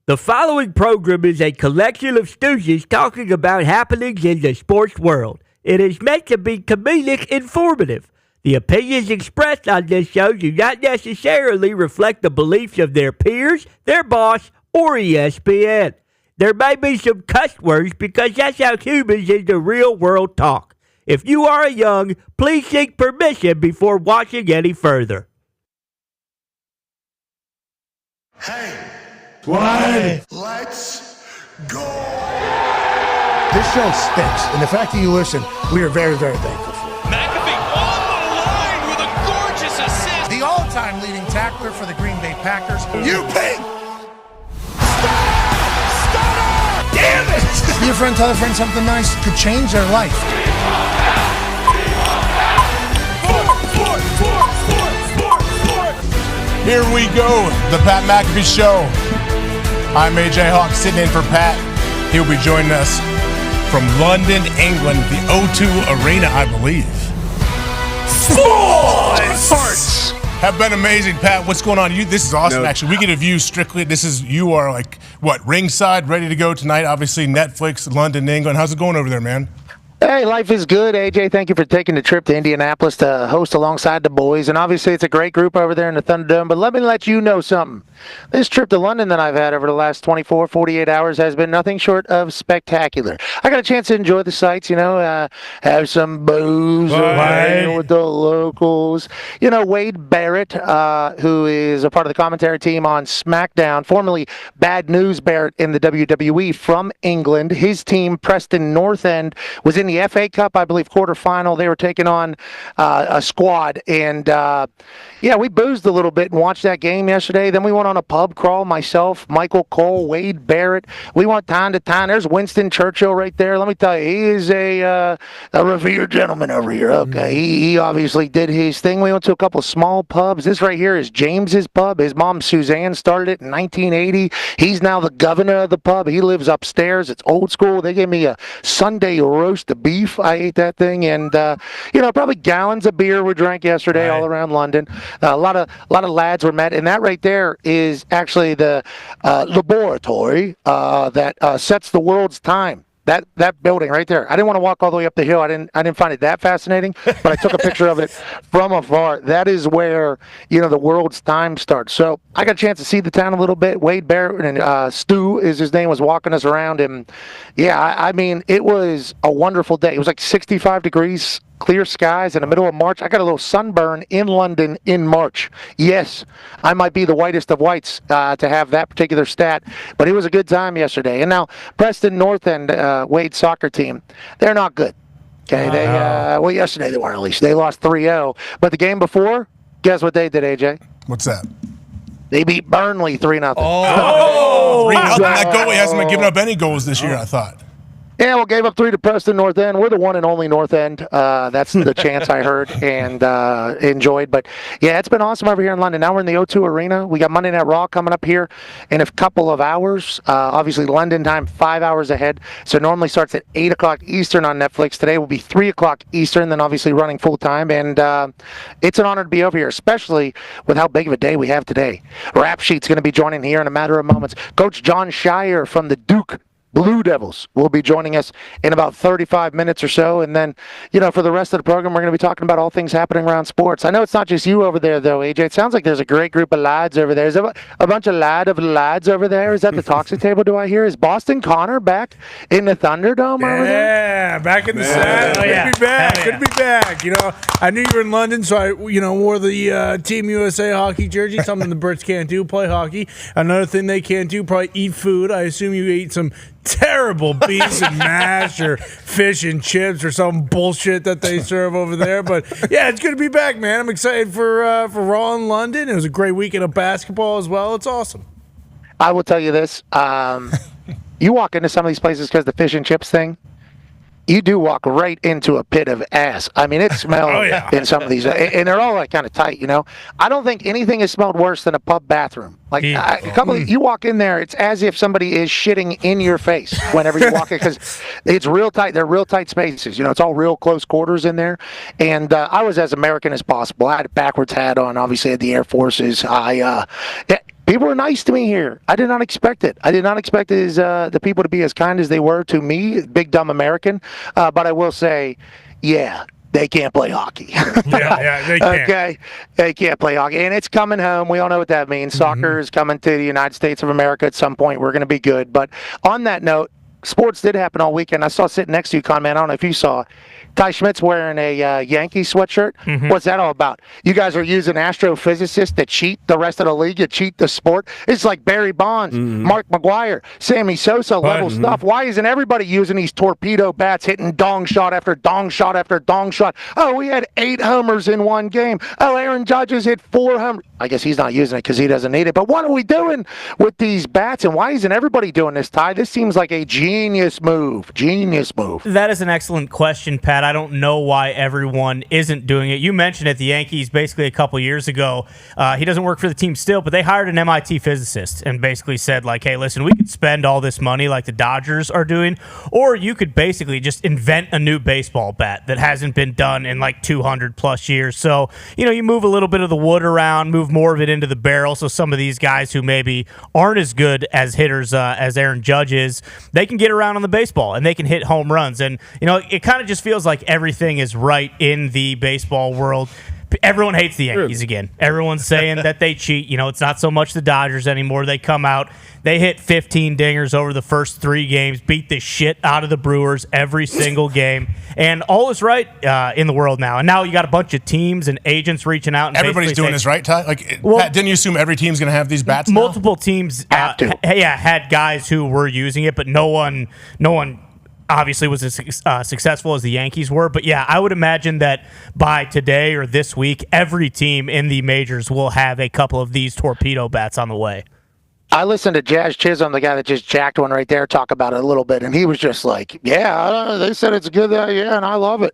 The following program is a collection of stooges talking about happenings in the sports world. It is meant to be comedic informative. The opinions expressed on this show do not necessarily reflect the beliefs of their peers, their boss, or ESPN. There may be some cuss words because that's how humans in the real world talk. If you are young, please seek permission before watching any further. Hey, Why? let's go! This show stinks, and the fact that you listen, we are very, very thankful for. McAfee on the line with a gorgeous assist. The all-time leading tackler for the Green Bay Packers. You pink! Damn it! Your friend tell a friend something nice could change their life. Here we go, the Pat McAfee Show. I'm AJ Hawk sitting in for Pat. He'll be joining us from London, England, the O2 Arena, I believe. Sports have been amazing, Pat. What's going on? This is awesome, actually. We get a view strictly. You are like, what, ringside, ready to go tonight? Obviously, Netflix, London, England. How's it going over there, man? Hey, life is good, AJ. Thank you for taking the trip to Indianapolis to host alongside the boys. And obviously, it's a great group over there in the Thunderdome. But let me let you know something. This trip to London that I've had over the last 24, 48 hours has been nothing short of spectacular. I got a chance to enjoy the sights, have some booze, hang with the locals. Wade Barrett, who is a part of the commentary team on SmackDown, formerly Bad News Barrett in the WWE from England. His team, Preston North End, was in the FA Cup, I believe, quarterfinal. They were taking on a squad. And, we boozed a little bit and watched that game yesterday. Then we went on a pub crawl, myself, Michael Cole, Wade Barrett. We went town to town. There's Winston Churchill right there. Let me tell you, he is a revered gentleman over here. Okay, he obviously did his thing. We went to a couple of small pubs. This right here is James's pub. His mom, Suzanne, started it in 1980. He's now the governor of the pub. He lives upstairs. It's old school. They gave me a Sunday roast of beef. I ate that thing. And, probably gallons of beer were drank yesterday all around London. A lot of lads were met. And that right there is actually the laboratory that sets the world's time. That building right there. I didn't want to walk all the way up the hill. I didn't find it that fascinating, but I took a picture of it from afar. That is where the world's time starts. So I got a chance to see the town a little bit. Wade Barrett and Stu is his name, was walking us around, and it was a wonderful day. It was like 65 degrees. Clear skies in the middle of March. I got a little sunburn in London in March. Yes, I might be the whitest of whites to have that particular stat, but it was a good time yesterday. And now Preston North End, Wade's soccer team, they're not good. Okay, yesterday they weren't at least. They lost 3-0. But the game before, guess what they did, AJ? What's that? They beat Burnley 3-0. Oh! 3-0. That goalie hasn't been giving up any goals this year, I thought. Yeah, well, gave up 3 to Preston North End. We're the one and only North End. That's the chance I heard and enjoyed. But, yeah, it's been awesome over here in London. Now we're in the O2 Arena. We got Monday Night Raw coming up here in a couple of hours. Obviously, London time, 5 hours ahead. So it normally starts at 8 o'clock Eastern on Netflix. Today will be 3 o'clock Eastern, then obviously running full time. And it's an honor to be over here, especially with how big of a day we have today. Rap Sheet's going to be joining here in a matter of moments. Coach Jon Scheyer from the Duke Blue Devils will be joining us in about 35 minutes or so. And then, for the rest of the program, we're going to be talking about all things happening around sports. I know it's not just you over there, though, AJ. It sounds like there's a great group of lads over there. Is there a bunch of lads over there? Is that the toxic table, do I hear? Is Boston Connor back in the Thunderdome over there? Yeah, back in the set. Good to be back. I knew you were in London, so I, wore the Team USA hockey jersey, something the Brits can't do, play hockey. Another thing they can't do, probably eat food. I assume you ate some terrible beans and mash or fish and chips or some bullshit that they serve over there. But yeah, it's good to be back, man. I'm excited for Raw in London. It was a great weekend of basketball as well. It's awesome. I will tell you this. You walk into some of these places because the fish and chips thing, you do walk right into a pit of ass. I mean, it smells in some of these, and they're all like kind of tight, I don't think anything has smelled worse than a pub bathroom. Like you walk in there, it's as if somebody is shitting in your face whenever you walk in, because it's real tight. They're real tight spaces. It's all real close quarters in there. And I was as American as possible. I had a backwards hat on, obviously, at the Air Forces. People were nice to me here. I did not expect it. I did not expect the people to be as kind as they were to me, big dumb American. But I will say, yeah, they can't play hockey. They can't. Okay, they can't play hockey, and it's coming home. We all know what that means. Soccer is coming to the United States of America at some point. We're going to be good. But on that note, sports did happen all weekend. I saw sitting next to you, Con, man. I don't know if you saw. Ty Schmidt's wearing a Yankees sweatshirt. What's that all about? You guys are using astrophysicists to cheat the rest of the league, to cheat the sport. It's like Barry Bonds, Mark McGwire, Sammy Sosa level stuff. Why isn't everybody using these torpedo bats, hitting dong shot after dong shot after dong shot? Oh, we had 8 homers in one game. Oh, Aaron Judge has hit 4 homers. I guess he's not using it because he doesn't need it. But what are we doing with these bats, and why isn't everybody doing this, Ty? This seems like a genius move. Genius move. That is an excellent question, Pat. I don't know why everyone isn't doing it. You mentioned it, the Yankees basically a couple years ago. He doesn't work for the team still, but they hired an MIT physicist and basically said, like, hey, listen, we could spend all this money like the Dodgers are doing, or you could basically just invent a new baseball bat that hasn't been done in like 200 plus years. So, you move a little bit of the wood around, move more of it into the barrel, so some of these guys who maybe aren't as good as hitters as Aaron Judge is, they can get around on the baseball and they can hit home runs. And, it kind of just feels like everything is right in the baseball world. Everyone hates the Yankees again. Everyone's saying that they cheat. It's not so much the Dodgers anymore. They come out, they hit 15 dingers over the first 3 games, beat the shit out of the Brewers every single game, and all is right in the world now. And now you got a bunch of teams and agents reaching out. And everybody's doing this, right, Ty? Pat, didn't you assume every team's going to have these bats now? Multiple teams had guys who were using it, but no one obviously was as successful as the Yankees were. But yeah, I would imagine that by today or this week, every team in the majors will have a couple of these torpedo bats on the way. I listened to Jazz Chisholm, the guy that just jacked one right there, talk about it a little bit, and he was just like, yeah, they said it's good, and I love it.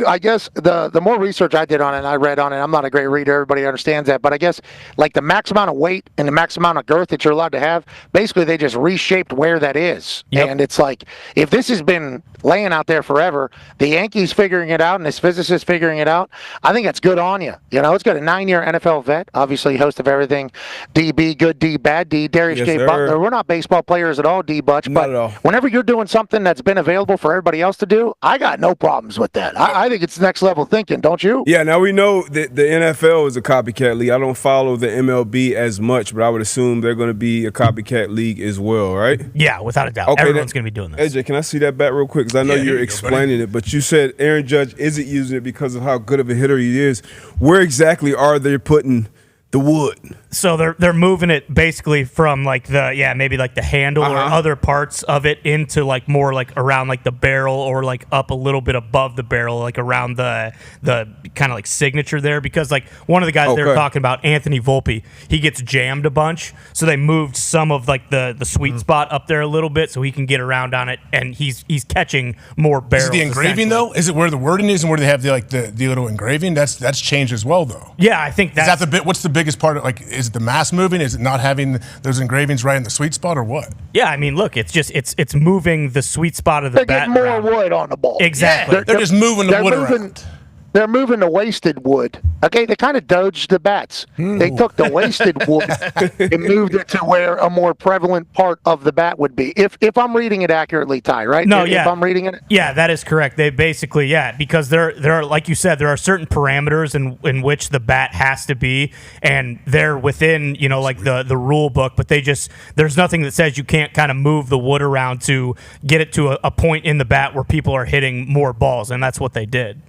I guess the more research I did on it and I read on it, I'm not a great reader, everybody understands that, but I guess like the max amount of weight and the max amount of girth that you're allowed to have, basically they just reshaped where that is. Yep. And it's like, if this has been laying out there forever, the Yankees figuring it out and this physicist figuring it out, I think that's good on you. It's got a 9-year NFL vet, obviously host of everything, DB, good D, bad D, Darius J. Butler. We're not baseball players at all, D. Butch, but whenever you're doing something that's been available for everybody else to do, I got no problems with that. I think it's next level thinking, don't you? Yeah, now we know that the NFL is a copycat league. I don't follow the MLB as much, but I would assume they're going to be a copycat league as well, right? Yeah, without a doubt. Okay, everyone's going to be doing this. AJ, can I see that bat real quick? Because I know you're explaining it, but you said Aaron Judge isn't using it because of how good of a hitter he is. Where exactly are they putting the wood? So they're moving it basically from like maybe like the handle or other parts of it into like more like around like the barrel or like up a little bit above the barrel, like around the kind of like signature there, because like one of the guys they were talking about, Anthony Volpe, he gets jammed a bunch, so they moved some of like the sweet spot up there a little bit so he can get around on it, and he's catching more barrels. Is it the engraving though? Is it where the wording is and where they have the little engraving? That's changed as well though. Yeah, I think that's the bit. What's the biggest part of is it the mass moving? Is it not having those engravings right in the sweet spot, or what? Yeah, I mean, look, it's just it's moving the sweet spot of the bat. They're getting more wood on the ball. Exactly. They're just moving the wood around. They're moving the wasted wood. Okay, they kind of dodged the bats. They took the wasted wood and moved it to where a more prevalent part of the bat would be. If I'm reading it accurately, Ty, right? If I'm reading it? Yeah, that is correct. They basically, because there are, like you said, there are certain parameters in which the bat has to be, and they're within, like the rule book, but there's nothing that says you can't kind of move the wood around to get it to a point in the bat where people are hitting more balls, and that's what they did.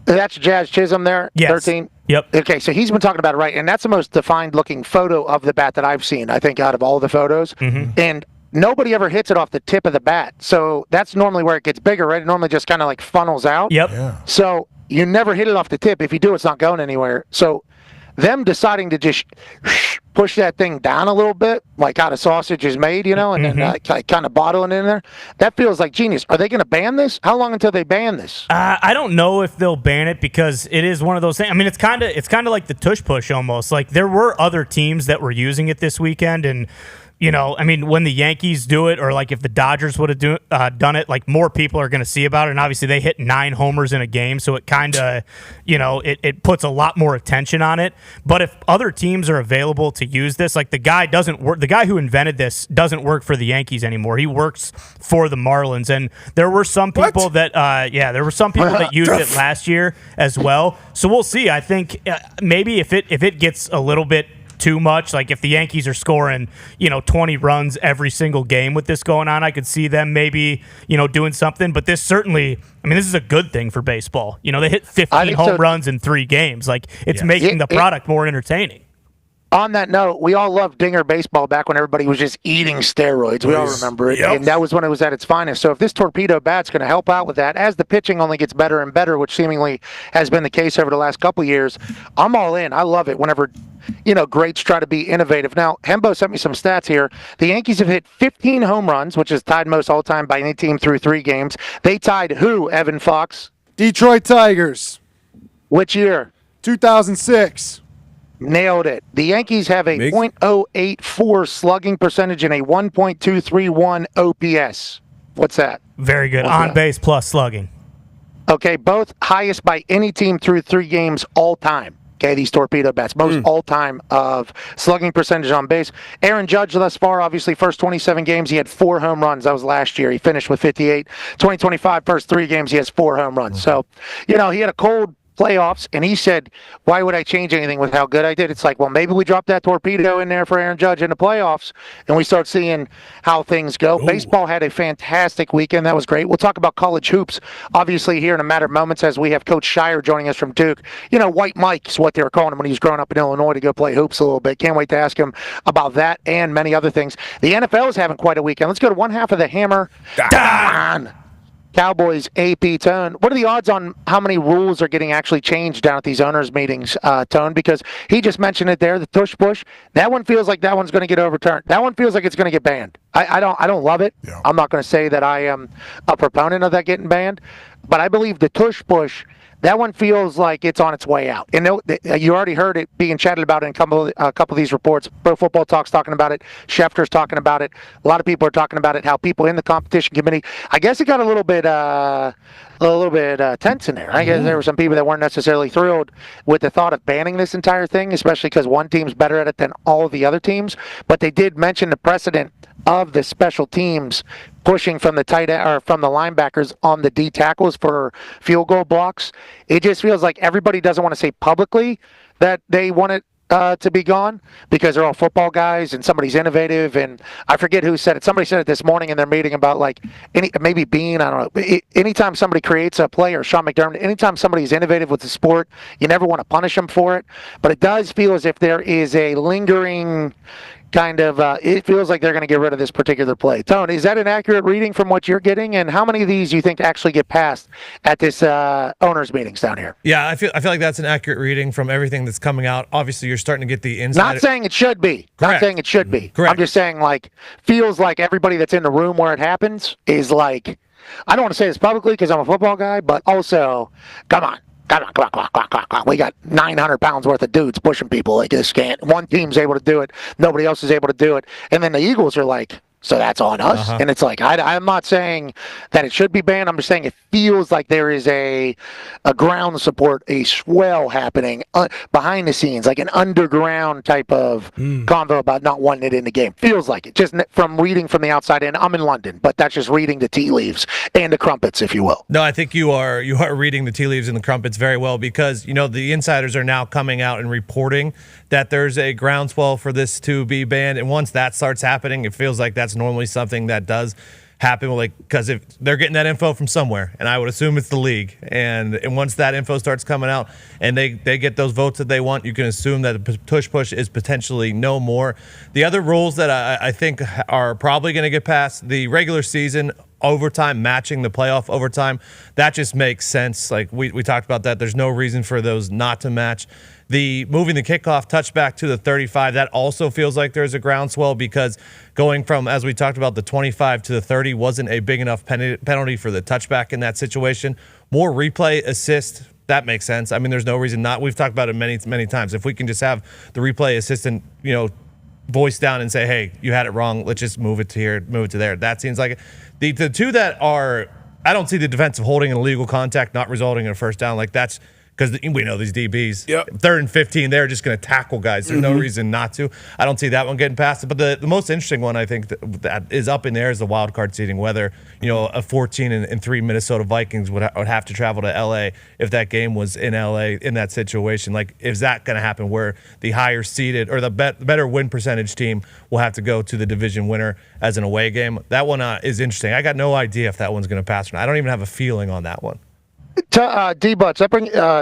That's Jazz Chisholm there, yes. 13? Yep. Okay, so he's been talking about it, right? And that's the most defined-looking photo of the bat that I've seen, I think, out of all the photos. Mm-hmm. And nobody ever hits it off the tip of the bat. So that's normally where it gets bigger, right? It normally just kind of like funnels out. Yep. Yeah. So you never hit it off the tip. If you do, it's not going anywhere. So them deciding to just push that thing down a little bit, like how the sausage is made, and then kind of bottling in there, that feels like genius. Are they going to ban this? How long until they ban this? I don't know if they'll ban it, because it is one of those things. I mean, it's kind of like the tush push almost. Like there were other teams that were using it this weekend, and I mean, when the Yankees do it, or like if the Dodgers would have done it, like more people are going to see about it. And obviously, they hit 9 homers in a game, so it kind of, it puts a lot more attention on it. But if other teams are available to use this, like the guy doesn't work. The guy who invented this doesn't work for the Yankees anymore. He works for the Marlins, and there were some people that used it last year as well. So we'll see. I think maybe if it gets a little bit too much, like if the Yankees are scoring 20 runs every single game with this going on, I could see them maybe doing something. But this certainly, I mean, this is a good thing for baseball. They hit 15 home runs in 3 games. Like it's making the product more entertaining. On that note, we all loved dinger baseball back when everybody was just eating steroids. We all remember it. Yep. And that was when it was at its finest. So if this torpedo bat's going to help out with that, as the pitching only gets better and better, which seemingly has been the case over the last couple of years, I'm all in. I love it whenever, greats try to be innovative. Now, Hembo sent me some stats here. The Yankees have hit 15 home runs, which is tied most all time by any team through 3 games. They tied who, Evan Fox? Detroit Tigers. Which year? 2006. Nailed it. The Yankees have a .084 slugging percentage and a 1.231 OPS. What's that? Very good. On base plus slugging. Okay, both highest by any team through 3 games all time. Okay, these torpedo bats, most all time of slugging percentage on base. Aaron Judge thus far, obviously, first 27 games, he had 4 home runs. That was last year. He finished with 58. 2025, first 3 games, he has 4 home runs. So, he had a cold playoffs, and he said, why would I change anything with how good I did? It's like, well, maybe we drop that torpedo in there for Aaron Judge in the playoffs, and we start seeing how things go. Baseball had a fantastic weekend. That was great. We'll talk about college hoops, obviously, here in a matter of moments as we have Coach Scheyer joining us from Duke. White Mike's what they were calling him when he was growing up in Illinois to go play hoops a little bit. Can't wait to ask him about that and many other things. The NFL is having quite a weekend. Let's go to one half of the Hammer. Dahn. Cowboys AP. Tone, what are the odds on how many rules are getting actually changed down at these owners' meetings, Tone? Because he just mentioned it there, the tush push. That one feels like that one's going to get overturned. That one feels like it's going to get banned. I don't love it. Yeah. I'm not going to say that I am a proponent of that getting banned, but I believe the tush push, that one feels like it's on its way out. And you already heard it being chatted about in a couple of these reports. Pro Football Talk's talking about it. Schefter's talking about it. A lot of people are talking about it, how people in the competition committee, I guess it got a little bit tense in there. I guess there were some people that weren't necessarily thrilled with the thought of banning this entire thing, especially because one team's better at it than all of the other teams. But they did mention the precedent of the special teams pushing from the tight end or from the linebackers on the D tackles for field goal blocks. It just feels like everybody doesn't want to say publicly that they want it to be gone because they're all football guys and somebody's innovative. And I forget who said it. Somebody said it this morning in their meeting about maybe Bean, I don't know. Anytime somebody creates a play, or Sean McDermott, anytime somebody's innovative with the sport, you never want to punish them for it. But it does feel as if there is a lingering kind of, it feels like they're going to get rid of this particular play. Tone, is that an accurate reading from what you're getting? And how many of these do you think actually get passed at this owners' meetings down here? Yeah, I feel like that's an accurate reading from everything that's coming out. Obviously, you're starting to get the inside. Not saying it should be. Correct. Not saying it should be. Correct. I'm just saying, feels like everybody that's in the room where it happens is like, I don't want to say this publicly because I'm a football guy, but also, come on. We got 900 pounds worth of dudes pushing people. They just can't. One team's able to do it. Nobody else is able to do it. And then the Eagles are like, so that's on us. And it's like, I'm not saying that it should be banned. I'm just saying it feels like there is a ground support, a swell happening behind the scenes, like an underground type of convo about not wanting it in the game. Feels like it, just from reading from the outside in. I'm in London, but that's just reading the tea leaves and the crumpets, if you will. No, I think you are reading the tea leaves and the crumpets very well because, the insiders are now coming out and reporting that there's a groundswell for this to be banned. And once that starts happening, it feels like that's normally something that does happen, because if they're getting that info from somewhere, and I would assume it's the league, and once that info starts coming out and they get those votes that they want, you can assume that the tush push is potentially no more. The other rules that I think are probably going to get passed, the regular season overtime matching the playoff overtime, that just makes sense. Like we talked about that. There's no reason for those not to match. The moving the kickoff touchback to the 35, that also feels like there's a groundswell because going from, as we talked about, the 25 to the 30 wasn't a big enough penalty for the touchback in that situation. More replay assist, that makes sense. I mean, there's no reason not. We've talked about it many, many times. If we can just have the replay assistant, voice down and say, hey, you had it wrong. Let's just move it to here, move it to there. That seems like it. The two that are, I don't see the defensive holding and illegal contact not resulting in a first down. Like that's because we know these DBs. Yep. 3rd and 15, they're just going to tackle guys. There's no reason not to. I don't see that one getting past it. But the most interesting one I think that is up in there is the wild card seeding. Whether a 14-3 Minnesota Vikings would have to travel to LA if that game was in LA in that situation. Like, is that going to happen where the higher seeded or the better win percentage team will have to go to the division winner as an away game? That one is interesting. I got no idea if that one's going to pass or not. I don't even have a feeling on that one. D-Butts,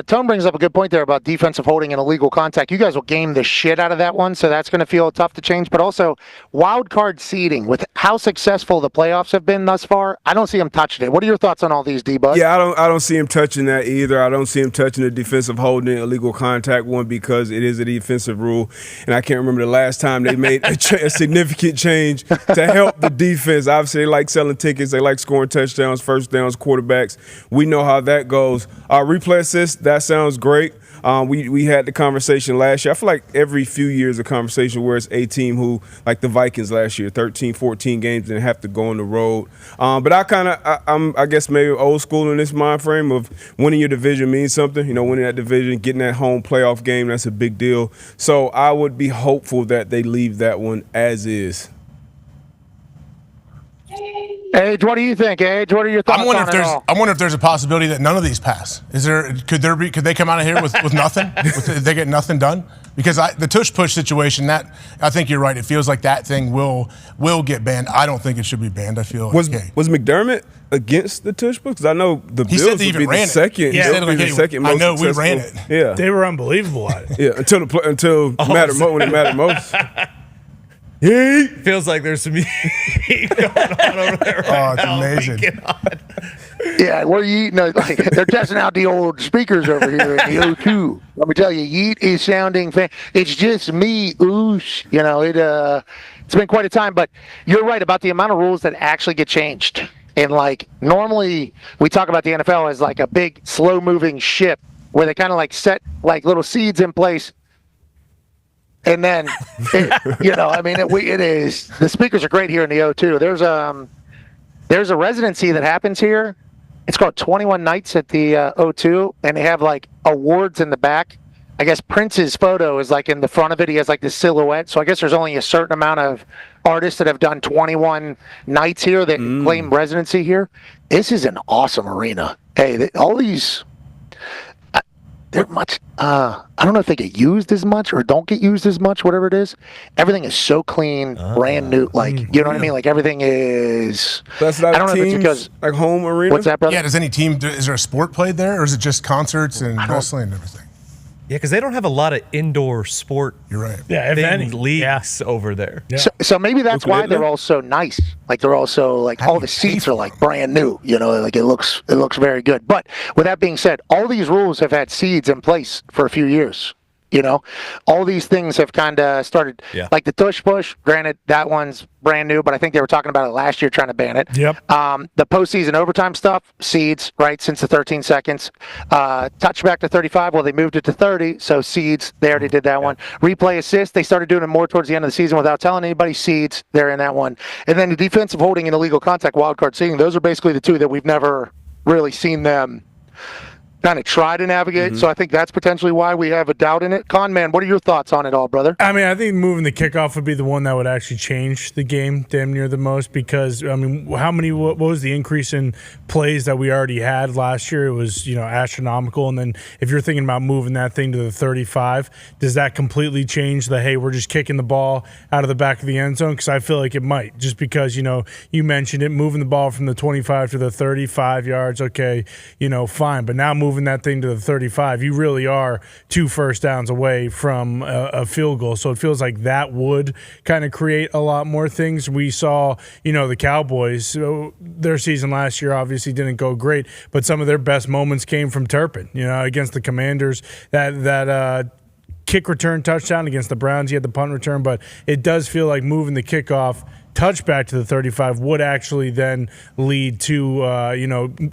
Tone brings up a good point there about defensive holding and illegal contact. You guys will game the shit out of that one, so that's going to feel tough to change. But also, wild card seeding, with how successful the playoffs have been thus far, I don't see him touching it. What are your thoughts on all these, D-Butts? Yeah, I don't see him touching that either. I don't see him touching the defensive holding, illegal contact one, because it is a defensive rule. And I can't remember the last time they made a significant change to help the defense. Obviously, they like selling tickets. They like scoring touchdowns, first downs, quarterbacks. We know how that goes. Replay assist, that sounds great. We had the conversation last year. I feel like every few years a conversation where it's a team who, like the Vikings last year, 13, 14 games and have to go on the road. But I guess maybe old school in this mind frame of winning your division means something. Winning that division, getting that home playoff game, that's a big deal. So I would be hopeful that they leave that one as is. Age, what do you think, Age? What are your thoughts on it all? I wonder if there's a possibility that none of these pass. Could they come out of here with nothing? They get nothing done? Because the tush push situation, that I think you're right. It feels like that thing will get banned. I don't think it should be banned. I feel was McDermott against the tush push? Because I know the he Bills said they would even be ran the second. It. Yeah, They'll be the second most I know we successful. ran it. Yeah, they were unbelievable at it. Yeah, until it mattered when it mattered most. Feels like there's some heat going on over there right now. It's amazing. Yeah, what are you eating? Like, they're testing out the old speakers over here in the O2. Let me tell you, Yeet is sounding it's just me, oosh. It's been quite a time, but you're right about the amount of rules that actually get changed. And normally we talk about the NFL as like a big, slow-moving ship where they kind of set little seeds in place. And then, it is. The speakers are great here in the O2. There's a residency that happens here. It's called 21 Nights at the O2, and they have awards in the back. I guess Prince's photo is in the front of it. He has this silhouette. So I guess there's only a certain amount of artists that have done 21 nights here that claim residency here. This is an awesome arena. Hey, all these. They're much. I don't know if they get used as much or don't get used as much. Whatever it is, everything is so clean, brand new. You know what I mean? Everything is. That's not I don't know if it's because home arena. What's that, brother? Yeah. Does any team? Is there a sport played there, or is it just concerts and wrestling and everything? Yeah, because they don't have a lot of indoor sport. You're right. Yeah, if any leagues over there. Yeah. So maybe that's why they're all so nice. They're also all the seats are brand new. It looks very good. But with that being said, all these rules have had seeds in place for a few years. All these things have kind of started, like the tush push. Granted, that one's brand new, but I think they were talking about it last year, trying to ban it. Yep. The postseason overtime stuff, seeds, right, since the 13 seconds. Touchback to 35, well, they moved it to 30, so seeds, they already did that one. Replay assist, they started doing it more towards the end of the season without telling anybody, seeds, they're in that one. And then the defensive holding and illegal contact, wildcard seeding, those are basically the two that we've never really seen them kind of try to navigate, so I think that's potentially why we have a doubt in it. Con Man, what are your thoughts on it all, brother? I mean, I think moving the kickoff would be the one that would actually change the game damn near the most because, what was the increase in plays that we already had last year? It was, astronomical. And then if you're thinking about moving that thing to the 35, does that completely change hey, we're just kicking the ball out of the back of the end zone? Because I feel like it might, just because, you mentioned it, moving the ball from the 25 to the 35 yards, okay, fine. But now moving that thing to the 35, you really are 2 first downs away from a field goal. So it feels like that would kind of create a lot more things. We saw, the Cowboys, their season last year obviously didn't go great, but some of their best moments came from Turpin, against the Commanders. That kick return touchdown against the Browns, he had the punt return, but it does feel like moving the kickoff touchback to the 35 would actually then lead to,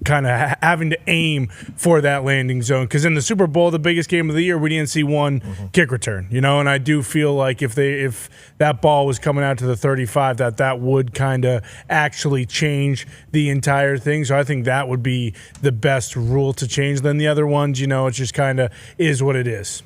kind of having to aim for that landing zone. Because in the Super Bowl, the biggest game of the year, we didn't see one kick return, and I do feel like if that ball was coming out to the 35, that would kind of actually change the entire thing. So I think that would be the best rule to change. Then the other ones, it just kind of is what it is.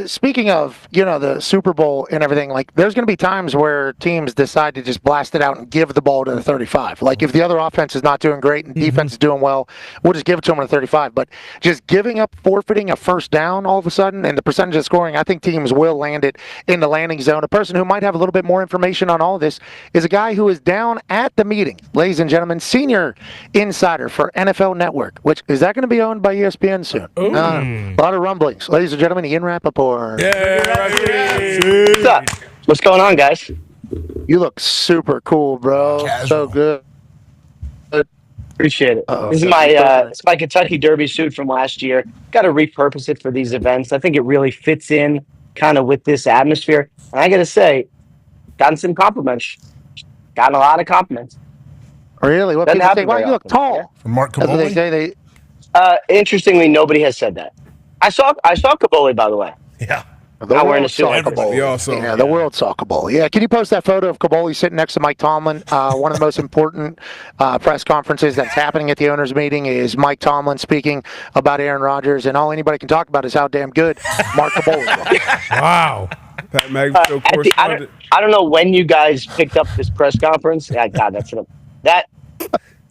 Speaking of, the Super Bowl and everything, like there's going to be times where teams decide to just blast it out and give the ball to the 35. Like if the other offense is not doing great and defense is doing well, we'll just give it to them on the 35. But just giving up, forfeiting a first down all of a sudden and the percentage of scoring, I think teams will land it in the landing zone. A person who might have a little bit more information on all of this is a guy who is down at the meeting. Ladies and gentlemen, senior insider for NFL Network, which is that going to be owned by ESPN soon? A lot of rumblings. Ladies and gentlemen, Ian Rapoport. What's up? What's going on, guys? You look super cool, bro. Casual. So good. Appreciate it. This is my Kentucky Derby suit from last year. Got to repurpose it for these events. I think it really fits in kind of with this atmosphere. And I got to say, gotten some compliments. Gotten a lot of compliments. Really? What people say? Well, you look tall. Yeah. From Mark That's what they Caboli? say. Interestingly, nobody has said that. I saw Caboli, by the way. Yeah. Not wearing a suit. The world saw Caboli. Yeah, can you post that photo of Caboli sitting next to Mike Tomlin? One of the most important press conferences that's happening at the owners' meeting is Mike Tomlin speaking about Aaron Rodgers, and all anybody can talk about is how damn good Mark Caboli was. Wow. Pat McAfee Show correspondent. I don't know when you guys picked up this press conference. Yeah, God,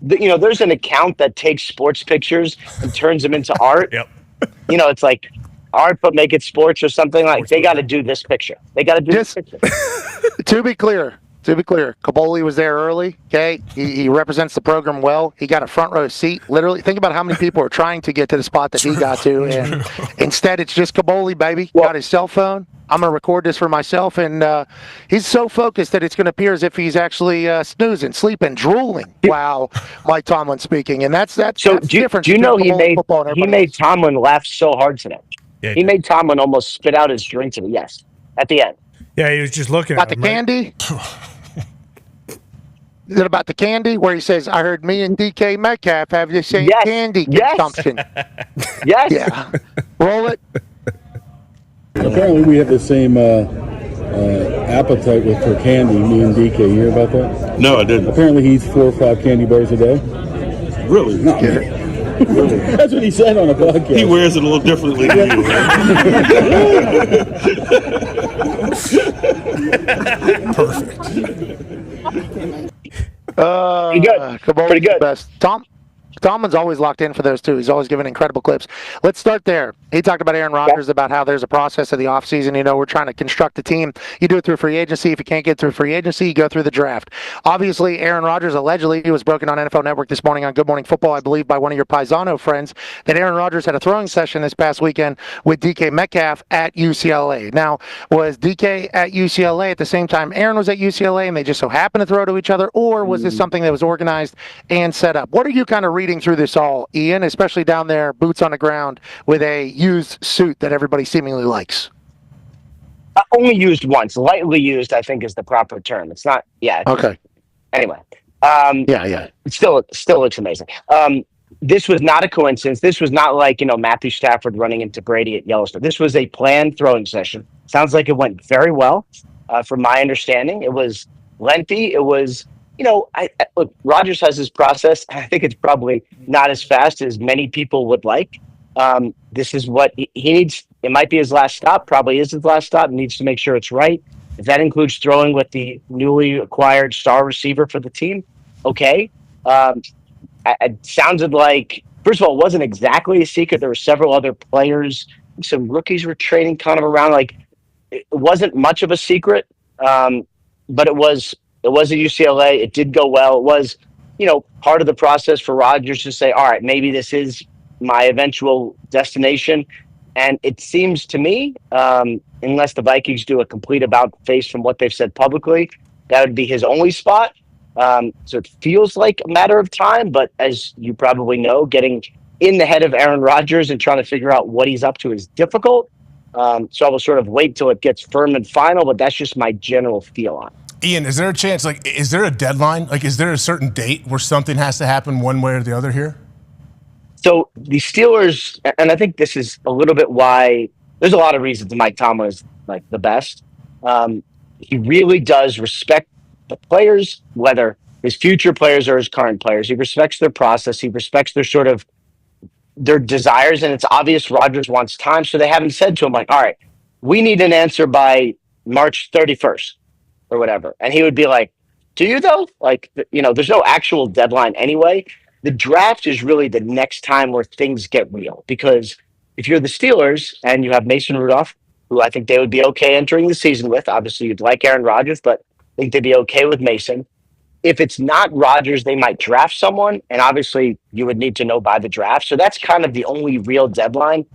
there's an account that takes sports pictures and turns them into art. Yep. It's like art, but make it sports or something. Like they got to do this picture. They got to do this picture. To be clear, Caboli was there early. Okay, he represents the program well. He got a front row seat. Literally, think about how many people are trying to get to the spot that he got to, and instead it's just Caboli, baby. Got his cell phone. I'm going to record this for myself, and he's so focused that it's going to appear as if he's actually snoozing, sleeping, drooling while Mike Tomlin's speaking, and that's different. Do you know he made Tomlin laugh so hard today? Yeah, he made Tomlin almost spit out his drink today. Yes, at the end. Yeah, he was just looking at him, the candy. Is it about the candy where he says, "I heard me and DK Metcalf have the same candy consumption"? Yes. Yeah. Roll it. Apparently, we have the same appetite for candy, me and DK. You hear about that? No, I didn't. Apparently, he eats 4 or 5 candy bars a day. Really? No. Really? That's what he said on a podcast. He wears it a little differently than you. Perfect. Pretty good. Best. Tomlin's always locked in for those two. He's always given incredible clips. Let's start there. He talked about Aaron Rodgers, about how there's a process of the offseason. We're trying to construct a team. You do it through free agency. If you can't get through free agency, you go through the draft. Obviously, Aaron Rodgers allegedly was broken on NFL Network this morning on Good Morning Football, I believe, by one of your Paisano friends, that Aaron Rodgers had a throwing session this past weekend with DK Metcalf at UCLA. Now, was DK at UCLA at the same time Aaron was at UCLA and they just so happened to throw to each other, or was this something that was organized and set up? What are you kind of reading through this all, Ian, especially down there, boots on the ground, with a used suit that everybody seemingly likes? Only used once. Lightly used, I think, is the proper term. It's not, Okay. Anyway. It still looks amazing. This was not a coincidence. This was not like, Matthew Stafford running into Brady at Yellowstone. This was a planned throwing session. Sounds like it went very well, from my understanding. It was lengthy. It was, look, Rodgers has his process. I think it's probably not as fast as many people would like. This is what he needs. It might be his last stop, probably is his last stop. He needs to make sure it's right. If that includes throwing with the newly acquired star receiver for the team, okay. It sounded like, first of all, it wasn't exactly a secret. There were several other players. Some rookies were trading kind of around. Like, it wasn't much of a secret, but it was at UCLA. It did go well. It was, part of the process for Rodgers to say, all right, maybe this is my eventual destination. And it seems to me, unless the Vikings do a complete about-face from what they've said publicly, that would be his only spot. So it feels like a matter of time, but as you probably know, getting in the head of Aaron Rodgers and trying to figure out what he's up to is difficult. So I will sort of wait till it gets firm and final, but that's just my general feel on it. Ian, is there a chance? Like, is there a deadline? Like, is there a certain date where something has to happen one way or the other here? So the Steelers, and I think this is a little bit why there's a lot of reasons Mike Tomlin is like the best. He really does respect the players, whether his future players or his current players. He respects their process. He respects their sort of their desires, and it's obvious Rodgers wants time. So they haven't said to him like, "All right, we need an answer by March 31st or whatever," and he would be like, "Do you though?" Like, there's no actual deadline anyway. The draft is really the next time where things get real, because if you're the Steelers and you have Mason Rudolph, who I think they would be okay entering the season with, obviously you'd like Aaron Rodgers, but I think they'd be okay with Mason. If it's not Rodgers, they might draft someone, and obviously you would need to know by the draft. So that's kind of the only real deadline.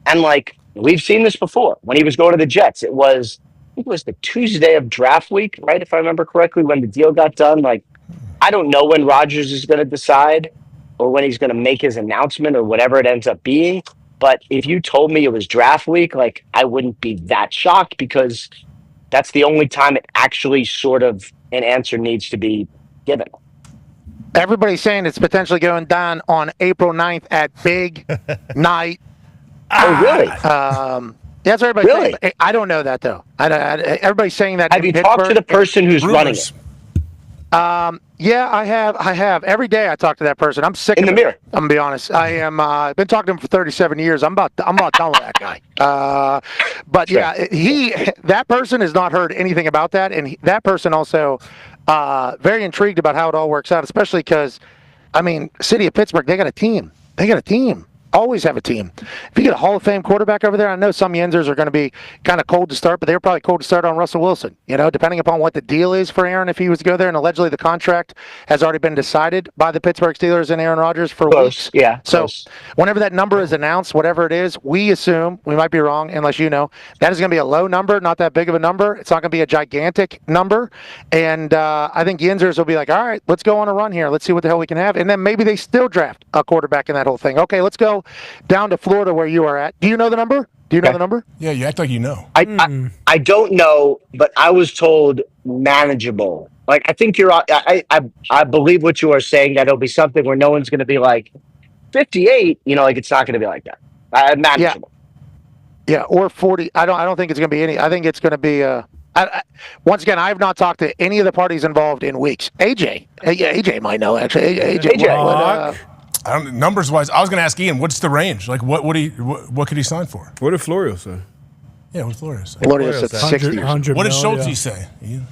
And like, we've seen this before. When he was going to the Jets, I think it was the Tuesday of draft week, right? If I remember correctly, when the deal got done. Like, I don't know when Rodgers is going to decide or when he's going to make his announcement or whatever it ends up being. But if you told me it was draft week, like, I wouldn't be that shocked, because that's the only time it actually sort of an answer needs to be given. Everybody's saying it's potentially going down on April 9th at Big Night. Oh, really? That's what everybody's saying. I don't know that, though. Everybody's saying that. Have you talked to the person who's running it? Yeah, I have. Every day I talk to that person. I'm sick of it. mirror. I'm gonna be honest. I am. I've been talking to him for 37 years. I'm about done with that guy. But Sure. yeah, that person has not heard anything about that, and that person also very intrigued about how it all works out. Especially because, I mean, city of Pittsburgh, they got a team. Always have a team. If you get a Hall of Fame quarterback over there, I know some Yenzers are going to be kind of cold to start, but they were probably cold to start on Russell Wilson. Depending upon what the deal is for Aaron, if he was to go there, and allegedly the contract has already been decided by the Pittsburgh Steelers and Aaron Rodgers for weeks. Yeah. So whenever that number is announced, whatever it is, we assume, we might be wrong, unless you know, that is going to be a low number, not that big of a number. It's not going to be a gigantic number. And I think Yenzers will be like, all right, let's go on a run here. Let's see what the hell we can have. And then maybe they still draft a quarterback in that whole thing. Okay, let's go down to Florida where you are at. Do you know the number? Know the number? Yeah, you act like you know. I don't know, but I was told manageable. Like, I think I believe what you are saying, that it'll be something where no one's going to be like 58. Like, it's not going to be like that. Manageable. Yeah, or 40. I don't think it's going to be any. I think it's going to be. Once again, I have not talked to any of the parties involved in weeks. AJ might know actually. AJ. Numbers wise, I was going to ask Ian, what's the range? Like, what could he sign for? What did Florio say? Yeah, what did Florio say? Florio said 60. What did Schulte say? Ian?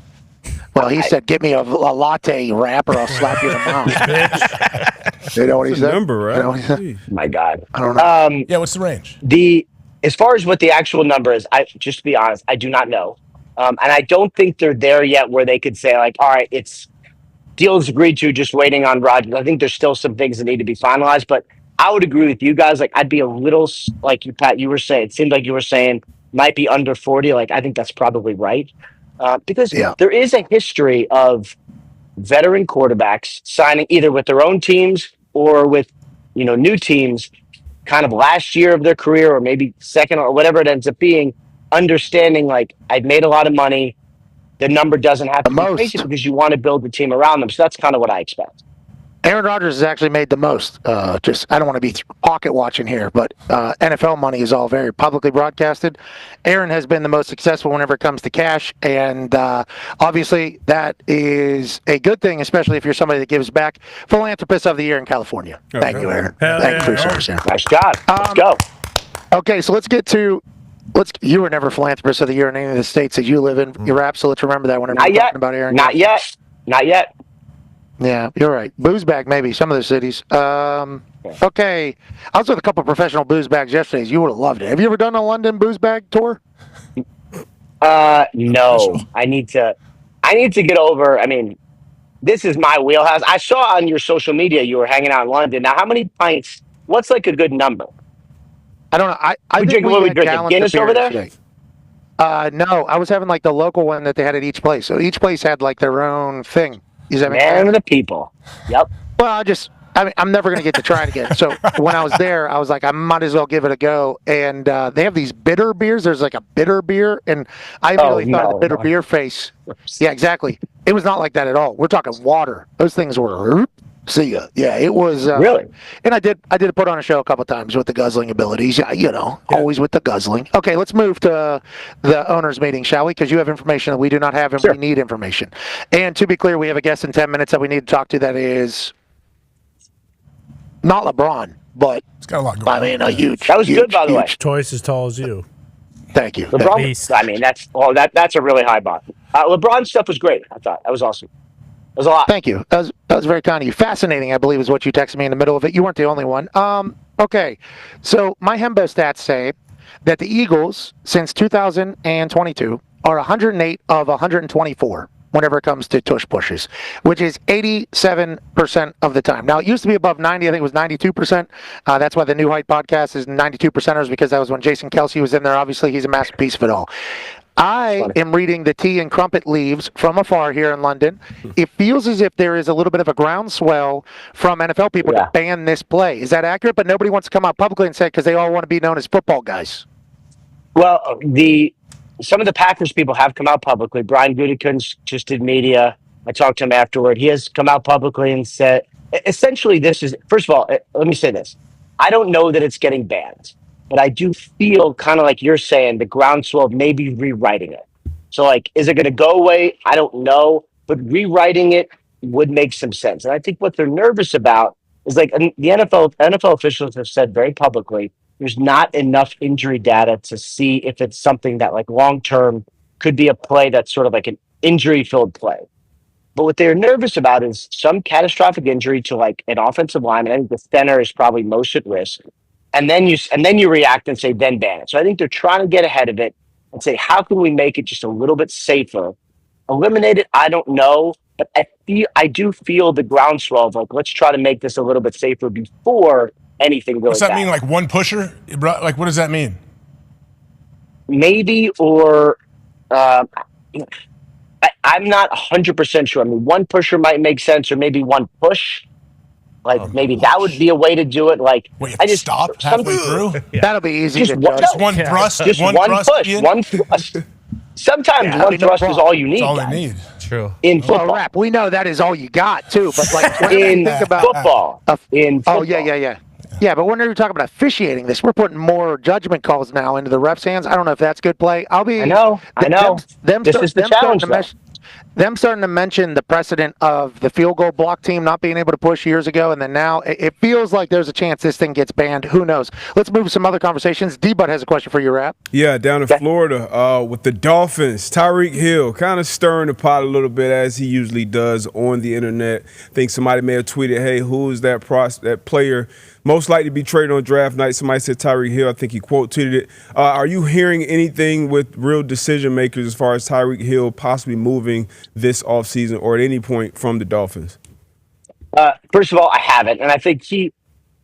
Well, he said, "Get me a latte wrap, or I'll slap you in the mouth." You know what he said? Number, right? You know what he said? My God. I don't know. Yeah, what's the range? As far as what the actual number is, just to be honest, I do not know, and I don't think they're there yet where they could say like, all right, it's deals agreed to, just waiting on Rodgers. I think there's still some things that need to be finalized, but I would agree with you guys. Like, I'd be a little like you, Pat. You were saying, it seemed like you were saying might be under 40. Like, I think that's probably right, because there is a history of veteran quarterbacks signing either with their own teams or with new teams, kind of last year of their career or maybe second or whatever it ends up being. Understanding like, I've made a lot of money. The number doesn't have to be crazy because you want to build the team around them. So that's kind of what I expect. Aaron Rodgers has actually made the most. I don't want to be pocket watching here, but NFL money is all very publicly broadcasted. Aaron has been the most successful whenever it comes to cash, and obviously that is a good thing, especially if you're somebody that gives back. Philanthropist of the Year in California. Thank you, Aaron. Thank you for your service, Aaron. Nice job. Let's go. Okay, so let's get to. You were never Philanthropist of the Year in any of the states that you live in. You're rap, so let's remember that whenever we're talking about Aaron. Not yet. Yeah, you're right. Booze bag, maybe, some of the cities. Okay. I was with a couple of professional booze bags yesterday. You would have loved it. Have you ever done a London booze bag tour? No. I need to get over. I mean, this is my wheelhouse. I saw on your social media you were hanging out in London. Now, how many pints? What's like a good number? I don't know. I we think drink Guinness over there? Today. No, I was having like the local one that they had at each place. So each place had like their own thing. Man of the people. Yep. Well, I mean, I'm never going to get to try it again. So when I was there, I was like, I might as well give it a go. And they have these bitter beers. There's like a bitter beer, and I immediately thought of the bitter beer face. Yeah, exactly. It was not like that at all. We're talking water. Those things were. See ya. Yeah, it was really. And I did put on a show a couple times with the guzzling abilities. Always with the guzzling. Okay, let's move to the owners' meeting, shall we? Because you have information that we do not have, and we need information. And to be clear, we have a guest in 10 minutes that we need to talk to. That is not LeBron, but it's got a lot going on. I mean, a huge. That was good, by the way. Twice as tall as you. Thank you. LeBron. I mean, that's a really high bar. LeBron's stuff was great. I thought that was awesome. That was a lot. Thank you. That was very kind of you. Fascinating, I believe, is what you texted me in the middle of it. You weren't the only one. Okay, so my Hembo stats say that the Eagles, since 2022, are 108 of 124 whenever it comes to tush pushes, which is 87% of the time. Now, it used to be above 90. I think it was 92%. That's why the New Height podcast is 92%ers, because that was when Jason Kelsey was in there. Obviously, he's a masterpiece of it all. I am reading the tea and crumpet leaves from afar here in London. It feels as if there is a little bit of a groundswell from NFL people to ban this play. Is that accurate? But nobody wants to come out publicly and say it because they all want to be known as football guys. Well, some of the Packers people have come out publicly. Brian Gutekunst just did media. I talked to him afterward. He has come out publicly and said, essentially, this is, first of all, let me say this. I don't know that it's getting banned. But I do feel kind of like you're saying, the groundswell of maybe rewriting it. So, like, is it going to go away? I don't know. But rewriting it would make some sense. And I think what they're nervous about is, like, the NFL officials have said very publicly, there's not enough injury data to see if it's something that, like, long-term could be a play that's sort of like an injury-filled play. But what they're nervous about is some catastrophic injury to, like, an offensive lineman. I think the center is probably most at risk. And then you react and say, then ban it. So I think they're trying to get ahead of it and say, how can we make it just a little bit safer? Eliminate it, I don't know. But I do feel the groundswell of, like, let's try to make this a little bit safer before anything really What's that bad. mean, like one pusher? Like, what does that mean? Maybe, or I'm not 100% sure. I mean, one pusher might make sense, or maybe one push. Like, maybe that would be a way to do it. Like, I just stop halfway through. That'll be easy. Just one thrust. Just one push. One thrust. Sometimes one thrust is all you need. That's all they need. True. In football, well, Rap, we know that is all you got too. But like in football, oh yeah. Yeah, but when you're talking about officiating this, we're putting more judgment calls now into the refs' hands. I don't know if that's good play. I know. This is the challenge. Them starting to mention the precedent of the field goal block team not being able to push years ago, and then now it feels like there's a chance this thing gets banned. Who knows? Let's move to some other conversations. D-Bud has a question for you, Rap. Yeah, down in Florida with the Dolphins, Tyreek Hill kind of stirring the pot a little bit, as he usually does on the internet. I think somebody may have tweeted, hey, who is that player most likely to be traded on draft night? Somebody said Tyreek Hill. I think he quote tweeted it. Are you hearing anything with real decision makers as far as Tyreek Hill possibly moving this offseason or at any point from the Dolphins? First of all, I haven't. And I think he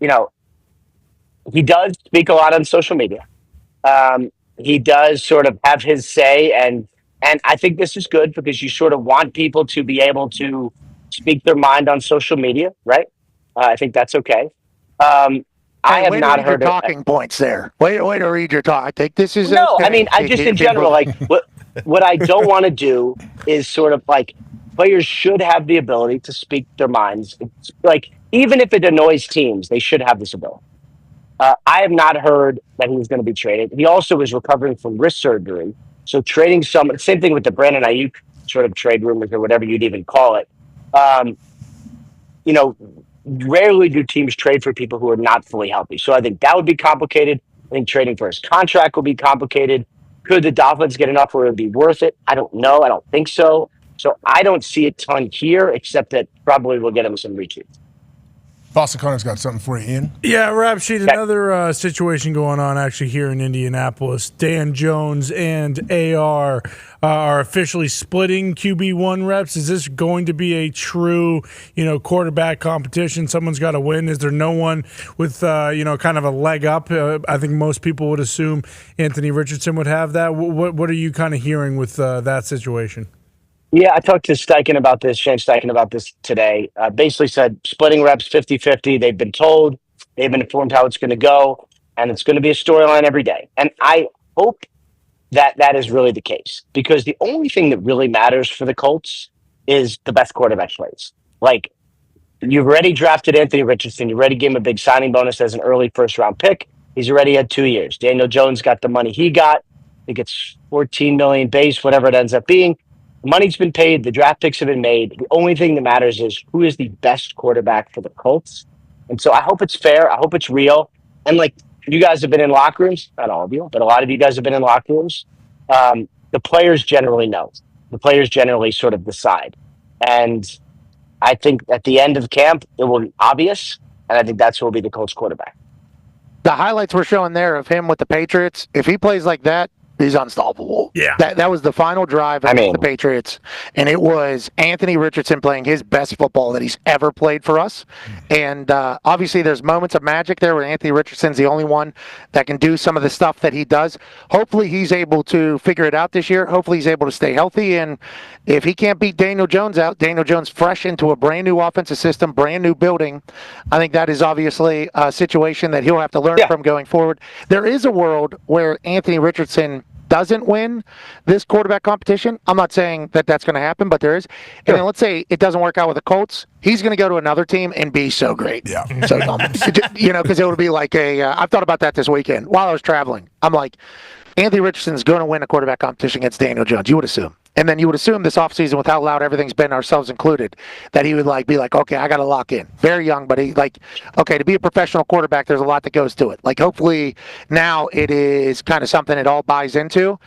does speak a lot on social media. He does sort of have his say. And I think this is good because you sort of want people to be able to speak their mind on social media, right? I think that's okay. I have not heard your talking points there. Way to read your talk. I think this is no. I mean, I just in general, like what I don't want to do is sort of like players should have the ability to speak their minds. It's like even if it annoys teams, they should have this ability. I have not heard that he was going to be traded. He also is recovering from wrist surgery, so trading someone. Same thing with the Brandon Ayuk sort of trade rumors or whatever you'd even call it. Rarely do teams trade for people who are not fully healthy. So I think that would be complicated. I think trading for his contract will be complicated. Could the Dolphins get enough where it would be worth it? I don't know. I don't think so. So I don't see a ton here, except that probably we'll get him some retweets. Boston Connor's got something for you, Ian. Yeah, Rap Sheet, another situation going on actually here in Indianapolis. Dan Jones and AR are officially splitting QB1 reps. Is this going to be a true, quarterback competition? Someone's got to win. Is there no one with, kind of a leg up? I think most people would assume Anthony Richardson would have that. What are you kind of hearing with that situation? Yeah, I talked to Steichen about this, Shane Steichen about this today. Basically said splitting reps 50-50. They've been told, they've been informed how it's going to go, and it's going to be a storyline every day. And I hope that that is really the case, because the only thing that really matters for the Colts is the best quarterback plays. Like, you've already drafted Anthony Richardson. You already gave him a big signing bonus as an early first-round pick. He's already had 2 years. Daniel Jones got the money he got. I think it's $14 million base, whatever it ends up being. The money's been paid. The draft picks have been made. The only thing that matters is who is the best quarterback for the Colts. And so I hope it's fair. I hope it's real. And like, you guys have been in locker rooms, not all of you, but a lot of you guys have been in locker rooms. The players generally know. The players generally sort of decide. And I think at the end of camp, it will be obvious. And I think that's who will be the Colts quarterback. The highlights we're showing there of him with the Patriots, if he plays like that, he's unstoppable. Yeah. That was the final drive against the Patriots, and it was Anthony Richardson playing his best football that he's ever played for us. And obviously there's moments of magic there where Anthony Richardson's the only one that can do some of the stuff that he does. Hopefully he's able to figure it out this year. Hopefully he's able to stay healthy. And if he can't beat Daniel Jones out, Daniel Jones fresh into a brand new offensive system, brand new building, I think that is obviously a situation that he'll have to learn from going forward. There is a world where Anthony Richardson doesn't win this quarterback competition. I'm not saying that that's going to happen, but there is. And then let's say it doesn't work out with the Colts. He's going to go to another team and be so great. Yeah. So dumb. Because it would be like I've thought about that this weekend while I was traveling. I'm like, Anthony Richardson's going to win a quarterback competition against Daniel Jones. You would assume. And then you would assume this offseason, with how loud everything's been, ourselves included, that he would be like, okay, I got to lock in. Very young, but okay, to be a professional quarterback, there's a lot that goes to it. Like, hopefully now it is kind of something it all buys into.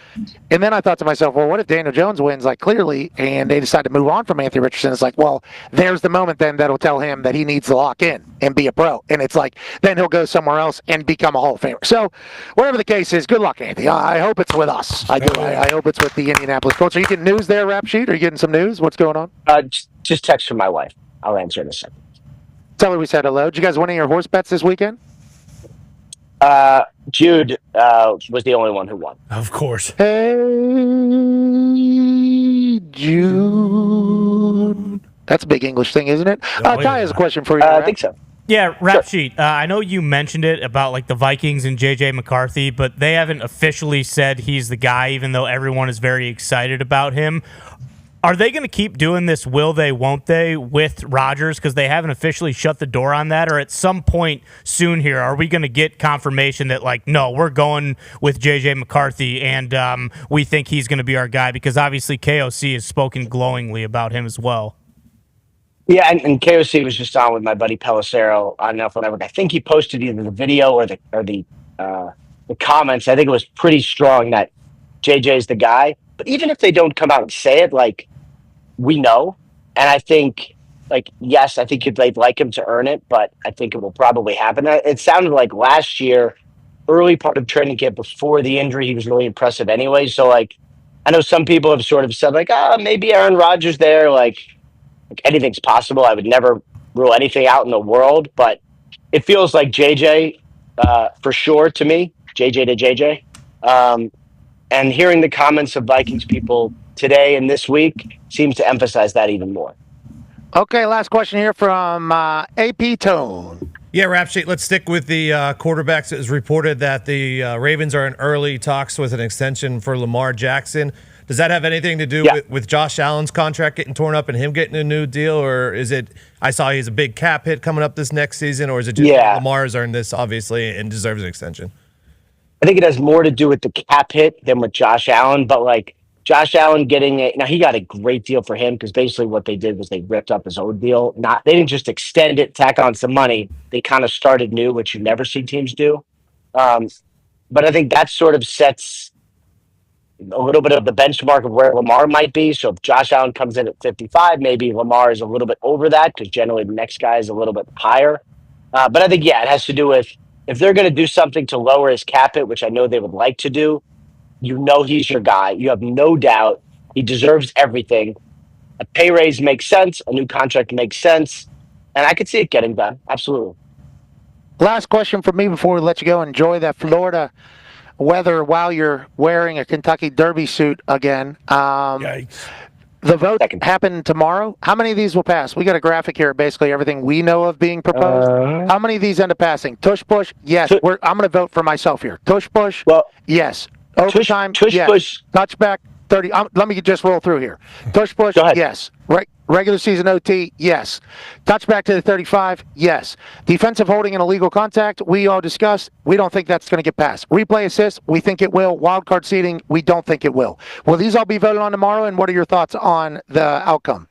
And then I thought to myself, well, what if Daniel Jones wins, clearly, and they decide to move on from Anthony Richardson? It's like, well, there's the moment then that'll tell him that he needs to lock in and be a pro. And it's like, then he'll go somewhere else and become a Hall of Famer. So whatever the case is, good luck, Anthony. I hope it's with us. I do. I hope it's with the Indianapolis Colts. Are you getting news there, Rap Sheet? Are you getting some news? What's going on? Just text from my wife. I'll answer in a second. Tell her we said hello. Did you guys win any of your horse bets this weekend? Jude was the only one who won. Of course. Hey, Jude. That's a big English thing, isn't it? Ty has a question for you. I think so. Yeah, Rap Sheet. I know you mentioned it about the Vikings and J.J. McCarthy, but they haven't officially said he's the guy, even though everyone is very excited about him. Are they going to keep doing this will they, won't they with Rodgers, because they haven't officially shut the door on that? Or at some point soon here, are we going to get confirmation that, no, we're going with J.J. McCarthy and we think he's going to be our guy? Because obviously KOC has spoken glowingly about him as well. Yeah, and KOC was just on with my buddy Pelissero on NFL Network. I think he posted either the video or the comments. I think it was pretty strong that JJ's the guy. But even if they don't come out and say it, we know. And I think, yes, I think they'd like him to earn it, but I think it will probably happen. It sounded like last year, early part of training camp before the injury, he was really impressive anyway. So, I know some people have sort of said, maybe Aaron Rodgers there, anything's possible. I would never rule anything out in the world, but it feels like JJ for sure to me, JJ to JJ. And hearing the comments of Vikings people today and this week seems to emphasize that even more. Okay, last question here from AP Tone. Yeah, Rap Sheet, let's stick with the quarterbacks. It was reported that the Ravens are in early talks with an extension for Lamar Jackson. Does that have anything to do with Josh Allen's contract getting torn up and him getting a new deal? Or is it, I saw he's a big cap hit coming up this next season, or is it just Lamar's earned this, obviously, and deserves an extension? I think it has more to do with the cap hit than with Josh Allen, but Josh Allen getting now he got a great deal for him, because basically what they did was they ripped up his old deal. They didn't just extend it, tack on some money. They kind of started new, which you never see teams do. But I think that sort of sets a little bit of the benchmark of where Lamar might be. So if Josh Allen comes in at 55, maybe Lamar is a little bit over that, because generally the next guy is a little bit higher. But I think, it has to do with if they're going to do something to lower his cap hit, which I know they would like to do, he's your guy. You have no doubt he deserves everything. A pay raise makes sense. A new contract makes sense. And I could see it getting done. Absolutely. Last question for me before we let you go. Enjoy that Florida weather while you're wearing a Kentucky Derby suit again. Yikes. the vote happen tomorrow. How many of these will pass? We got a graphic here, basically everything we know of being proposed. How many of these end up passing? Tush push? Yes. I'm going to vote for myself here. Tush push? Well, yes. Overtime? Tush yes. push. Touchback? 30. Let me just roll through here. Tush push? Yes. Regular season OT? Yes. Touchback to the 35? Yes. Defensive holding and illegal contact? We all discussed. We don't think that's going to get passed. Replay assist? We think it will. Wild card seating? We don't think it will. Will these all be voted on tomorrow? And what are your thoughts on the outcome?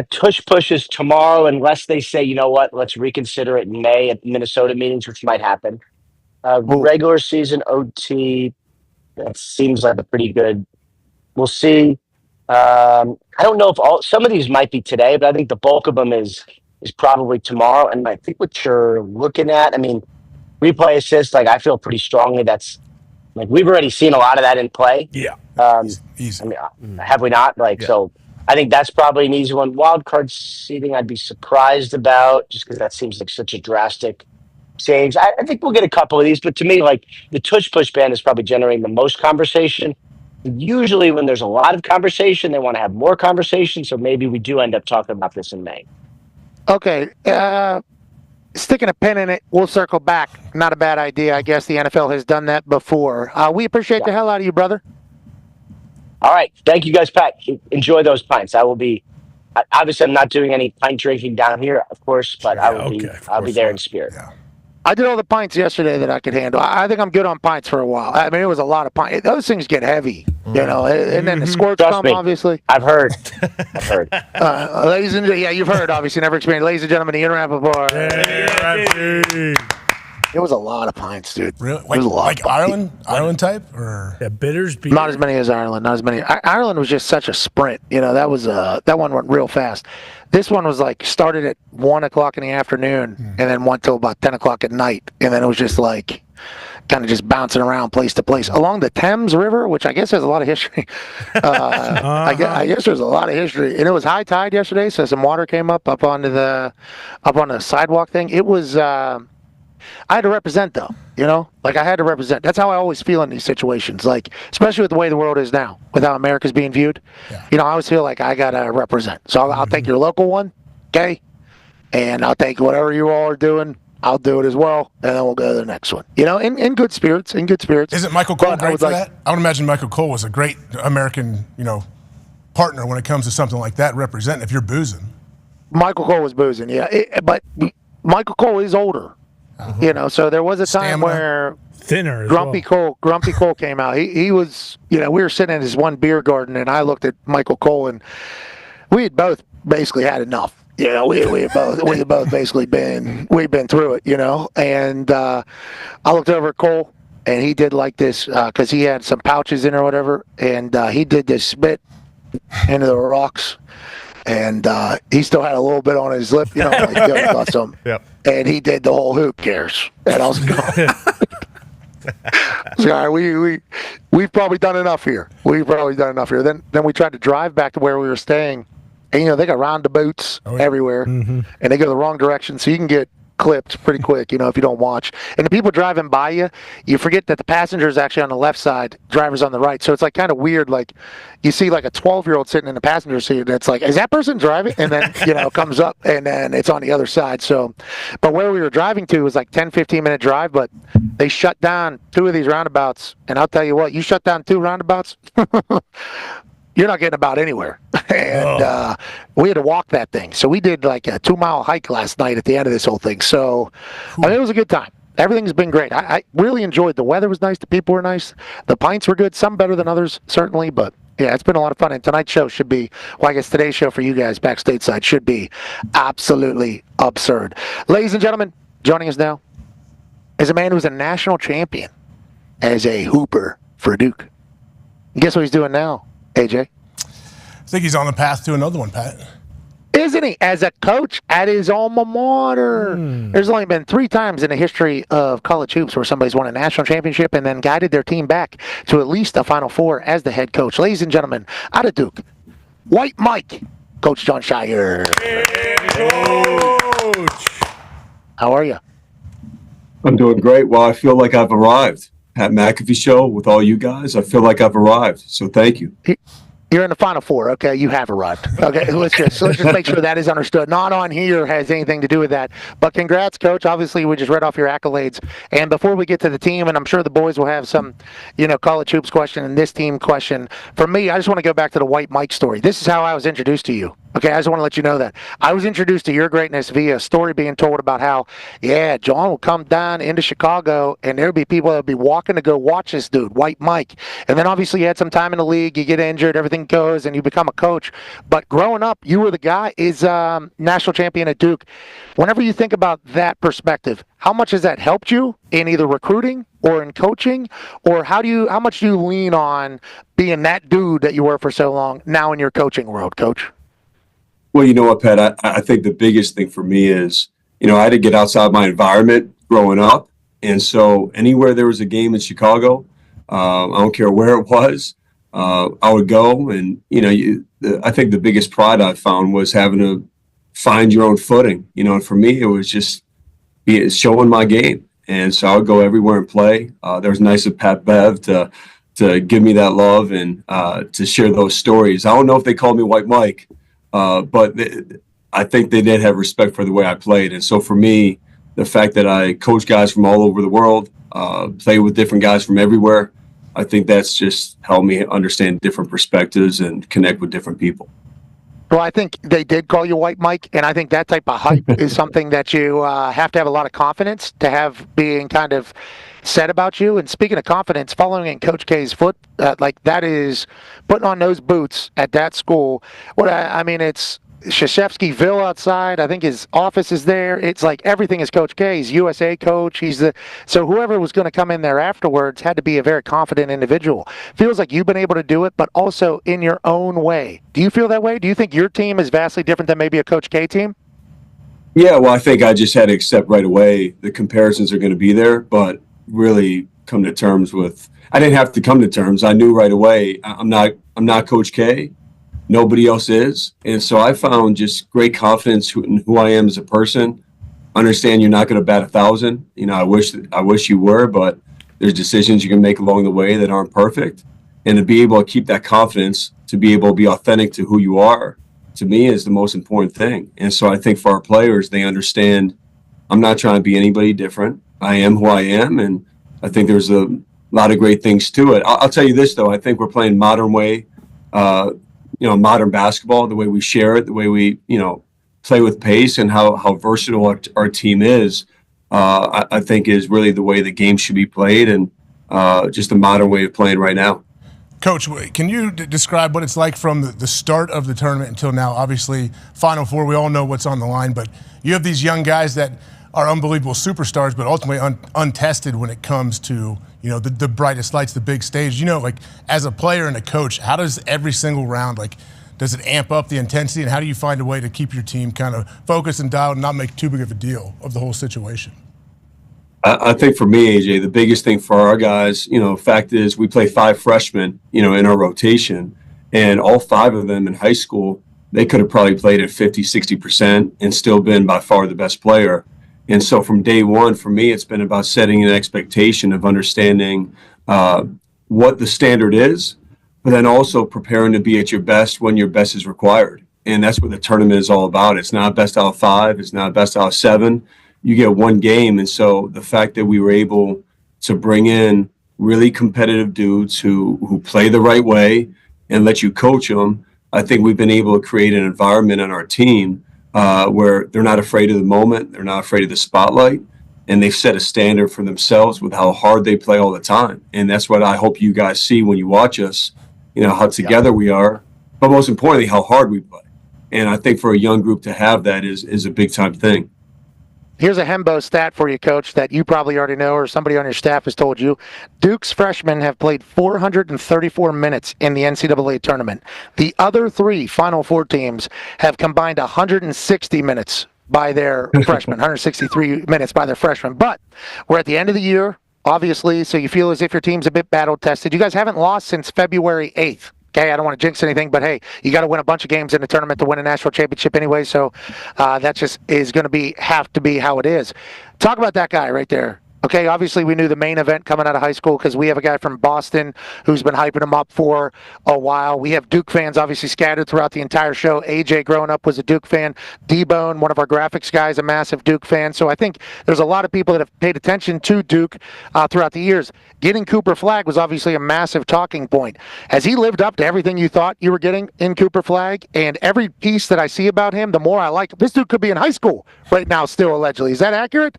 Tush pushes tomorrow unless they say, you know what, let's reconsider it in May at Minnesota meetings, which might happen. Regular season OT, that seems like a pretty good. We'll see. I don't know if some of these might be today, but I think the bulk of them is probably tomorrow. And I think what you're looking at, I mean, replay assist, like I feel pretty strongly that's like we've already seen a lot of that in play. Yeah. Easy. I mean, have we not? So I think that's probably an easy one. Wild card seating, I'd be surprised about just because that seems like such a drastic change. I think we'll get a couple of these, but to me, like the tush push ban is probably generating the most conversation. Usually when there's a lot of conversation, they want to have more conversation. So maybe we do end up talking about this in May. Okay. Sticking a pin in it, we'll circle back. Not a bad idea. I guess the NFL has done that before. We appreciate the hell out of you, brother. All right. Thank you guys, Pat. Enjoy those pints. I will be, obviously I'm not doing any pint drinking down here, of course, but I'll be there in spirit. Yeah. I did all the pints yesterday that I could handle. I think I'm good on pints for a while. I mean, it was a lot of pints. Those things get heavy, you know, and then the squirts come, obviously. I've heard. Ladies and gentlemen, you've heard, obviously, never experienced. Ladies and gentlemen, Ian Rapoport. It was a lot of pints, dude. Really? It was a lot like Ireland type? Or? Yeah, bitters. Not as many as Ireland. Not as many. Ireland was just such a sprint. You know, that was that one went real fast. This one was like started at 1 o'clock in the afternoon and then went till about 10 o'clock at night. And then it was just like kind of just bouncing around place to place along the Thames River, which I guess has a lot of history. I guess there's a lot of history. And it was high tide yesterday, so some water came up on the sidewalk thing. It was I had to represent, though, you know? Like, I had to represent. That's how I always feel in these situations, like, especially with the way the world is now, with how America's being viewed. Yeah. You know, I always feel like I got to represent. So I'll take your local one, okay? And I'll take whatever you all are doing. I'll do it as well, and then we'll go to the next one. You know, in good spirits, Isn't Michael Cole great for that? I would imagine Michael Cole was a great American, you know, partner when it comes to something like that, representing if you're boozing. Michael Cole was boozing, yeah. But Michael Cole is older. You know, so there was a time where Grumpy Cole came out. He was, you know, we were sitting in this one beer garden, and I looked at Michael Cole, and we had both basically had enough. You know, we had both basically we'd been through it, you know. And I looked over at Cole, and he did like this because he had some pouches in or whatever, and he did this spit into the rocks. And he still had a little bit on his lip, you know, like Joey got some. Yep. And he did the whole who cares. And I was going, all right, we've probably done enough here. Then we tried to drive back to where we were staying. And, you know, they got roundabouts everywhere. Mm-hmm. And they go the wrong direction. So you can get clipped pretty quick, you know, if you don't watch. And the people driving by you forget that the passenger is actually on the left side, driver's on the right. So it's like kind of weird. Like you see like a 12-year-old sitting in the passenger seat, and it's like, is that person driving? And then, you know, comes up, and then it's on the other side. So, but where we were driving to was like 10, 15-minute drive, but they shut down 2 of these roundabouts. And I'll tell you what, you shut down 2 roundabouts, you're not getting about anywhere. And we had to walk that thing. So we did like a 2-mile hike last night at the end of this whole thing. So I mean, it was a good time. Everything's been great. I really enjoyed. The weather was nice. The people were nice. The pints were good. Some better than others, certainly. But yeah, it's been a lot of fun. And tonight's show should be, well, I guess today's show for you guys backstage side should be absolutely absurd. Ladies and gentlemen, joining us now is a man who's a national champion as a hooper for Duke. And guess what he's doing now, AJ? I think he's on the path to another one, Pat. Isn't he? As a coach at his alma mater. There's only been 3 times in the history of college hoops where somebody's won a national championship and then guided their team back to at least a Final Four as the head coach. Ladies and gentlemen, out of Duke, White Mike, Coach Jon Scheyer. Hey, Coach. How are you? I'm doing great. Well, I feel like I've arrived at McAfee Show with all you guys. I feel like I've arrived, so thank you. You're in the Final Four. Okay, you have arrived. Okay, let's just make sure that is understood. Not on here has anything to do with that. But congrats, Coach. Obviously, we just read off your accolades. And before we get to the team, and I'm sure the boys will have some, college hoops question and this team question. For me, I just want to go back to the White Mike story. This is how I was introduced to you. Okay, I just want to let you know that. I was introduced to your greatness via a story being told about how, Jon will come down into Chicago, and there'll be people that will be walking to go watch this dude, White Mike. And then obviously you had some time in the league, you get injured, everything goes, and you become a coach. But growing up, you were the guy, is national champion at Duke. Whenever you think about that perspective, how much has that helped you in either recruiting or in coaching? Or how much do you lean on being that dude that you were for so long now in your coaching world, Coach? Well, you know what, Pat? I think the biggest thing for me is, I had to get outside my environment growing up. And so anywhere there was a game in Chicago, I don't care where it was, I would go. And, I think the biggest pride I found was having to find your own footing. And for me, it was just showing my game. And so I would go everywhere and play. There was nice of Pat Bev to give me that love and to share those stories. I don't know if they called me White Mike. But I think they did have respect for the way I played. And so for me, the fact that I coach guys from all over the world, play with different guys from everywhere, I think that's just helped me understand different perspectives and connect with different people. Well, I think they did call you White Mike, and I think that type of hype is something that you have to have a lot of confidence to have being kind of said about you. And speaking of confidence, following in Coach K's foot, that is putting on those boots at that school. It's Krzyzewskiville outside. I think his office is there. It's like everything is Coach K. He's USA coach. So whoever was going to come in there afterwards had to be a very confident individual. Feels like you've been able to do it, but also in your own way. Do you feel that way? Do you think your team is vastly different than maybe a Coach K team? Yeah, well, I think I just had to accept right away the comparisons are going to be there, but really come to terms with. I didn't have to come to terms. I knew right away I'm not Coach K. Nobody else is. And so I found just great confidence in who I am as a person. Understand you're not going to bat 1,000. I wish you were, but there's decisions you can make along the way that aren't perfect. And to be able to keep that confidence, to be able to be authentic to who you are, to me is the most important thing. And so I think for our players, they understand I'm not trying to be anybody different. I am who I am. And I think there's a lot of great things to it. I'll tell you this, though. I think we're playing modern way, modern basketball, the way we share it, the way we, play with pace and how versatile our team is, I think is really the way the game should be played and just the modern way of playing right now. Coach, can you describe what it's like from the start of the tournament until now? Obviously, Final Four, we all know what's on the line, but you have these young guys that are unbelievable superstars, but ultimately untested when it comes to, the brightest lights, the big stage. As a player and a coach, how does every single round, does it amp up the intensity, and how do you find a way to keep your team kind of focused and dialed and not make too big of a deal of the whole situation? I think for me, AJ, the biggest thing for our guys, fact is we play 5 freshmen, in our rotation, and all 5 of them in high school, they could have probably played at 50, 60% and still been by far the best player. And so from day one, for me, it's been about setting an expectation of understanding what the standard is, but then also preparing to be at your best when your best is required. And that's what the tournament is all about. It's not best out of 5. It's not best out of 7. You get one game. And so the fact that we were able to bring in really competitive dudes who play the right way and let you coach them, I think we've been able to create an environment on our team where they're not afraid of the moment, they're not afraid of the spotlight, and they've set a standard for themselves with how hard they play all the time. And that's what I hope you guys see when you watch us, how together we are, but most importantly, how hard we play. And I think for a young group to have that is a big-time thing. Here's a Hembo stat for you, Coach, that you probably already know or somebody on your staff has told you. Duke's freshmen have played 434 minutes in the NCAA tournament. The other 3 Final Four teams have combined 160 minutes by their freshmen, 163 minutes by their freshmen. But we're at the end of the year, obviously, so you feel as if your team's a bit battle-tested. You guys haven't lost since February 8th. Okay, I don't want to jinx anything, but hey, you got to win a bunch of games in the tournament to win a national championship anyway, so that just is going to have to be how it is. Talk about that guy right there, Okay, obviously we knew the main event coming out of high school because we have a guy from Boston who's been hyping him up for a while. We have Duke fans obviously scattered throughout the entire show. AJ growing up was a Duke fan. D-Bone, one of our graphics guys, a massive Duke fan. So I think there's a lot of people that have paid attention to Duke throughout the years. Getting Cooper Flagg was obviously a massive talking point. Has he lived up to everything you thought you were getting in Cooper Flagg? And every piece that I see about him, the more I like him. This dude could be in high school right now still, allegedly. Is that accurate?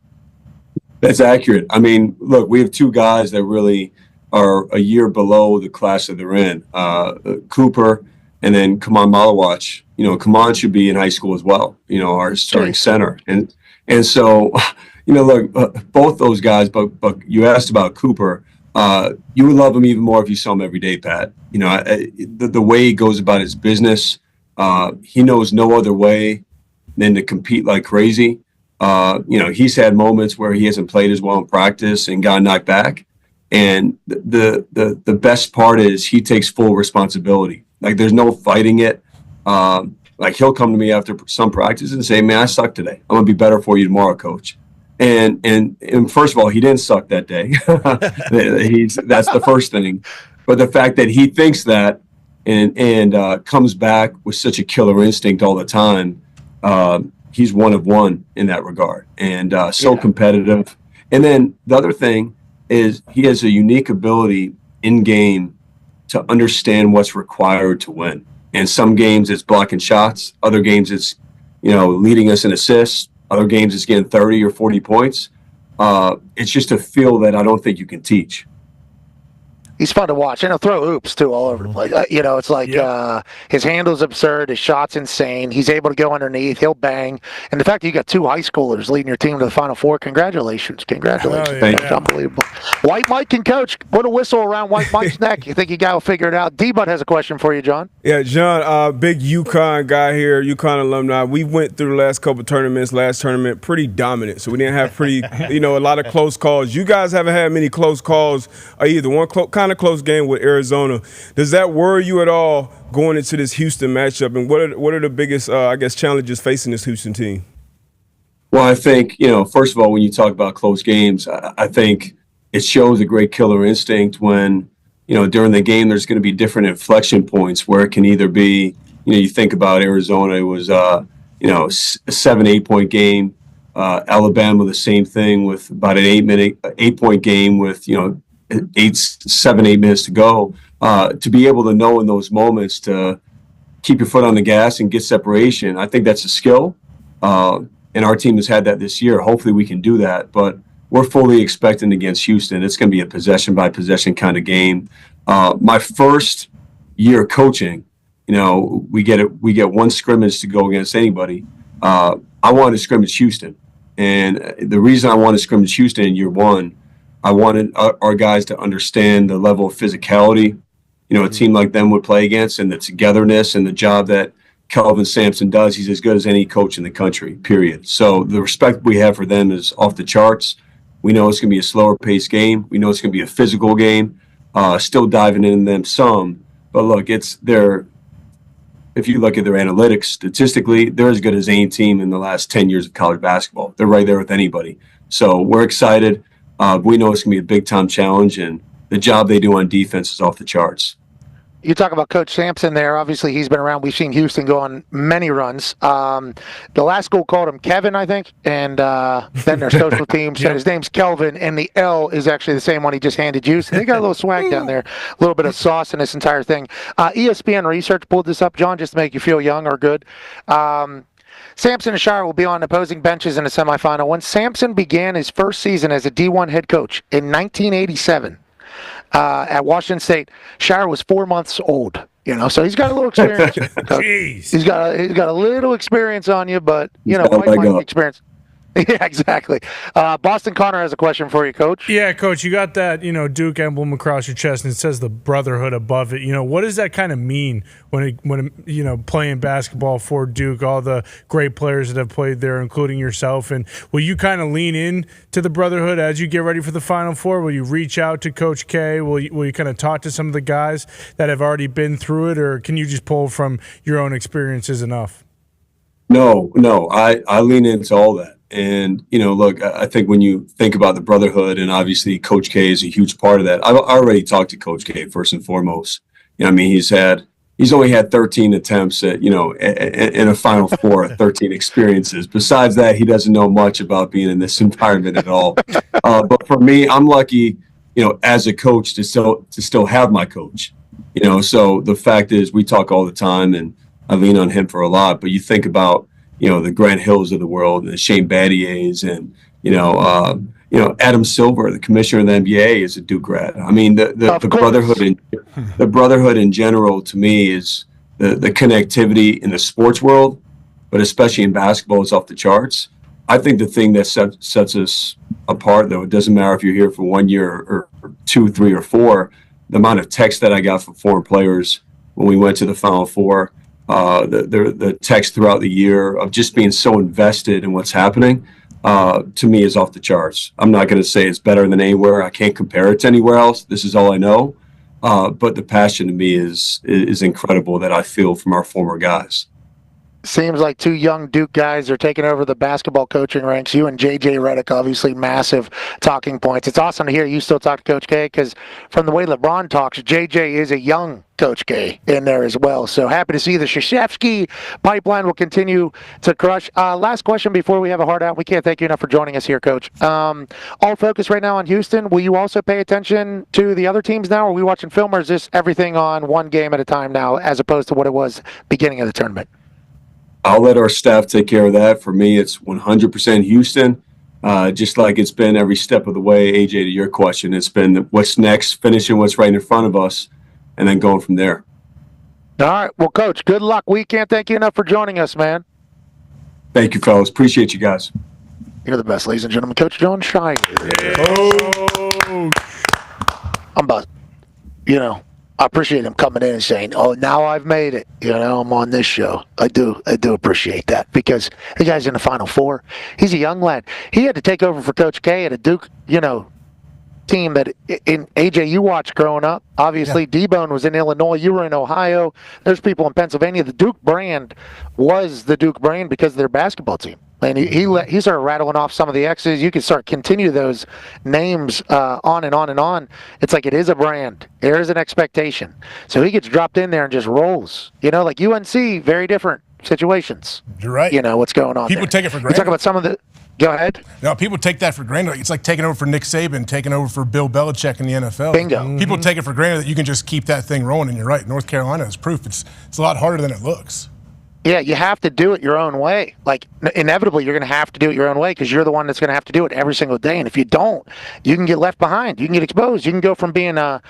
That's accurate. I mean, look, we have two guys that really are a year below the class that they're in. Cooper and then Kaman Malawach. You know, Kaman should be in high school as well, you know, our starting center. And so, you know, look, both those guys, but you asked about Cooper. You would love him even more if you saw him every day, Pat. You know, the way he goes about his business, he knows no other way than to compete like crazy. You know, he's had moments where he hasn't played as well in practice and got knocked back. And the best part is he takes full responsibility. Like, there's no fighting it. Like, he'll come to me after some practice and say, "Man, I sucked today. I'm gonna be better for you tomorrow, coach." And first of all, he didn't suck that day. That's the first thing. But the fact that he thinks that and comes back with such a killer instinct all the time. He's one of one in that regard, and so competitive. And then the other thing is he has a unique ability in game to understand what's required to win. And some games it's blocking shots, other games it's, you know, leading us in assists, other games it's getting 30 or 40 points. It's just a feel that I don't think you can teach. He's fun to watch, and he'll throw hoops too all over the place. You know, it's like his handle's absurd, his shot's insane. He's able to go underneath, he'll bang, and the fact that you got two high schoolers leading your team to the Final Four, congratulations! That's unbelievable. White Mike can coach. Put a whistle around White Mike's neck. You think you guy will figure it out? D-Bud has a question for you, John. Yeah, John, big UConn guy here, UConn alumni. We went through the last couple tournaments. Last tournament, pretty dominant, so we didn't have a lot of close calls. You guys haven't had many close calls, or either one kind of close game with Arizona. Does that worry you at all going into this Houston matchup? And what are the biggest, challenges facing this Houston team? Well, I think, you know, first of all, when you talk about close games, I think it shows a great killer instinct when, you know, during the game there's going to be different inflection points where it can either be, you know, you think about Arizona, it was, a 7-8 point game. Alabama, the same thing with about an 8 point game with, you know, 7-8 minutes to go, to be able to know in those moments to keep your foot on the gas and get separation. I think that's a skill, and our team has had that this year. Hopefully we can do that, but we're fully expecting against Houston it's going to be a possession by possession kind of game. My first year coaching, you know, we get one scrimmage to go against anybody. I wanted to scrimmage Houston, and the reason I wanted to scrimmage Houston in year one, I wanted our guys to understand the level of physicality, you know, a team like them would play against, and the togetherness and the job that Kelvin Sampson does. He's as good as any coach in the country, period. So the respect we have for them is off the charts. We know it's going to be a slower paced game. We know it's going to be a physical game, still diving in them some. But look, if you look at their analytics, statistically, they're as good as any team in the last 10 years of college basketball. They're right there with anybody. So we're excited. We know it's going to be a big-time challenge, and the job they do on defense is off the charts. You talk about Coach Sampson there. Obviously, he's been around. We've seen Houston go on many runs. The last school called him Kevin, I think, and then their social team said his name's Kelvin, and the L is actually the same one he just handed you. So they got a little swag down there, a little bit of sauce in this entire thing. ESPN Research pulled this up, John, just to make you feel young or good. Sampson and Scheyer will be on opposing benches in the semifinal. When Sampson began his first season as a D1 head coach in 1987 at Washington State, Scheyer was 4 months old. You know, so he's got a little experience. Jeez. He's got a little experience on you, but you know, White experience. Yeah, exactly. Boston Connor has a question for you, Coach. Yeah, Coach, you got that, you know, Duke emblem across your chest, and it says the brotherhood above it. You know, what does that kind of mean when you know, playing basketball for Duke, all the great players that have played there, including yourself? And will you kind of lean in to the brotherhood as you get ready for the Final Four? Will you reach out to Coach K? Will you kind of talk to some of the guys that have already been through it, or can you just pull from your own experiences enough? No, I lean into all that. And, look, I think when you think about the brotherhood, and obviously Coach K is a huge part of that. I already talked to Coach K first and foremost. He's only had 13 attempts at, in a Final Four, 13 experiences. Besides that, he doesn't know much about being in this environment at all. But for me, I'm lucky, as a coach to still have my coach. So the fact is, we talk all the time, and I lean on him for a lot. But you think about, the Grant Hills of the world, and the Shane Battier's, and Adam Silver, the commissioner of the NBA, is a Duke grad. I mean, the brotherhood in general, to me, is the connectivity in the sports world, but especially in basketball, is off the charts. I think the thing that sets us apart, though, it doesn't matter if you're here for 1 year or 2, 3, or 4. The amount of text that I got from foreign players when we went to the Final Four, the text throughout the year of just being so invested in what's happening, to me, is off the charts. I'm not going to say it's better than anywhere. I can't compare it to anywhere else. This is all I know. But the passion to me is incredible that I feel from our former guys. Seems like two young Duke guys are taking over the basketball coaching ranks. You and J.J. Redick, obviously massive talking points. It's awesome to hear you still talk to Coach K, because from the way LeBron talks, J.J. is a young Coach K in there as well. So happy to see the Krzyzewski pipeline will continue to crush. Last question before we have a hard out. We can't thank you enough for joining us here, Coach. All focus right now on Houston. Will you also pay attention to the other teams now? Are we watching film, or is this everything on one game at a time now, as opposed to what it was beginning of the tournament? I'll let our staff take care of that. For me, it's 100% Houston, just like it's been every step of the way. AJ, to your question, it's been what's next, finishing what's right in front of us, and then going from there. All right. Well, Coach, good luck. We can't thank you enough for joining us, man. Thank you, fellas. Appreciate you guys. You're the best, ladies and gentlemen. Coach Jon Scheyer. I'm about, I appreciate him coming in and saying, "Oh, now I've made it. I'm on this show." I do appreciate that, because the guy's in the Final Four. He's a young lad. He had to take over for Coach K at a Duke, team that in AJ you watched growing up. Obviously, D-Bone was in Illinois. You were in Ohio. There's people in Pennsylvania. The Duke brand was the Duke brand because of their basketball team. And he started rattling off some of the X's. You can continue those names on and on and on. It's like it is a brand. There is an expectation. So he gets dropped in there and just rolls. Like UNC, very different situations. You're right. What's going on People there. take it for granted. You talk about some of the – go ahead. No, people take that for granted. It's like taking over for Nick Saban, taking over for Bill Belichick in the NFL. Bingo. People take it for granted that you can just keep that thing rolling, and you're right. North Carolina is proof. It's a lot harder than it looks. Yeah, you have to do it your own way. Like, inevitably, you're going to have to do it your own way, because you're the one that's going to have to do it every single day. And if you don't, you can get left behind. You can get exposed. You can go from being a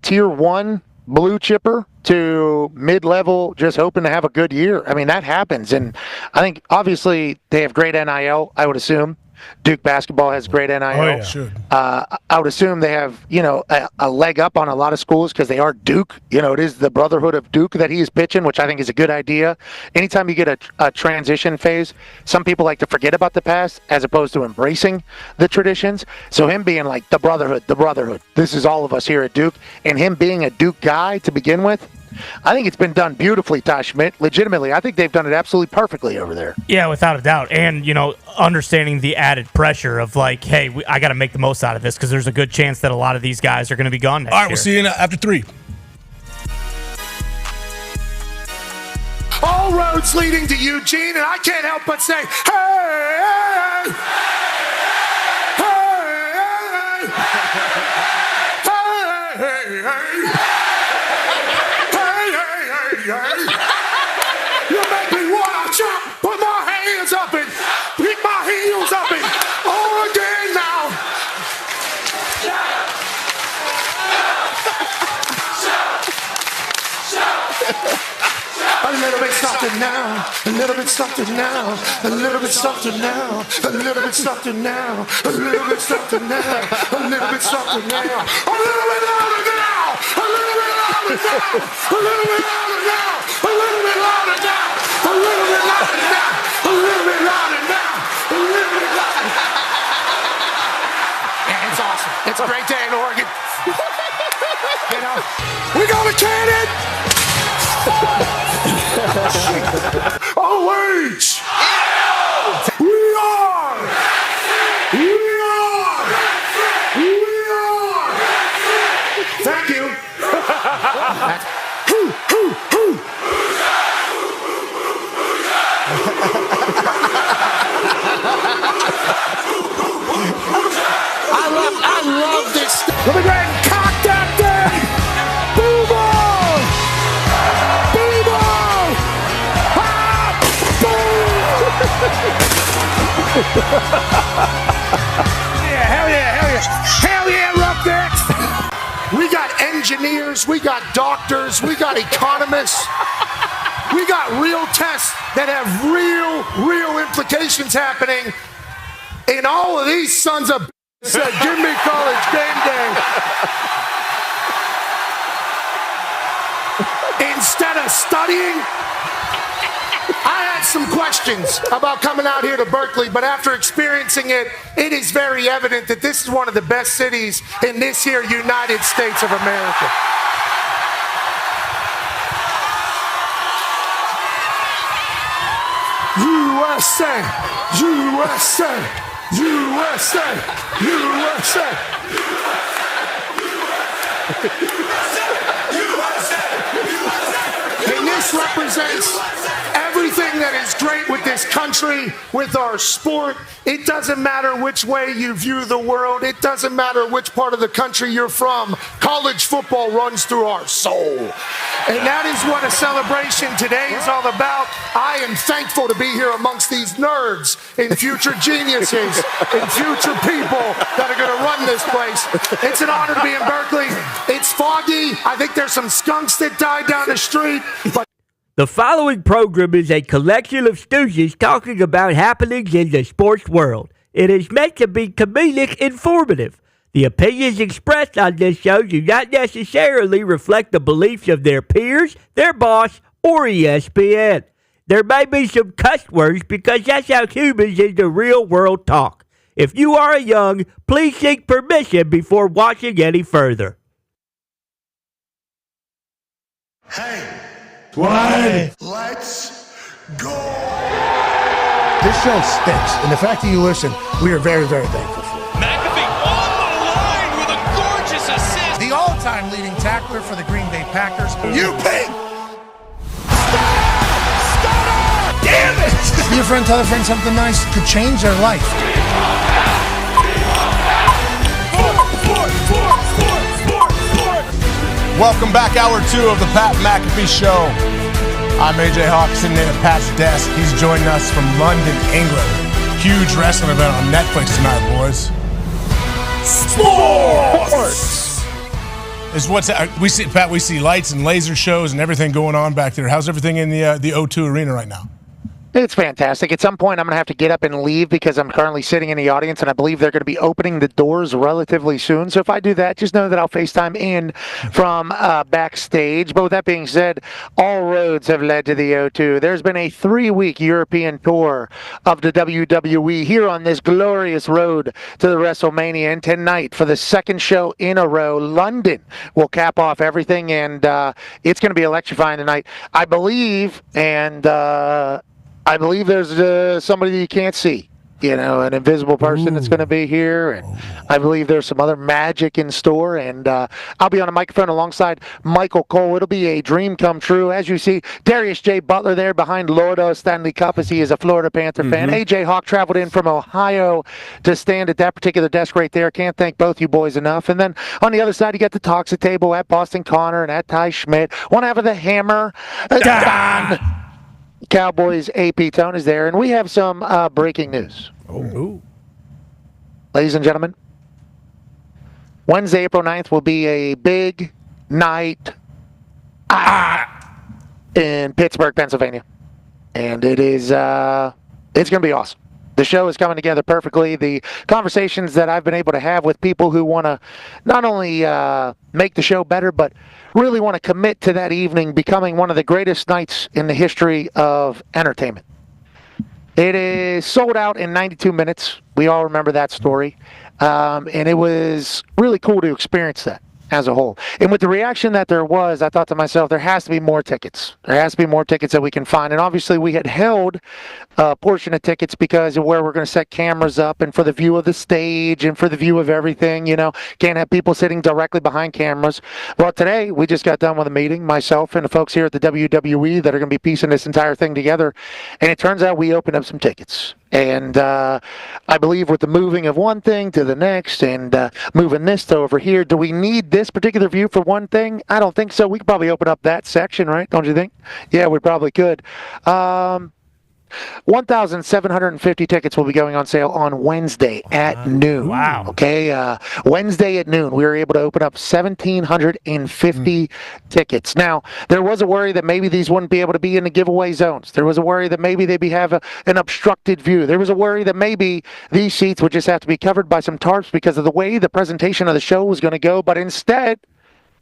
tier 1 blue chipper to mid-level, just hoping to have a good year. I mean, that happens. And I think, obviously, they have great NIL, I would assume. Duke basketball has great NIL. Oh, yeah. Should. I would assume they have, a leg up on a lot of schools because they are Duke. It is the brotherhood of Duke that he is pitching, which I think is a good idea. Anytime you get a transition phase, some people like to forget about the past as opposed to embracing the traditions. So him being like the brotherhood, this is all of us here at Duke, and him being a Duke guy to begin with, I think it's been done beautifully, Tosh Schmidt. Legitimately, I think they've done it absolutely perfectly over there. Yeah, without a doubt. And, understanding the added pressure of like, hey, I got to make the most out of this, because there's a good chance that a lot of these guys are going to be gone next year. All right, we'll see you after 3. All roads leading to Eugene, and I can't help but say, hey, hey, hey, hey, hey. You make me wanna jump, put my hands up and pick my heels up and all again now. A little bit something now, a little bit something now, a little bit something now, a little bit something now, a little bit something now, a little bit something now, a little bit louder now, a little bit louder now, a little bit louder now, a little bit louder now, a little bit louder now, a little bit louder now, a little bit louder. Yeah, it's awesome. It's a great day in Oregon. We're gonna can it. OH! We are Let me go ahead and cock that thing. Boom on. Boom on. Ah, boom. Yeah, hell yeah, hell yeah. Hell yeah, Roughnecks. We got engineers, we got doctors, we got economists. We got real tests that have real implications happening. And all of these sons of said, give me college game day. Instead of studying, I had some questions about coming out here to Berkeley, but after experiencing it, it is very evident that this is one of the best cities in this here United States of America. USA, USA, USA, USA. And this represents everything that is great with this country, with our sport. It doesn't matter which way you view the world. It doesn't matter which part of the country you're from. College football runs through our soul. And that is what a celebration today is all about. I am thankful to be here amongst these nerds and future geniuses and future people that are going to run this place. It's an honor to be in Berkeley. It's foggy. I think there's some skunks that died down the street. But the following program is a collection of stooges talking about happenings in the sports world. It is meant to be comedic informative. The opinions expressed on this show do not necessarily reflect the beliefs of their peers, their boss, or ESPN. There may be some cuss words because that's how humans in the real world talk. If you are young, please seek permission before watching any further. hey, let's go. This show stinks, and the fact that you listen, we are very, very thankful for. McAfee on the line with a gorgeous assist. The all-time leading tackler for the Green Bay Packers. You pink! Damn it! Be a friend, tell a friend something nice could change their life. Welcome back, hour 2 of the Pat McAfee Show. I'm AJ Hawk, sitting in at Pat's desk. He's joining us from London, England. Huge wrestling event on Netflix tonight, boys. Sports! Is what's we see, Pat? We see lights and laser shows and everything going on back there. How's everything in the O2 Arena right now? It's fantastic. At some point, I'm going to have to get up and leave because I'm currently sitting in the audience, and I believe they're going to be opening the doors relatively soon. So if I do that, just know that I'll FaceTime in from backstage. But with that being said, all roads have led to the O2. There's been a 3-week European tour of the WWE here on this glorious road to the WrestleMania. And tonight, for the second show in a row, London will cap off everything, and it's going to be electrifying tonight. I believe there's somebody that you can't see, an invisible person that's going to be here. And I believe there's some other magic in store. And I'll be on a microphone alongside Michael Cole. It'll be a dream come true. As you see, Darius J. Butler there behind Lordo Stanley Cup, as he is a Florida Panther fan. AJ Hawk traveled in from Ohio to stand at that particular desk right there. Can't thank both you boys enough. And then on the other side, you got the Toxic Table at Boston Connor and at Ty Schmidt. One half of the Hammer, Dahn. Cowboys AP Tone is there, and we have some breaking news. Ladies and gentlemen, Wednesday, April 9th will be a big night in Pittsburgh, Pennsylvania. And it is it's going to be awesome. The show is coming together perfectly. The conversations that I've been able to have with people who want to not only make the show better, but really want to commit to that evening becoming one of the greatest nights in the history of entertainment. It is sold out in 92 minutes. We all remember that story. And it was really cool to experience that as a whole. And with the reaction that there was, I thought to myself, there has to be more tickets. There has to be more tickets that we can find. And obviously we had held a portion of tickets because of where we're going to set cameras up and for the view of the stage and for the view of everything, can't have people sitting directly behind cameras. Well, today we just got done with a meeting, myself and the folks here at the WWE that are going to be piecing this entire thing together. And it turns out we opened up some tickets. And I believe with the moving of one thing to the next and moving this to over here, do we need this particular view for one thing? I don't think so. We could probably open up that section, right? Don't you think? Yeah, we probably could. 1,750 tickets will be going on sale on Wednesday at noon. Wow. Okay, Wednesday at noon, we were able to open up 1,750 tickets. Now, there was a worry that maybe these wouldn't be able to be in the giveaway zones. There was a worry that maybe they'd have an obstructed view. There was a worry that maybe these seats would just have to be covered by some tarps because of the way the presentation of the show was going to go. But instead,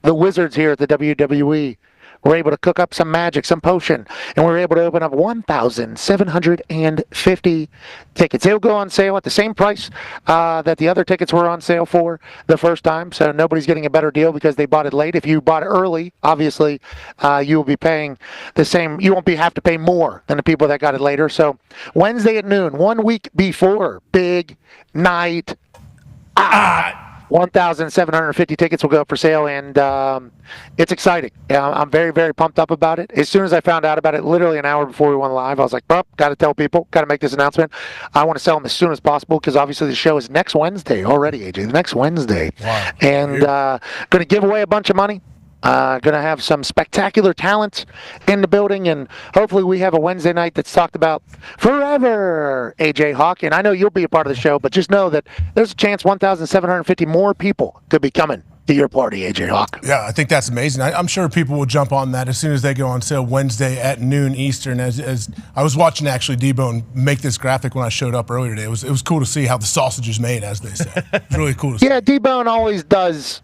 the wizards here at the WWE were able to cook up some magic, some potion, and we were able to open up 1,750 tickets. They'll go on sale at the same price that the other tickets were on sale for the first time, so nobody's getting a better deal because they bought it late. If you bought it early, obviously, you will be paying the same. You won't have to pay more than the people that got it later. So Wednesday at noon, 1 week before big night. 1,750 tickets will go up for sale, and it's exciting. I'm very, very pumped up about it. As soon as I found out about it, literally an hour before we went live, I was like, got to tell people, got to make this announcement. I want to sell them as soon as possible because obviously the show is next Wednesday already, AJ, next Wednesday. Wow. And going to give away a bunch of money. Going to have some spectacular talent in the building, and hopefully we have a Wednesday night that's talked about forever, AJ Hawk. And I know you'll be a part of the show, but just know that there's a chance 1,750 more people could be coming to your party, AJ Hawk. Yeah, I think that's amazing. I'm sure people will jump on that as soon as they go on sale Wednesday at noon Eastern. As I was watching actually D-Bone make this graphic when I showed up earlier today. It was cool to see how the sausage is made, as they say. It's really cool to see. Yeah, D-Bone always does,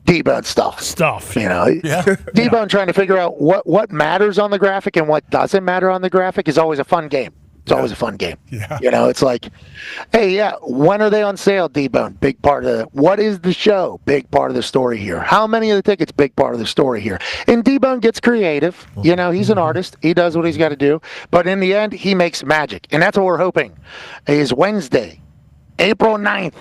D-Bone stuff. Yeah. D-Bone trying to figure out what matters on the graphic and what doesn't matter on the graphic is always a fun game. It's always a fun game. Yeah. It's like, hey, when are they on sale, D-Bone? Big part of it. What is the show? Big part of the story here. How many of the tickets? Big part of the story here. And D-Bone gets creative. He's an artist. He does what he's got to do. But in the end, he makes magic. And that's what we're hoping is Wednesday, April 9th.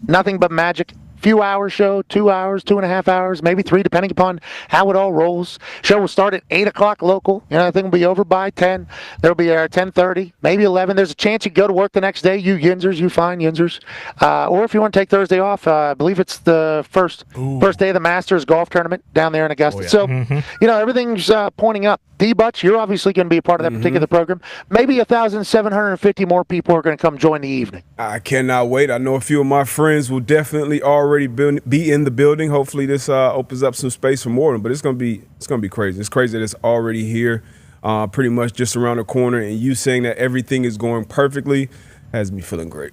Nothing but magic. Few hours show, 2 hours, 2.5 hours, maybe 3, depending upon how it all rolls. Show will start at 8 o'clock local. I think we'll be over by 10. There'll be 10:30, maybe 11. There's a chance you go to work the next day, you Yinzers, you fine Yinzers. Or if you want to take Thursday off, I believe it's the first day of the Masters golf tournament down there in Augusta. So, everything's pointing up. D-Butch, you're obviously going to be a part of that particular program. Maybe 1,750 more people are going to come join the evening. I cannot wait. I know a few of my friends will definitely already be in the building. Hopefully this opens up some space for more of them, but it's going to be crazy. It's crazy that it's already here, pretty much just around the corner, and you saying that everything is going perfectly has me feeling great.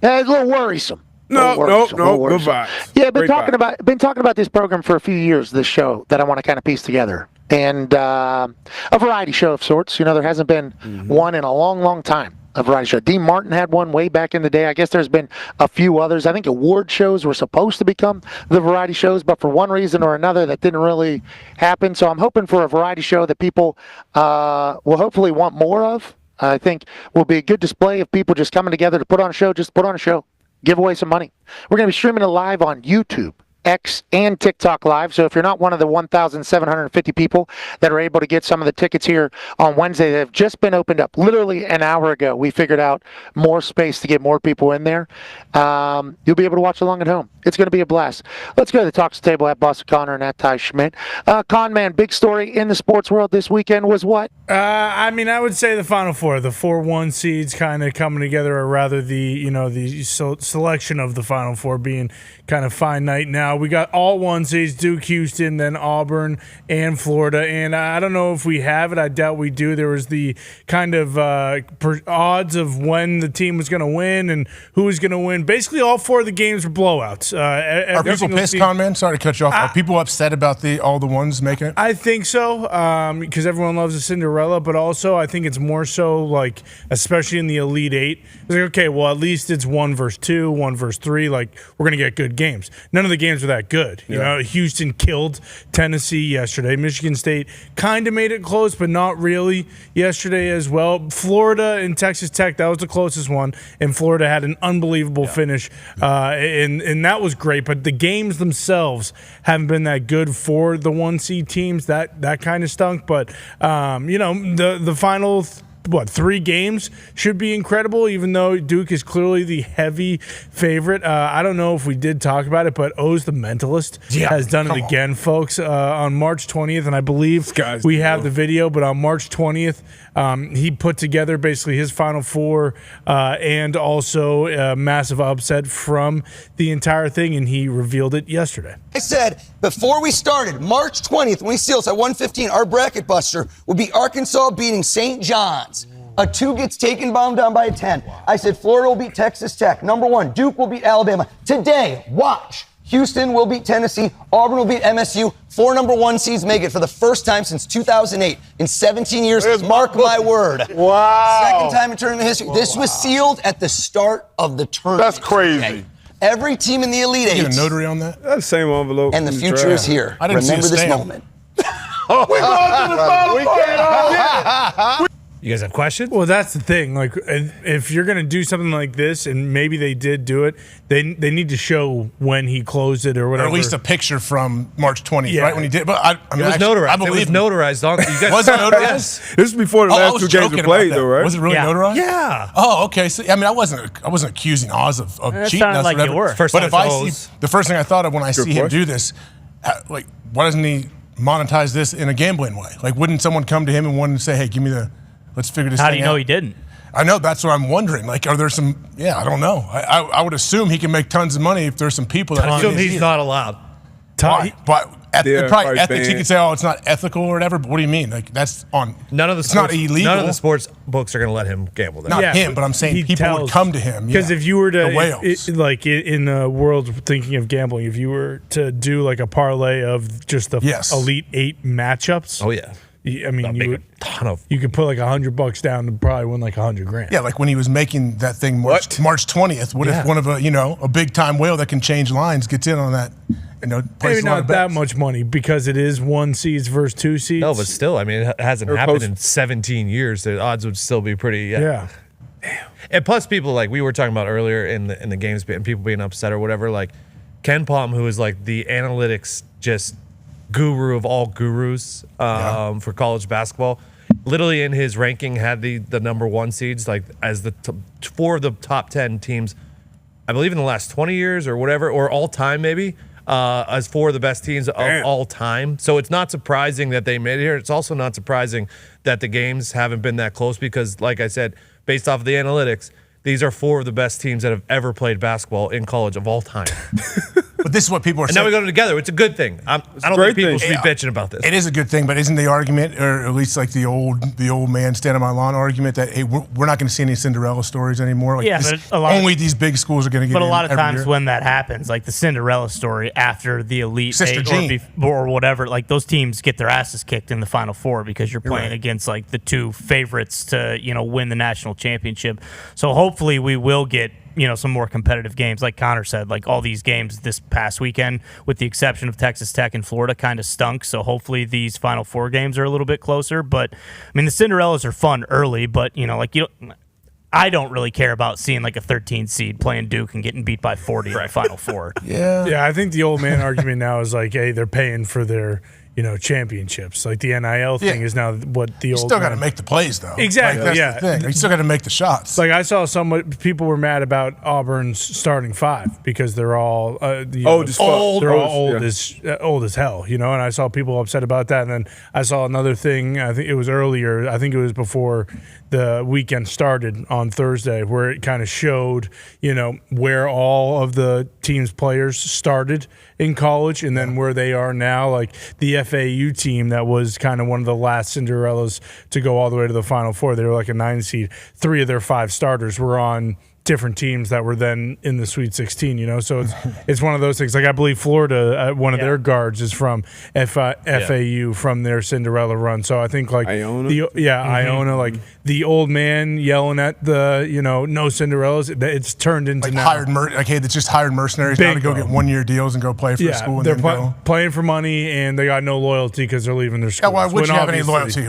Yeah, it's a little worrisome. No, good vibes. Yeah, been talking about this program for a few years, this show that I want to kind of piece together. And a variety show of sorts. There hasn't been one in a long, long time. A variety show. Dean Martin had one way back in the day. I guess there's been a few others. I think award shows were supposed to become the variety shows, but for one reason or another, that didn't really happen. So I'm hoping for a variety show that people will hopefully want more of. I think will be a good display of people just coming together to put on a show. Just put on a show. Give away some money. We're going to be streaming it live on YouTube, X, and TikTok Live. So if you're not one of the 1,750 people that are able to get some of the tickets here on Wednesday that have just been opened up, literally an hour ago, we figured out more space to get more people in there. You'll be able to watch along at home. It's going to be a blast. Let's go to the Talks Table at Boston Connor and at Ty Schmidt. Con Man, big story in the sports world this weekend was what? I would say the Final Four, the 4-1 seeds kind of coming together, or rather the selection of the Final Four being kind of finite now. We got all 1 seeds, Duke, Houston, then Auburn and Florida. And I don't know if we have it. I doubt we do. There was the kind of odds of when the team was going to win and who was going to win. Basically, all 4 of the games were blowouts. Are people pissed, Con Man? Sorry to cut you off. Are people upset about all the ones making it? I think so, because everyone loves a Cinderella, but also I think it's more so like, especially in the Elite Eight, it's like, okay, well, at least it's 1 versus 2, 1 versus 3. Like, we're going to get good games. None of the games were that good. You know, Houston killed Tennessee yesterday. Michigan State kind of made it close, but not really yesterday as well. Florida and Texas Tech, that was the closest one, and Florida had an unbelievable finish, and that was great. But the games themselves haven't been that good for the 1 seed teams. That kind of stunk. But the final 3 games should be incredible, even though Duke is clearly the heavy favorite. I don't know if we did talk about it, but O's the Mentalist has done it again, folks. On March 20th, and I believe we have the video, but on March 20th, he put together basically his Final Four and also a massive upset from the entire thing, and he revealed it yesterday. I said before we started, March 20th, when we seal us at 115, our bracket buster would be Arkansas beating St. John's. A 2 gets taken bomb down by a 10. I said Florida will beat Texas Tech. Number 1, Duke will beat Alabama. Today, watch. Houston will beat Tennessee. Auburn will beat MSU. 4 number 1 seeds make it for the first time since 2008. In 17 years, mark my word. Wow. Second time in tournament history. This was sealed at the start of the tournament. That's crazy. Okay. Every team in the Elite Eight. You get a notary on that? That's the same envelope. And the future is here. I didn't Remember see a this stamp. moment. We're going to the Final Four. You guys have questions? Well, that's the thing. Like, if you're going to do something like this, and maybe they did do it, they need to show when he closed it or whatever. Or at least a picture from March 20th, Yeah. right when he did. But I mean, It was actually, notarized. I It was believe notarized. You guys, was it notarized? Yes. This is before the I last was 2 games joking were about played, that. though, right? Was it really notarized? Yeah. Oh, okay. So I mean, I wasn't accusing Oz of That cheating sounded us. like or whatever. you were. First But time if I O's. see the first thing I thought of when I see him do this, like, why doesn't he monetize this in a gambling way? Like, wouldn't someone come to him and want to say, "Hey, give me let's figure this How thing out"? do you know he didn't? I know, that's what I'm wondering. Like, are there some? Yeah, I don't know. I would assume he can make tons of money if there's some people that. I assume he's not allowed. Why? But Yeah, probably probably ethics. He banned. could say, "Oh, it's not ethical or whatever." But what do you mean? Like, that's on. None of the It's not sports, illegal. None of the sports books are going to let him gamble. Then. Not him, but I'm saying he people would come to him. Because yeah. if you were to, The whales. like in the world thinking of gambling, if you were to do like a parlay of just the Elite 8 matchups. Oh, yeah. I mean, you would, you could put like $100 down and probably win like $100,000. Yeah, like when he was making that thing March 20th. What if one of a big time whale that can change lines gets in on that? Maybe not that much money because it is 1 seeds versus 2 seeds. No, but still, I mean, it hasn't happened in 17 years. The odds would still be pretty. Yeah. And plus, people like we were talking about earlier in the games and people being upset or whatever. Like Ken Palm, who is like the analytics just guru of all gurus for college basketball, literally in his ranking had the number 1 seeds like as the 4 of the top 10 teams, I believe in the last 20 years or whatever, or all time maybe, as 4 of the best teams of all time. So it's not surprising that they made it here. It's also not surprising that the games haven't been that close because, like I said, based off of the analytics, these are 4 of the best teams that have ever played basketball in college of all time. But this is what people are and saying. now we go together. It's a good thing. I don't think people should be bitching about this. It is a good thing, but isn't the argument, or at least like the old man standing on my lawn argument, that hey, we're not going to see any Cinderella stories anymore? Like Yeah, this, but a lot of- only these big schools are going to get. But a in lot of every times year. when that happens, like the Cinderella story after the Elite Sister 8 Jean. or whatever, like those teams get their asses kicked in the Final Four because you're playing right. against like the 2 favorites to win the national championship. So hopefully we will get some more competitive games. Like Connor said, like all these games this past weekend, with the exception of Texas Tech and Florida, kind of stunk. So hopefully these Final Four games are a little bit closer. But I mean, the Cinderellas are fun early, but I don't really care about seeing like a 13 seed playing Duke and getting beat by 40 in the Final Four. Yeah, I think the old man argument now is like, hey, they're paying for their championships. Like the NIL thing is now what the You old still got to man- make the plays though. Exactly. Like, that's yeah. the thing. You still got to make the shots. Like I saw people were mad about Auburn's starting 5 because they're all Old as fuck. They're all Old, old as hell, and I saw people upset about that. And then I saw another thing. I think it was earlier. I think it was before the weekend started on Thursday, where it kind of showed where all of the team's players started in college and then where they are now. Like the FAU team that was kind of one of the last Cinderellas to go all the way to the Final Four. They were like a 9 seed. 3 of their 5 starters were on different teams that were then in the Sweet 16, so it's one of those things. Like I believe Florida, one of their guards is from FAU from their Cinderella run. So I think like Iona? Iona, like the old man yelling at the no Cinderellas. It's turned into like now. that's just hired mercenaries now to go get 1-year deals and go play for the school. And they're then go. playing for money and they got no loyalty because they're leaving their school. Yeah, why would you have any loyalty?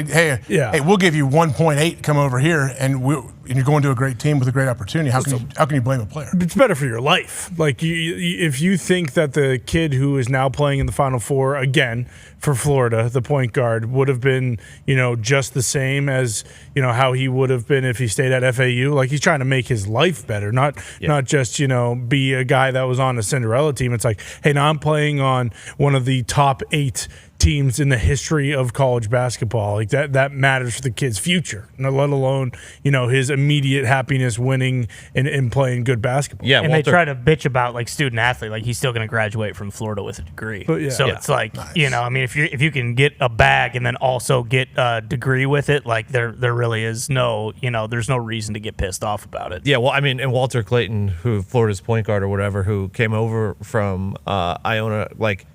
Hey, we'll give you 1.8. Come over here, and you're going to a great team with a great opportunity. opportunity. How can you blame a player? It's better for your life. Like, if you think that the kid who is now playing in the Final Four again for Florida, the point guard, would have been, just the same as, how he would have been if he stayed at FAU. Like, he's trying to make his life better, not just, be a guy that was on a Cinderella team. It's like, hey, now I'm playing on one of the top 8 teams in the history of college basketball. Like that matters for the kid's future, let alone, his immediate happiness winning and playing good basketball. Yeah, and they try to bitch about like student athlete, like he's still going to graduate from Florida with a degree. So it's like, nice. If you can get a bag and then also get a degree with it, like there really is no, there's no reason to get pissed off about it. Yeah, well, and Walter Clayton, who Florida's point guard or whatever, who came over from Iona, like,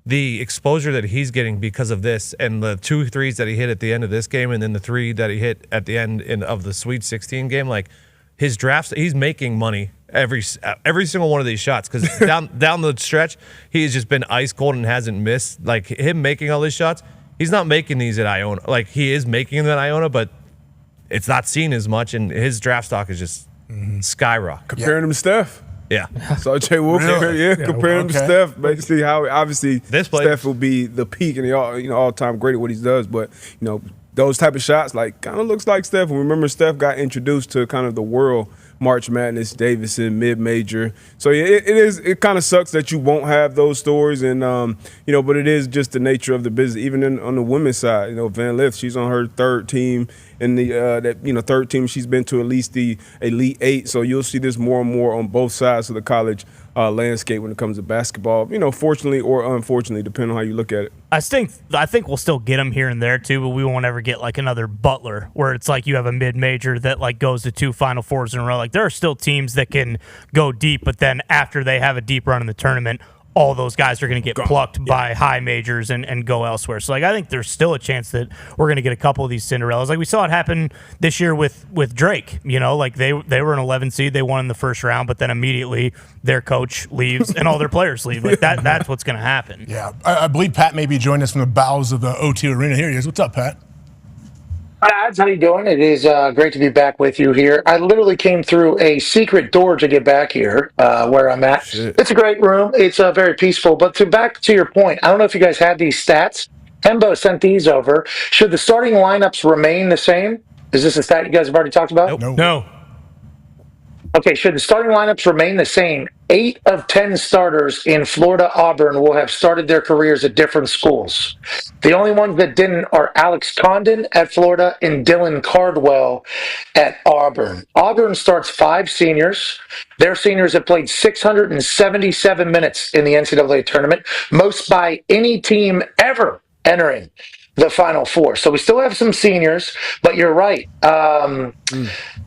the exposure that he's getting because of this and the 2 threes that he hit at the end of this game and then the 3 that he hit at the end of the Sweet 16 game, like his drafts, he's making money every single one of these shots because down the stretch, he has just been ice cold and hasn't missed. Like him making all these shots, he's not making these at Iona. Like he is making them at Iona, but it's not seen as much, and his draft stock is just skyrocket. Comparing him to Steph. Yeah. So Jay Wolf, comparing him to Steph, basically how obviously Steph will be the peak and the all-time great at what he does, but those type of shots like kind of looks like Steph. And remember, Steph got introduced to kind of the world March Madness, Davidson, mid-major. So it kind of sucks that you won't have those stories, and but it is just the nature of the business. Even on the women's side, Van Lith, she's on her 3rd team in the third team. She's been to at least the Elite 8. So you'll see this more and more on both sides of the college landscape when it comes to basketball. Fortunately or unfortunately, depending on how you look at it. I think we'll still get them here and there too, but we won't ever get like another Butler where it's like you have a mid-major that like goes to 2 Final Fours in a row. Like there are still teams that can go deep, but then after they have a deep run in the tournament, all those guys are going to get plucked by high majors and go elsewhere. So, like, I think there's still a chance that we're going to get a couple of these Cinderellas. Like, we saw it happen this year with Drake. Like, they were an 11 seed. They won in the first round, but then immediately their coach leaves and all their players leave. Like, that's what's going to happen. Yeah. I believe Pat may be joining us from the bowels of the O2 Arena. Here he is. What's up, Pat? Hi, Ads. How you doing? It is great to be back with you here. I literally came through a secret door to get back here where I'm at. Shit. It's a great room. It's very peaceful. But back to your point, I don't know if you guys had these stats. Hembo sent these over. Should the starting lineups remain the same? Is this a stat you guys have already talked about? Nope. No. Okay, should the starting lineups remain the same? 8 of 10 starters in Florida Auburn will have started their careers at different schools. The only ones that didn't are Alex Condon at Florida and Dylan Cardwell at Auburn. Auburn starts 5 seniors. Their seniors have played 677 minutes in the NCAA tournament, most by any team ever entering the Final Four. So we still have some seniors, but you're right.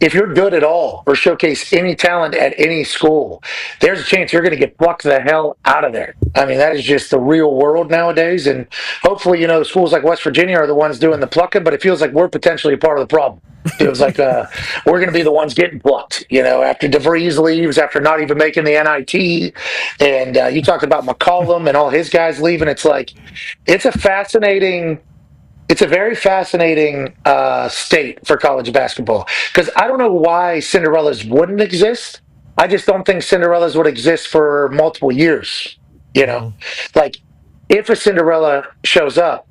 If you're good at all or showcase any talent at any school, there's a chance you're going to get plucked the hell out of there. I mean, that is just the real world nowadays. And hopefully, the schools like West Virginia are the ones doing the plucking, but it feels like we're potentially a part of the problem. It feels like we're going to be the ones getting plucked, after DeVries leaves, after not even making the NIT. And you talked about McCollum and all his guys leaving. It's like, it's a very fascinating state for college basketball, because I don't know why Cinderellas wouldn't exist. I just don't think Cinderellas would exist for multiple years. Like if a Cinderella shows up,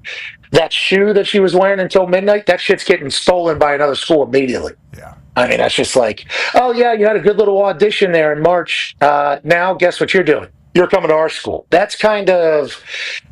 that shoe that she was wearing until midnight, that shit's getting stolen by another school immediately. Yeah. I mean, that's just like, oh yeah, you had a good little audition there in March. Now guess what you're doing? You're coming to our school. That's kind of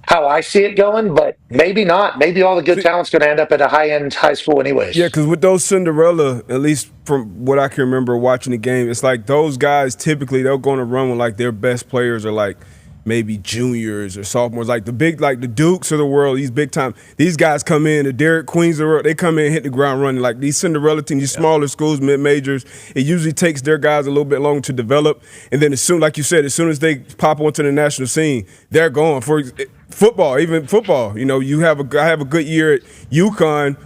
how I see it going, but maybe not. Maybe all the good talent's going to end up at a high-end high school anyways. Yeah, because with those Cinderella, at least from what I can remember watching the game, it's like those guys typically, they're going to run when like their best players are like maybe juniors or sophomores, like the Dukes of the world, these big time. These guys come in, the Derek Queens of the world, they come in and hit the ground running. Like these Cinderella teams, these smaller schools, mid-majors, it usually takes their guys a little bit longer to develop. And then as soon as they pop onto the national scene, they're going. For football, even football, I have a good year at UConn.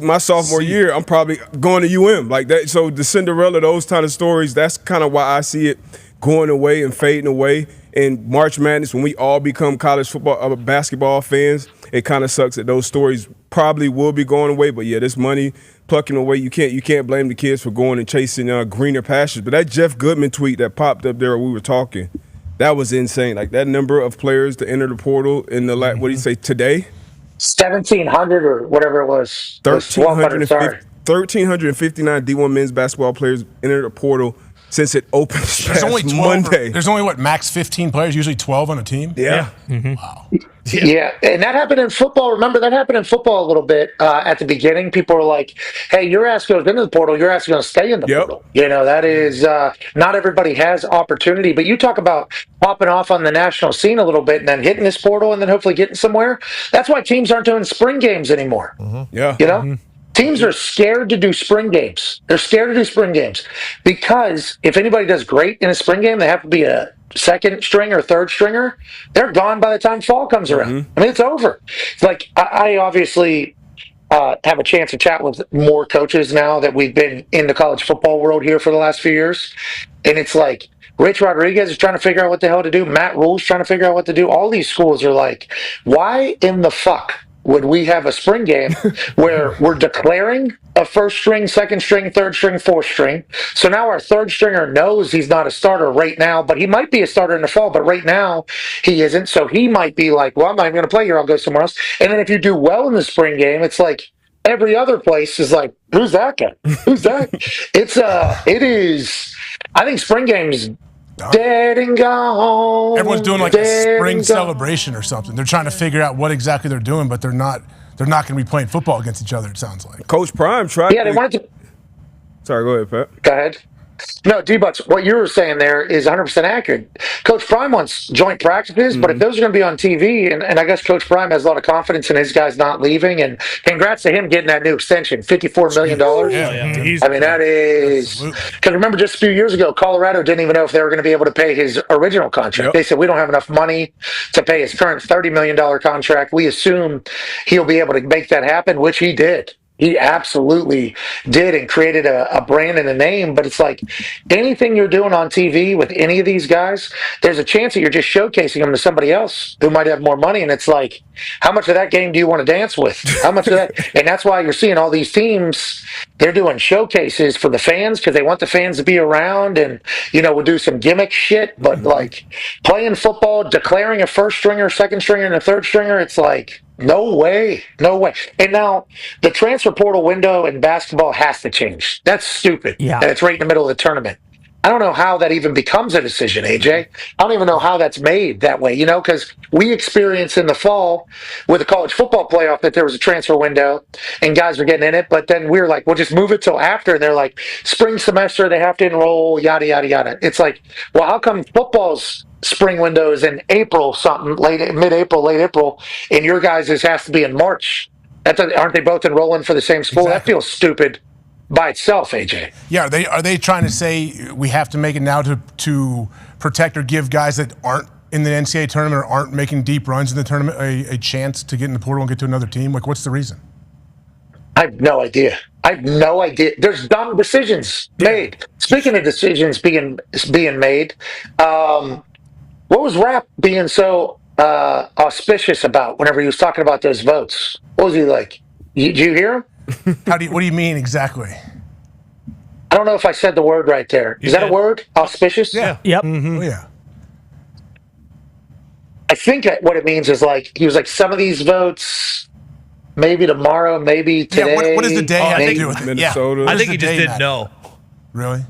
My sophomore year, I'm probably going to UM like that. So the Cinderella, those kind of stories, that's kind of why I see it going away and fading away. And March Madness, when we all become college football, basketball fans, it kind of sucks that those stories probably will be going away. But yeah, this money plucking away, you can't blame the kids for going and chasing greener pastures. But that Jeff Goodman tweet that popped up there when we were talking, that was insane. Like that number of players to enter the portal in the what do you say today? 1,700 or whatever it was. 1,359 D1 men's basketball players entered the portal since it opened There's only 12 Monday. There's only, max 15 players, usually 12 on a team? Yeah. Wow. Yeah, and that happened in football. Remember, that happened in football a little bit at the beginning. People were like, hey, your ass goes into the portal, your ass is going to stay in the portal. You know, that is, not everybody has opportunity. But you talk about popping off on the national scene a little bit and then hitting this portal and then hopefully getting somewhere. That's why teams aren't doing spring games anymore. Yeah. You know? Teams are scared to do spring games. They're scared to do spring games because if anybody does great in a spring game, they have to be a second string or third stringer. They're gone by the time fall comes around. I mean, it's over. It's like I obviously have a chance to chat with more coaches now that we've been in the college football world here for the last few years. And it's like Rich Rodriguez is trying to figure out what the hell to do. Matt Rule's trying to figure out what to do. All these schools are like, why in the fuck would we have a spring game where we're declaring a first string, second string, third string, fourth string? So now our third stringer knows he's not a starter right now, but he might be a starter in the fall, but right now he isn't. So he might be like, well, I'm not even going to play here. I'll go somewhere else. And then if you do well in the spring game, it's like every other place is like, who's that guy? Who's that? It is, I think spring games dead and gone. Everyone's doing like a spring celebration or something. They're trying to figure out what exactly they're doing, but they're not going to be playing football against each other, it sounds like. Coach Prime tried. Yeah, they wanted to. Sorry, go ahead, Pat. Go ahead. No, D-Bucks, what you were saying there is 100% accurate. Coach Prime wants joint practices, but if those are going to be on TV, and I guess Coach Prime has a lot of confidence in his guys not leaving, and congrats to him getting that new extension, $54 million. I mean, that is – because remember just a few years ago, Colorado didn't even know if they were going to be able to pay his original contract. They said, we don't have enough money to pay his current $30 million contract. We assume he'll be able to make that happen, which he did. He absolutely did and created a brand and a name, but it's like anything you're doing on TV with any of these guys, there's a chance that you're just showcasing them to somebody else who might have more money, and it's like, how much of that game do you want to dance with? How much of that? And that's why you're seeing all these teams, they're doing showcases for the fans because they want the fans to be around, and, you know, we'll do some gimmick shit, but like playing football, declaring a first stringer, second stringer, and a third stringer, it's like, no way. No way. And now the transfer portal window in basketball has to change. That's stupid. Yeah. And it's right in the middle of the tournament. I don't know how that even becomes a decision, AJ. I don't even know how that's made that way, you know, because we experienced in the fall with the college football playoff that there was a transfer window and guys were getting in it, but then we were like, we'll just move it till after. And they're like, spring semester, they have to enroll, yada, yada, yada. It's like, well, how come football's spring windows in April, something mid-April, late April, and your guys' has to be in March? Aren't they both enrolling for the same school? Exactly. That feels stupid by itself, AJ. Yeah, are they trying to say we have to make it now to protect or give guys that aren't in the NCAA tournament or aren't making deep runs in the tournament a chance to get in the portal and get to another team? Like, what's the reason? I have no idea. There's dumb decisions made. Speaking of decisions being made, what was Rap being so auspicious about whenever he was talking about those votes? What was he like? Did you hear him? What do you mean exactly? I don't know if I said the word right there. Is that a word? Auspicious? Yeah. Yep. Oh, yeah. I think what it means is like, he was like, some of these votes, maybe tomorrow, maybe today. Yeah, what does the day have to do with it? Minnesota. I think he just didn't know. Really?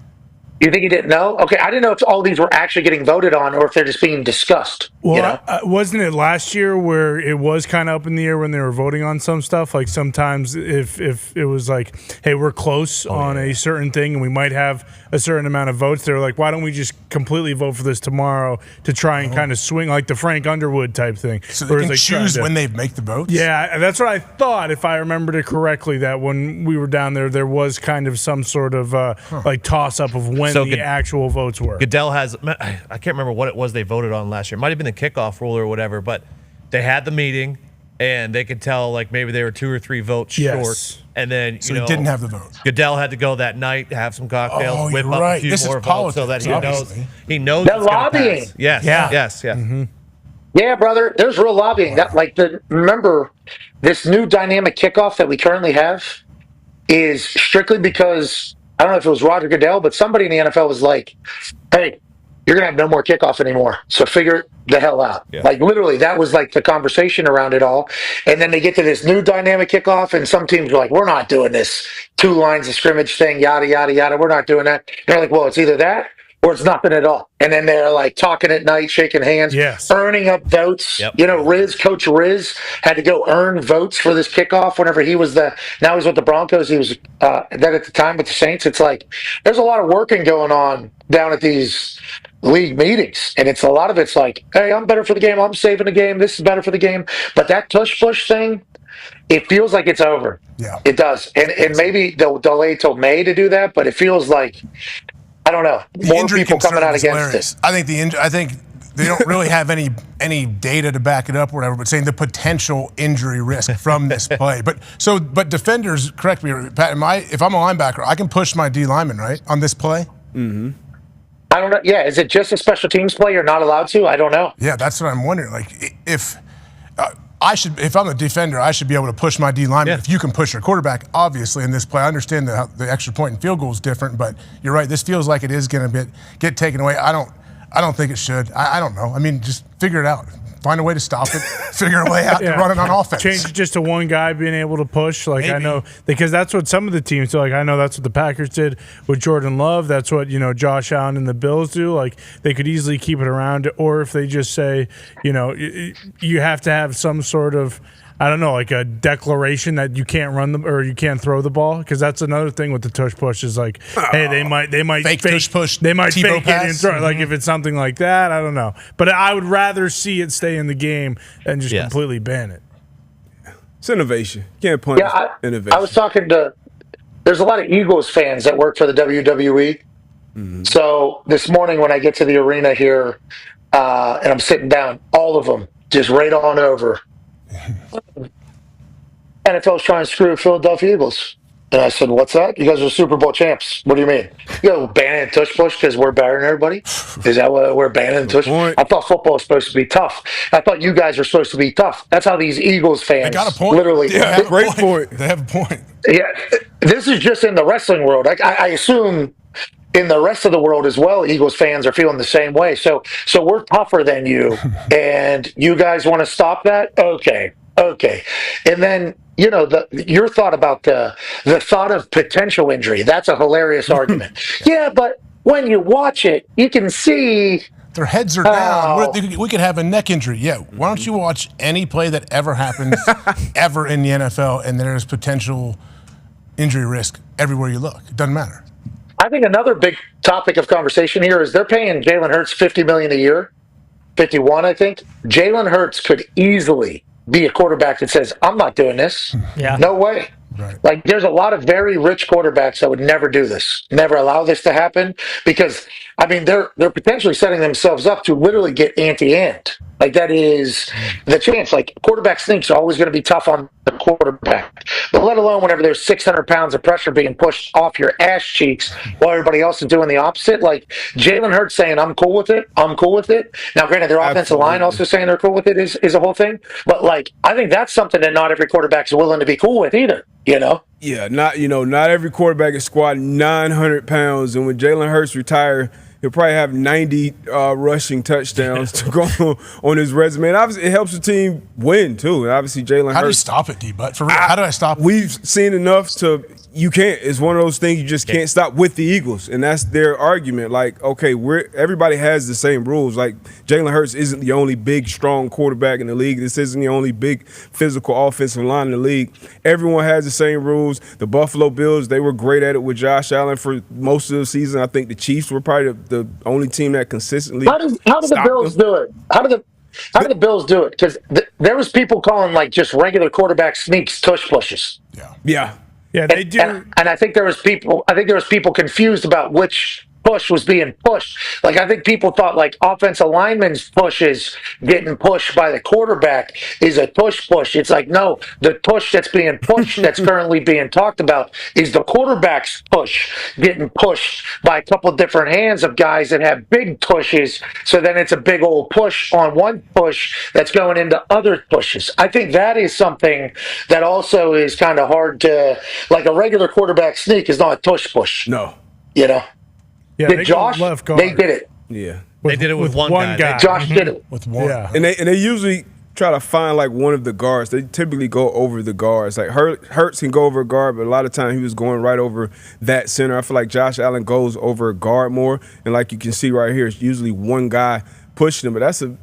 You think he didn't know? Okay, I didn't know if all these were actually getting voted on or if they're just being discussed. Well, you know? Wasn't it last year where it was kind of up in the air when they were voting on some stuff? Like sometimes if it was like, hey, we're close on a certain thing and we might have a certain amount of votes, they're like, why don't we just completely vote for this tomorrow to try and kind of swing like the Frank Underwood type thing. So they can choose when they make the votes? Yeah, that's what I thought, if I remembered it correctly, that when we were down there was kind of some sort of like toss-up of when the actual votes were. Goodell has, I can't remember what it was they voted on last year. It might have been the kickoff rule or whatever, but they had the meeting and they could tell like maybe they were 2 or 3 votes short. And then, so he didn't have the votes. Goodell had to go that night, have some cocktails, whip up a few more votes so that he knows the lobbying. Yes. Mm-hmm. Yeah, brother. There's real lobbying. That remember this new dynamic kickoff that we currently have is strictly because I don't know if it was Roger Goodell, but somebody in the NFL was like, "Hey, you're gonna have no more kickoff anymore. So figure it the hell out." Yeah. Like literally, that was like the conversation around it all. And then they get to this new dynamic kickoff, and some teams are like, "We're not doing this 2 lines of scrimmage thing, yada yada yada. We're not doing that." And they're like, "Well, it's either that or it's nothing at all." And then they're like talking at night, shaking hands, earning up votes. Yep. You know, Coach Riz had to go earn votes for this kickoff whenever he was now he's with the Broncos. He was then at the time with the Saints. It's like there's a lot of working going on down at these league meetings, and a lot of it's like, "Hey, I'm better for the game. I'm saving the game. This is better for the game." But that tush push thing, it feels like it's over. Yeah, it does. And maybe they'll delay till May to do that, but it feels like, I don't know, more people coming out against this. I think I think they don't really have any data to back it up or whatever, but saying the potential injury risk from this play. But defenders, correct me, Pat, if I'm a linebacker, I can push my D lineman, right, on this play? Mm-hmm. I don't know. Yeah, is it just a special teams play you're not allowed to? I don't know. Yeah, that's what I'm wondering. Like, if I'm a defender, I should be able to push my D lineman. Yeah. If you can push your quarterback, obviously in this play, I understand the extra point and field goal is different, but you're right. This feels like it is going to get taken away. I don't think it should. I don't know. I mean, just figure it out. Find a way to stop it. Figure a way out to run it on offense. Change it just to one guy being able to push. Like, maybe. I know, because that's what some of the teams do. Like, I know that's what the Packers did with Jordan Love. That's what, Josh Allen and the Bills do. Like, they could easily keep it around. Or if they just say, you have to have some sort of, I don't know, like a declaration that you can't run or you can't throw the ball, because that's another thing with the tush push is like, hey, they might fake tush push, they might T-Bow fake pass. It and throw it. Like if it's something like that, I don't know. But I would rather see it stay in the game than just completely ban it. It's innovation. You can't punish innovation. I was talking to. There's a lot of Eagles fans that work for the WWE. Mm-hmm. So this morning when I get to the arena here, and I'm sitting down, all of them just right on over. NFL's trying to screw Philadelphia Eagles. And I said, "What's that? You guys are Super Bowl champs. What do you mean? You go banning tush push because we're banning everybody? Is that what we're banning tush? I thought football was supposed to be tough. I thought you guys were supposed to be tough. That's how these Eagles fans got a point. Literally. Yeah, great point. They have a point. Yeah, this is just in the wrestling world. I assume in the rest of the world as well, Eagles fans are feeling the same way. So we're tougher than you, and you guys want to stop that? Okay. And then, your thought about the thought of potential injury, that's a hilarious argument. Yeah, but when you watch it, you can see their heads are down. We could have a neck injury. Yeah, why don't you watch any play that ever happens ever in the NFL, and there's potential injury risk everywhere you look. It doesn't matter. I think another big topic of conversation here is they're paying Jalen Hurts $50 million a year, 51, I think. Jalen Hurts could easily be a quarterback that says, "I'm not doing this." Yeah. No way. Right. Like, there's a lot of very rich quarterbacks that would never do this, never allow this to happen, because, I mean, they're potentially setting themselves up to literally get anti-ant. Like, that is the chance. Like, quarterback sneaks are always going to be tough on the quarterback. But let alone whenever there's 600 pounds of pressure being pushed off your ass cheeks while everybody else is doing the opposite. Like, Jalen Hurts saying, "I'm cool with it. I'm cool with it." Now, granted, their offensive line also saying they're cool with it is a whole thing. But, like, I think that's something that not every quarterback is willing to be cool with either, Yeah, not every quarterback is squatting 900 pounds. And when Jalen Hurts retire, he'll probably have 90 rushing touchdowns to go on his resume. And obviously, it helps the team win, too. And obviously, Jalen Hurts. How do you stop it, D-Butt? For real, how do I stop it? We've seen enough to – you can't. It's one of those things you just can't stop with the Eagles. And that's their argument. Like, okay, everybody has the same rules. Like, Jalen Hurts isn't the only big, strong quarterback in the league. This isn't the only big physical offensive line in the league. Everyone has the same rules. The Buffalo Bills, they were great at it with Josh Allen for most of the season. I think the Chiefs were probably the only team that consistently How do the Bills do it? How do the Bills do it? Because there was people calling, like, just regular quarterback sneaks tush pushes. Yeah. Yeah, they do. And I think there was people confused about which push was being pushed. Like, I think people thought like offensive linemen's pushes getting pushed by the quarterback is a tush push. It's like, no, the tush that's being pushed, that's currently being talked about, is the quarterback's push getting pushed by a couple of different hands of guys that have big tushes. So then it's a big old push on one push that's going into other pushes. I think that is something that also is kind of hard to, like, a regular quarterback sneak is not a tush push. No. You know? Yeah, Did Josh? They did it. Yeah. They did it with one guy. Josh did it. With one. Yeah. And they usually try to find like one of the guards. They typically go over the guards. Like Hurts can go over a guard, but a lot of time he was going right over that center. I feel like Josh Allen goes over a guard more. And like you can see right here, it's usually one guy pushing him. But that's a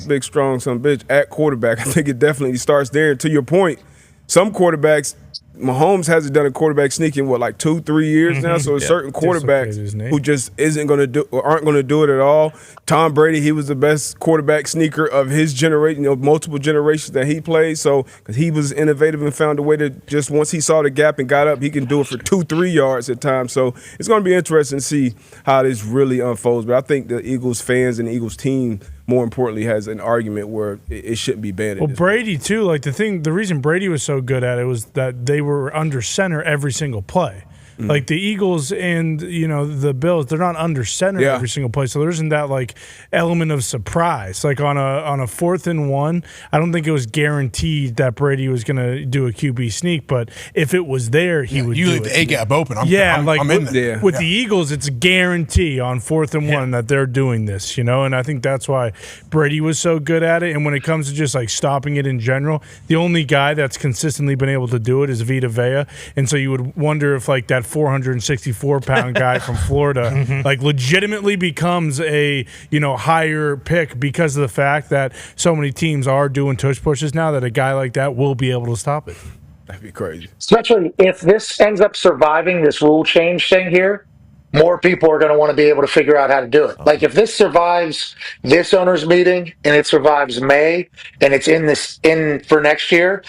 big, strong son of a bitch at quarterback. I think it definitely starts there. And to your point, some quarterbacks, Mahomes hasn't done a quarterback sneak in, like 2-3 years now. So certain quarterbacks who just isn't going to do or aren't going to do it at all. Tom Brady, he was the best quarterback sneaker of his generation, multiple generations that he played. So because he was innovative and found a way to just once he saw the gap and got up, he can do it for 2-3 yards at times. So it's going to be interesting to see how this really unfolds. But I think the Eagles fans and the Eagles team, more importantly, has an argument where it shouldn't be banned. Well, Brady too. Like the reason Brady was so good at it was that they were under center every single play. Mm-hmm. Like the Eagles and the Bills, they're not under center every single play, so there isn't that like element of surprise. Like on a 4th and 1, I don't think it was guaranteed that Brady was going to do a QB sneak, but if it was there, he would. You do leave the A gap open. I'm in there. With the Eagles, it's a guarantee on 4th and 1 that they're doing this, and I think that's why Brady was so good at it. And when it comes to just like stopping it in general, the only guy that's consistently been able to do it is Vita Vea, and so you would wonder if like that 464-pound guy from Florida like legitimately becomes a higher pick because of the fact that so many teams are doing tush pushes now that a guy like that will be able to stop it. That'd be crazy. Especially if this ends up surviving this rule change thing here, more people are going to want to be able to figure out how to do it. Like if this survives this owners meeting and it survives May and it's in for next year,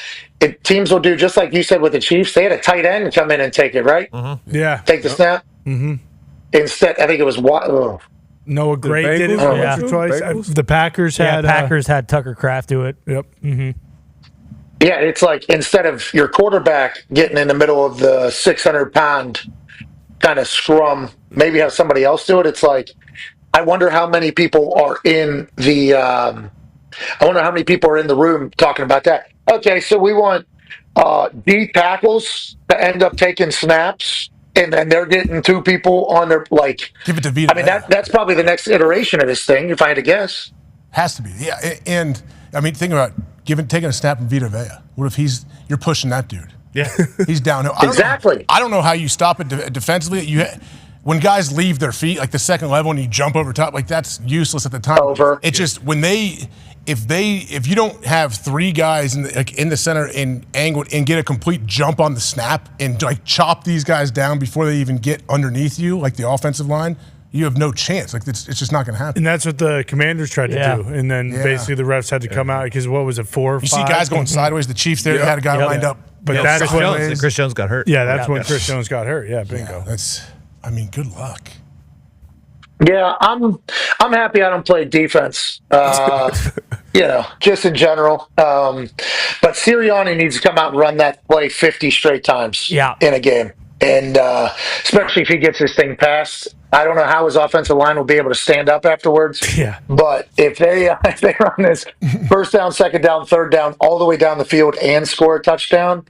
teams will do just like you said with the Chiefs. They had a tight end come in and take it, right? Yeah. Take the snap. Instead, I think it was Noah Gray did it once or twice. The Packers had had Tucker Kraft do it. Yep. Yeah, it's like instead of your quarterback getting in the middle of the 600-pound kind of scrum, maybe have somebody else do it. It's like, I wonder how many people are in the room talking about that. Okay, so we want D tackles to end up taking snaps, and then they're getting 2 people on their give it to Vita. I mean, that's probably the next iteration of this thing, if I had to guess. Has to be, yeah. And I mean, think about taking a snap from Vita Vea. What if you're pushing that dude? Yeah, he's downhill. Exactly. I don't know how you stop it defensively. When guys leave their feet, like the second level, and you jump over top, like that's useless at the time. It's just when if you don't have 3 guys in the center and angled and get a complete jump on the snap and like chop these guys down before they even get underneath you, like the offensive line, you have no chance. Like it's just not going to happen. And that's what the Commanders tried to do. And then basically the refs had to come out because what was it, 4 or 5? You see guys going sideways. The Chiefs there had a guy lined up. But that's when Chris Jones got hurt. Yeah, that's when Chris Jones got hurt. Yeah, bingo. Good luck. Yeah, I'm happy I don't play defense. Just in general. But Sirianni needs to come out and run that play 50 straight times in a game. And especially if he gets this thing passed. I don't know how his offensive line will be able to stand up afterwards. Yeah. But if they run this first down, second down, third down, all the way down the field and score a touchdown,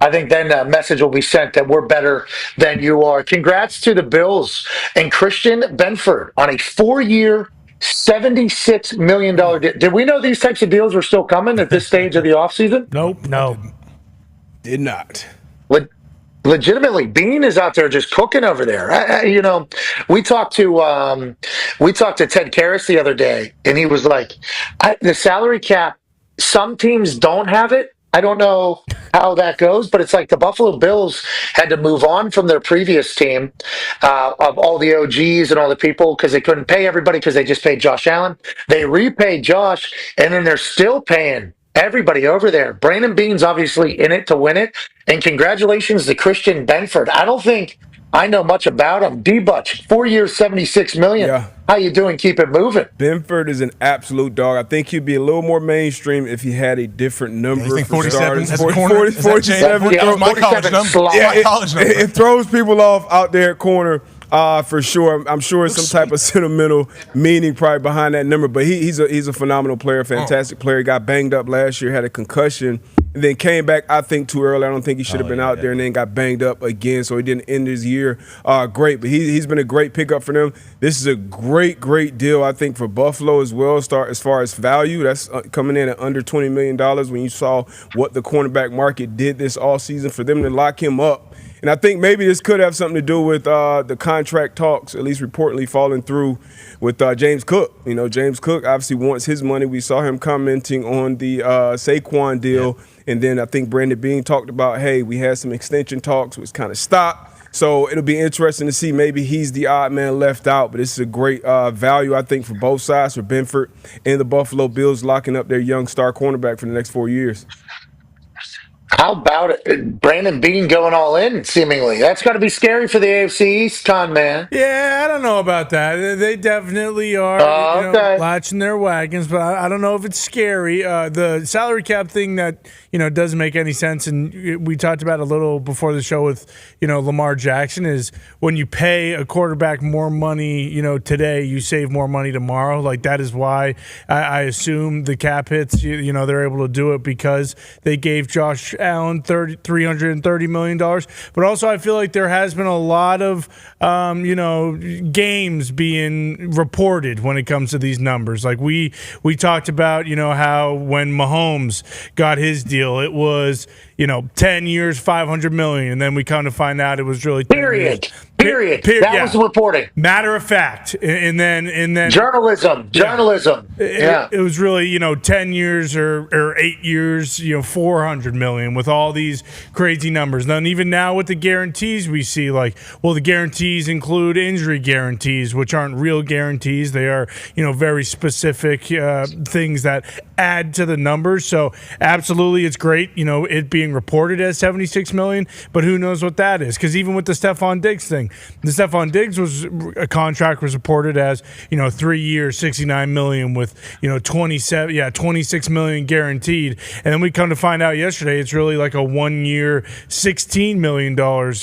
I think then a message will be sent that we're better than you are. Congrats to the Bills and Christian Benford on a 4-year, $76 million deal. Did we know these types of deals were still coming at this stage of the offseason? Nope. No. Did not. Legitimately, Bean is out there just cooking over there. We talked to Ted Karras the other day, and he was like, "The salary cap. Some teams don't have it. I don't know how that goes, but it's like the Buffalo Bills had to move on from their previous team of all the OGs and all the people because they couldn't pay everybody because they just paid Josh Allen. They repaid Josh, and then they're still paying everybody over there. Brandon Bean's obviously in it to win it. And congratulations to Christian Benford. I don't think I know much about him. D-Butch, 4 years, $76 million. Yeah. How you doing? Keep it moving. Benford is an absolute dog. I think he'd be a little more mainstream if he had a different number. You think for 47 starters. as a corner? 47. Yeah, my college number. slot. My college number. It throws people off out there at corner. For sure. I'm sure some type of sentimental meaning probably behind that number. But he's a phenomenal player, fantastic player. He got banged up last year, had a concussion, and then came back, I think, too early. I don't think he should have been out there, and then got banged up again, so he didn't end his year great. But he's been a great pickup for them. This is a great, great deal, I think, for Buffalo as well. As far as value, that's coming in at under $20 million when you saw what the cornerback market did this offseason for them to lock him up. And I think maybe this could have something to do with the contract talks, at least reportedly falling through with James Cook. You know, James Cook obviously wants his money. We saw him commenting on the Saquon deal. Yeah. And then I think Brandon Beane talked about, hey, we had some extension talks, which kind of stopped. So it'll be interesting to see. Maybe he's the odd man left out. But this is a great value, I think, for both sides, for Benford and the Buffalo Bills locking up their young star cornerback for the next 4 years. How about it? Brandon Beane going all in, seemingly. That's got to be scary for the AFC East, Con man. Yeah, I don't know about that. They definitely are latching their wagons, but I don't know if it's scary. The salary cap thing that doesn't make any sense, and we talked about it a little before the show with Lamar Jackson, is when you pay a quarterback more money today, you save more money tomorrow. Like, that is why I assume the cap hits. They're able to do it because they gave Josh Allen $330 million. But also, I feel like there has been a lot of games being reported when it comes to these numbers. Like we talked about how when Mahomes got his deal, it was 10 years, $500 million, and then we come to find out it was really 10 Period. years. Period. That was the reporting. Matter of fact, and then journalism. It was really 10 years or 8 years, $400 million with all these crazy numbers. Then even now with the guarantees, we see the guarantees include injury guarantees, which aren't real guarantees. They are very specific things that add to the numbers. So absolutely, it's great. It being reported as $76 million, but who knows what that is? Because even with the Stephon Diggs thing. The Stephon Diggs contract was reported as 3 years, $69 million with 26 million guaranteed, and then we come to find out yesterday it's really like a 1 year, $16 million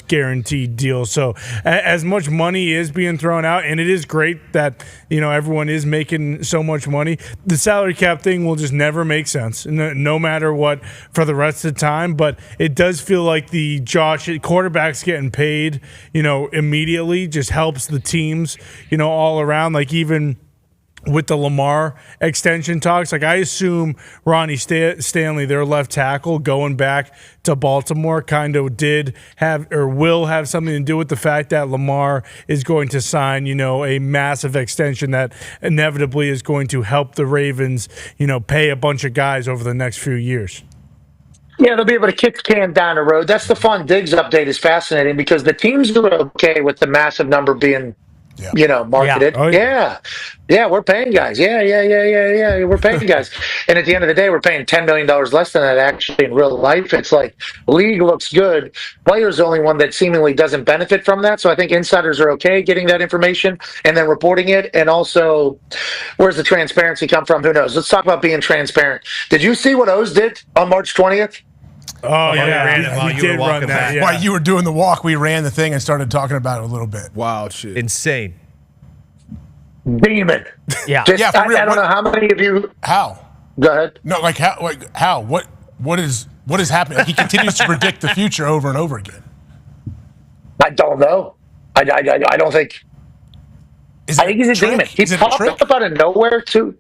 guaranteed deal. So as much money is being thrown out, and it is great that everyone is making so much money, the salary cap thing will just never make sense, no matter what, for the rest of the time. But it does feel like the quarterbacks getting paid, immediately just helps the teams, all around. Like even with the Lamar extension talks, I assume Ronnie Stanley, their left tackle, going back to Baltimore, kind of did have or will have something to do with the fact that Lamar is going to sign, a massive extension that inevitably is going to help the Ravens, pay a bunch of guys over the next few years. Yeah, they'll be able to kick the can down the road. That's the fun. Diggs update is fascinating because the teams are okay with the massive number being, marketed. Yeah. Oh, yeah. Yeah, we're paying guys. Yeah. We're paying guys. And at the end of the day, we're paying $10 million less than that actually in real life. It's like league looks good. Players the only one that seemingly doesn't benefit from that. So I think insiders are okay getting that information and then reporting it. And also, where's the transparency come from? Who knows? Let's talk about being transparent. Did you see what O's did on March 20th? Oh, yeah. We did run that. Yeah. While you were doing the walk, we ran the thing and started talking about it a little bit. Wild shit. Insane. Demon. Yeah. I don't know how many of you. How? Go ahead. No, how? What is happening? He continues to predict the future over and over again. I don't know. I don't think. I think he's a demon. He popped up out of nowhere too.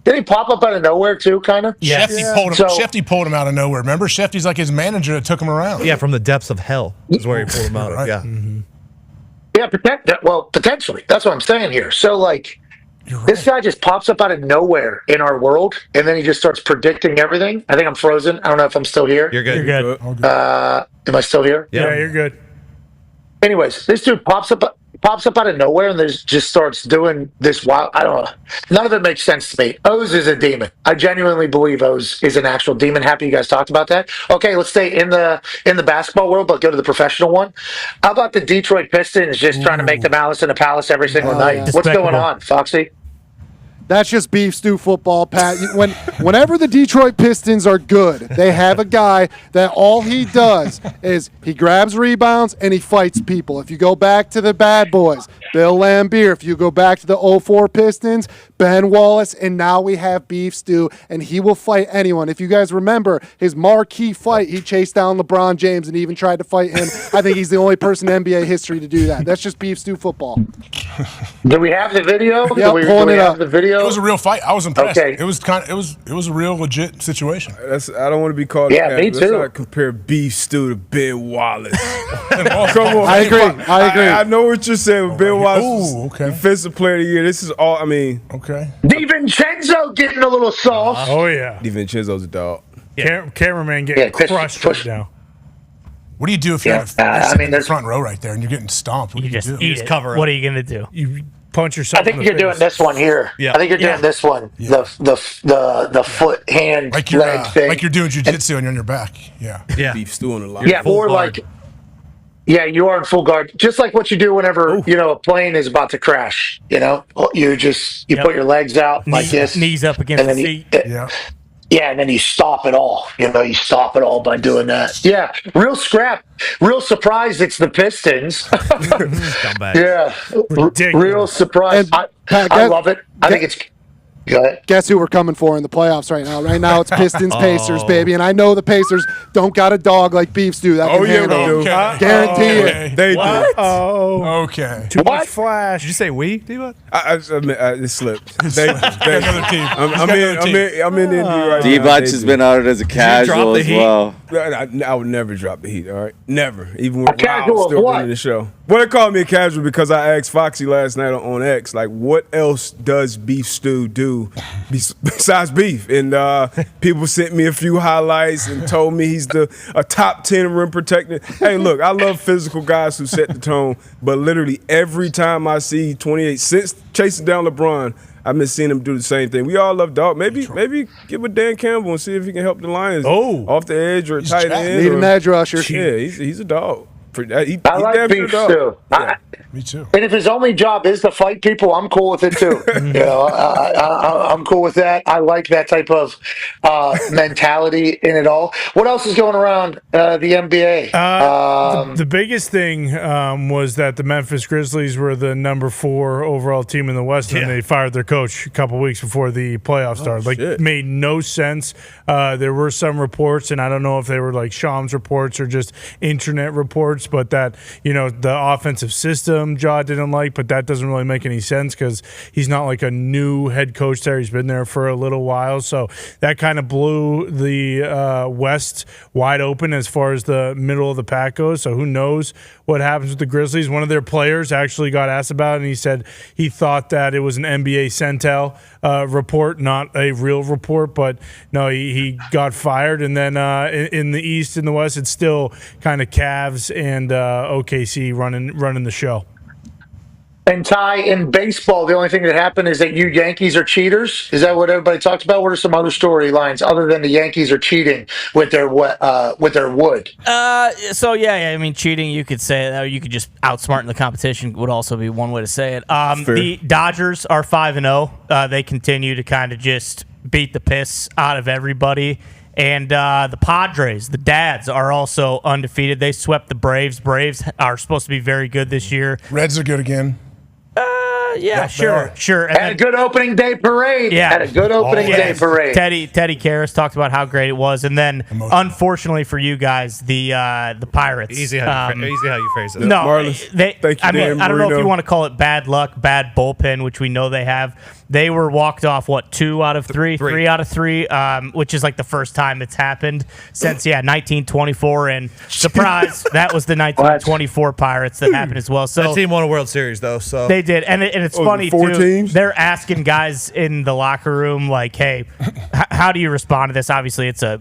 Did he pop up out of nowhere too, kind of? Yeah. Shefty pulled him out of nowhere. Remember, Shefty's like his manager that took him around. Yeah, from the depths of hell is where he pulled him out of. Right. Yeah. Mm-hmm. Yeah, potentially. That's what I'm saying here. So, this guy just pops up out of nowhere in our world, and then he just starts predicting everything. I think I'm frozen. I don't know if I'm still here. You're good. You're good. Am I still here? Yeah, you're good. Anyways, this dude pops up pops up out of nowhere and just starts doing this wild. I don't know. None of it makes sense to me. O's is a demon. I genuinely believe O's is an actual demon. Happy you guys talked about that. Okay, let's stay in the basketball world, but go to the professional one. How about the Detroit Pistons just trying to make the Malice in the Palace every single night? What's going on, Foxy? That's just beef stew football, Pat. Whenever the Detroit Pistons are good, they have a guy that all he does is he grabs rebounds and he fights people. If you go back to the Bad Boys, Bill Laimbeer. If you go back to the 04 Pistons, Ben Wallace, and now we have beef stew, and he will fight anyone. If you guys remember his marquee fight, he chased down LeBron James and even tried to fight him. I think he's the only person in NBA history to do that. That's just beef stew football. Do we have the video? Yep, do we have the video? It was a real fight. I was impressed. Okay. It was a real legit situation. I don't want to be called. Yeah, me too. Let's not compare beef stew to Ben Wallace. Come on, I agree. I know what you're saying. With Ben Wallace, defensive player of the year. This is all. I mean, DiVincenzo getting a little soft. Oh yeah, DiVincenzo's a dog. Cameraman getting crushed right now. What do you do if you're in the front row right there and you're getting stomped? What do you do? You just cover. What are you gonna do? You punch yourself. I think you're doing this one here. Yeah. I think you're doing this one. Yeah. The foot hand like you're leg thing. like you're doing jujitsu and you're on your back. Yeah. Beef stew on the line. Yeah, or like. Yeah, you are in full guard, just like what you do whenever a plane is about to crash. You put your legs out like this, knees up against the seat. Yeah, and then you stop it all. You stop it all by doing that. Yeah, real scrap. Real surprise it's the Pistons. Yeah, real surprise. I love it. I think it's. Go ahead. Guess who we're coming for in the playoffs right now? Right now it's Pistons Pacers, baby. And I know the Pacers don't got a dog like beef stew. That can handle it. Guarantee it. They do. Oh, okay. Too much flash. Did you say we, D-Bud? It slipped. Another team. I'm in Indy right now. D-Bud has been out as a casual as well. I would never drop the heat, all right? Never. Even when I casual was still what? running the show. Well, they called me a casual because I asked Foxy last night on X, like, what else does beef stew do besides beef? And people sent me a few highlights and told me he's a top 10 rim protector. Hey, look, I love physical guys who set the tone, but literally every time I see 28, since chasing down LeBron, I've been seeing him do the same thing. We all love dog. Maybe get with Dan Campbell and see if he can help the Lions off the edge or tight end. Need an edge rusher. Yeah, he's a dog. I like beef stew. Me too. And if his only job is to fight people, I'm cool with it too. I'm cool with that. I like that type of mentality in it all. What else is going around the NBA? The biggest thing was that the Memphis Grizzlies were the number 4 overall team in the West, and they fired their coach a couple weeks before the playoffs started. Made no sense. There were some reports, and I don't know if they were like Shams reports or just internet reports, but that the offensive system Ja didn't like, but that doesn't really make any sense because he's not like a new head coach there. He's been there for a little while, so that kind of blew the West wide open as far as the middle of the pack goes. So who knows what happens with the Grizzlies? One of their players actually got asked about it, and he said he thought that it was an NBA Centel report, not a real report, but no, he got fired. And then in the East and the West, it's still kind of Cavs and OKC running the show. And Ty, in baseball, the only thing that happened is that you Yankees are cheaters. Is that what everybody talks about? What are some other storylines other than the Yankees are cheating with their wood? I mean, cheating, you could say that, or you could just outsmart in the competition would also be one way to say it. The Dodgers are 5-0. They continue to kind of just beat the piss out of everybody. And the Padres, the Dads, are also undefeated. They swept the Braves. Braves are supposed to be very good this year. Reds are good again. Sure. And had a good opening day parade. Yeah. Had a good opening day parade. Teddy Karras talked about how great it was. And then, unfortunately for you guys, the Pirates. Easy how you phrase it. No, Marlins. I don't know if you want to call it bad luck, bad bullpen, which we know they have. They were walked off, 2 out of 3? 3 out of 3, which is like the first time it's happened since, 1924. And surprise, that was the 1924 Pirates that happened as well. So that team won a World Series, though. So they did. And it's funny, 4 too. teams? They're asking guys in the locker room, like, hey, How do you respond to this? Obviously, it's a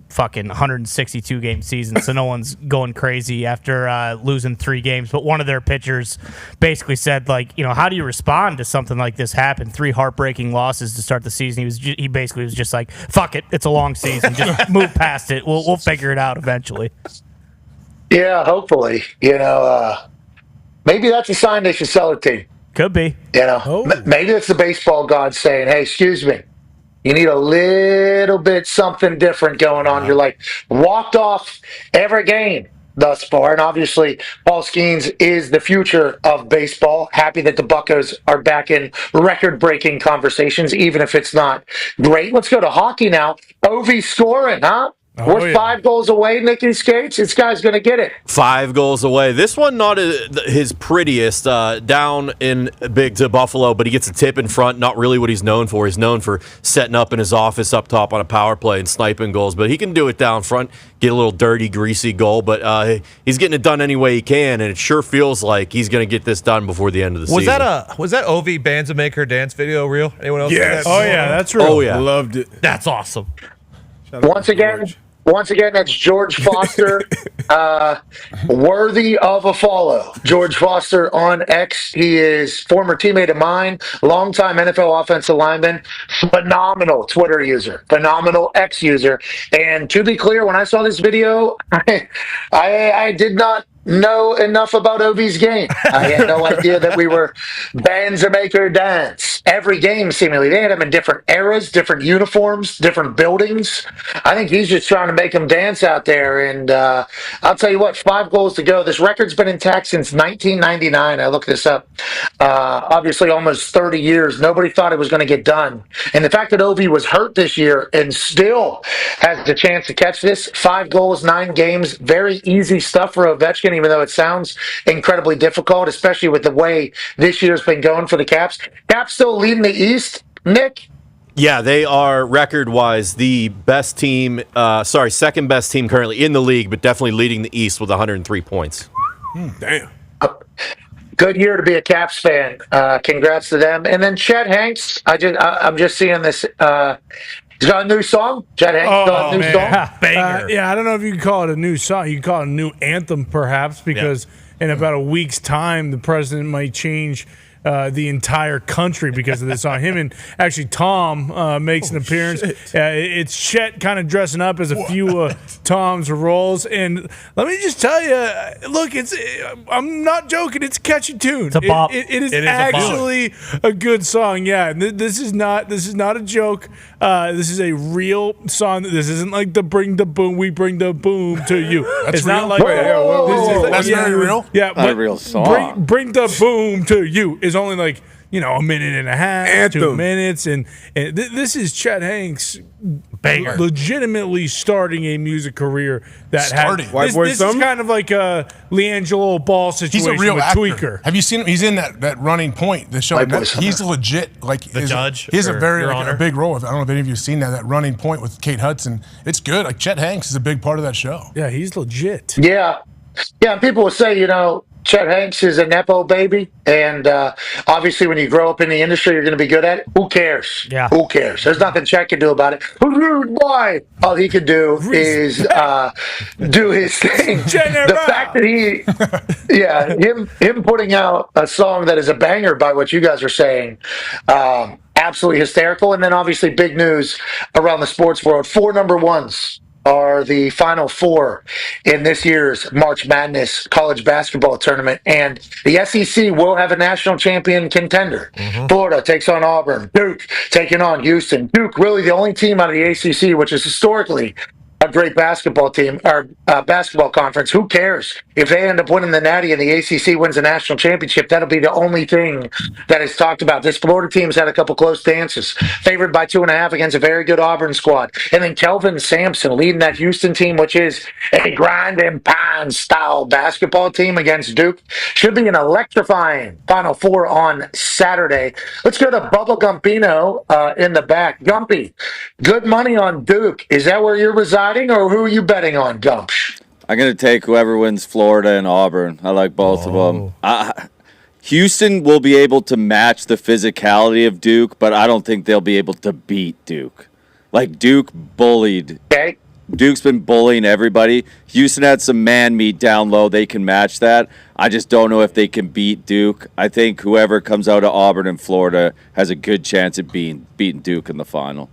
fucking 162 game season, so no one's going crazy after losing 3 games. But one of their pitchers basically said, like, how do you respond to something like this happen? 3 heartbreaking losses to start the season. He basically was just like, fuck it, it's a long season, just move past it. We'll figure it out eventually. Yeah, hopefully. Maybe that's a sign they should sell a team. Could be. Maybe it's the baseball gods saying, "Hey, excuse me, you need a little bit something different going on." You're like walked off every game thus far, and obviously Paul Skeens is the future of baseball. Happy that the Buccos are back in record-breaking conversations, even if it's not great. Let's go to hockey now. Ovi scoring, huh? We're 5 goals away, Nicky Skates. This guy's going to get it. 5 goals away. This one not his prettiest, down in big to Buffalo, but he gets a tip in front. Not really what he's known for. He's known for setting up in his office up top on a power play and sniping goals, but he can do it down front, get a little dirty, greasy goal, but he's getting it done any way he can, and it sure feels like he's going to get this done before the end of the season. Was that Ovi Bandzamaker dance video real? Anyone else? Yes. Oh, yeah, that's real. Oh, yeah. Loved it. That's awesome. Once again, that's George Foster, worthy of a follow. George Foster on X. He is former teammate of mine, longtime NFL offensive lineman, phenomenal Twitter user, phenomenal X user. And to be clear, when I saw this video, I did not know enough about Ovi's game. I had no idea that we were Bandzamaker dance. Every game, seemingly. They had him in different eras, different uniforms, different buildings. I think he's just trying to make them dance out there. And I'll tell you what, 5 goals to go. This record's been intact since 1999. I looked this up. Obviously, almost 30 years. Nobody thought it was going to get done. And the fact that Ovi was hurt this year and still has the chance to catch this, 5 goals, 9 games, very easy stuff for Ovechkin, even though it sounds incredibly difficult, especially with the way this year's been going for the Caps. Caps still leading the East, Nick? Yeah, they are record-wise the best team, second best team currently in the league, but definitely leading the East with 103 points. Damn. Good year to be a Caps fan. Congrats to them. And then Chet Hanks, I'm just seeing this. He's got a new song. Chet Hanks got a new song. Banger. Yeah, I don't know if you can call it a new song. You can call it a new anthem, perhaps, because in about a week's time, the president might change the entire country because of this song. Him and actually Tom makes an appearance. It's Chet kind of dressing up as a few Tom's roles. And let me just tell you, look, I'm not joking. It's a catchy tune. It's a bop. It is actually a good song. Yeah, this is not a joke. This is a real song. This isn't like the bring the boom. We bring the boom to you. That's it's real? not like That's very real? Yeah, Not a real song. Bring the boom to you is only like, a minute and a half, Anthem. 2 minutes, and this is Chet Hanks Banger. legitimately starting a music career that Starting. had White this, Boy this is Summer? kind of like a LiAngelo Ball He's situation a real with actor. Tweaker. Have you seen him? He's in that Running Point, the show. White Boy Summer. He's legit. Like The judge, He has a or very Your a Honor? big role. I don't know if any of you have seen that Running Point with Kate Hudson. It's good. Like Chet Hanks is a big part of that show. Yeah, he's legit. Yeah. And people will say, Chet Hanks is a Nepo baby, and obviously when you grow up in the industry, you're going to be good at it. Who cares? Yeah. Who cares? There's nothing Chet can do about it. Rude boy! All he can do is do his thing. The fact that him putting out a song that is a banger by what you guys are saying, absolutely hysterical. And then obviously big news around the sports world. 4 number ones are the Final 4 in this year's March Madness college basketball tournament. And the SEC will have a national champion contender. Florida takes on Auburn. Duke taking on Houston. Duke really the only team out of the ACC, which is historically a great basketball team or basketball conference. Who cares if they end up winning the Natty and the ACC wins the national championship? That'll be the only thing that is talked about. This Florida team's had a couple close dances, favored by 2.5 against a very good Auburn squad, and then Kelvin Sampson leading that Houston team, which is a grind and pound style basketball team against Duke. Should be an electrifying Final 4 on Saturday. Let's go to Bubba Gumpino in the back. Gumpy, good money on Duke. Is that where you're residing? Or who are you betting on, Gumps? I'm going to take whoever wins Florida and Auburn. I like both of them. Houston will be able to match the physicality of Duke, but I don't think they'll be able to beat Duke. Like Duke bullied. Okay. Duke's been bullying everybody. Houston had some man meat down low. They can match that. I just don't know if they can beat Duke. I think whoever comes out of Auburn and Florida has a good chance at beating Duke in the final.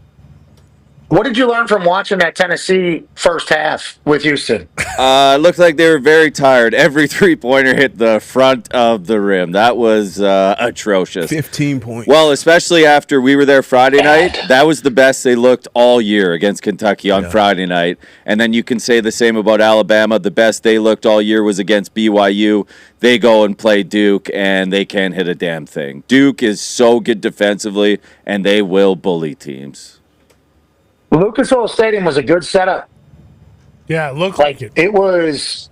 What did you learn from watching that Tennessee first half with Houston? It looked like they were very tired. Every three-pointer hit the front of the rim. That was atrocious. 15 points. Well, especially after we were there Friday night. That was the best they looked all year against Kentucky on Friday night. And then you can say the same about Alabama. The best they looked all year was against BYU. They go and play Duke, and they can't hit a damn thing. Duke is so good defensively, and they will bully teams. Lucas Oil Stadium was a good setup. Yeah, it looked like it. It was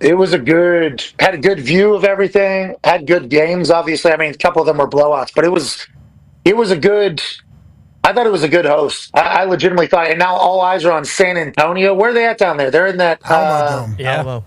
a good, had a good view of everything, had good games, obviously. I mean, a couple of them were blowouts, but it was a good, I thought it was a good host. I legitimately thought, and now all eyes are on San Antonio. Where are they at down there? They're in that, Alamo.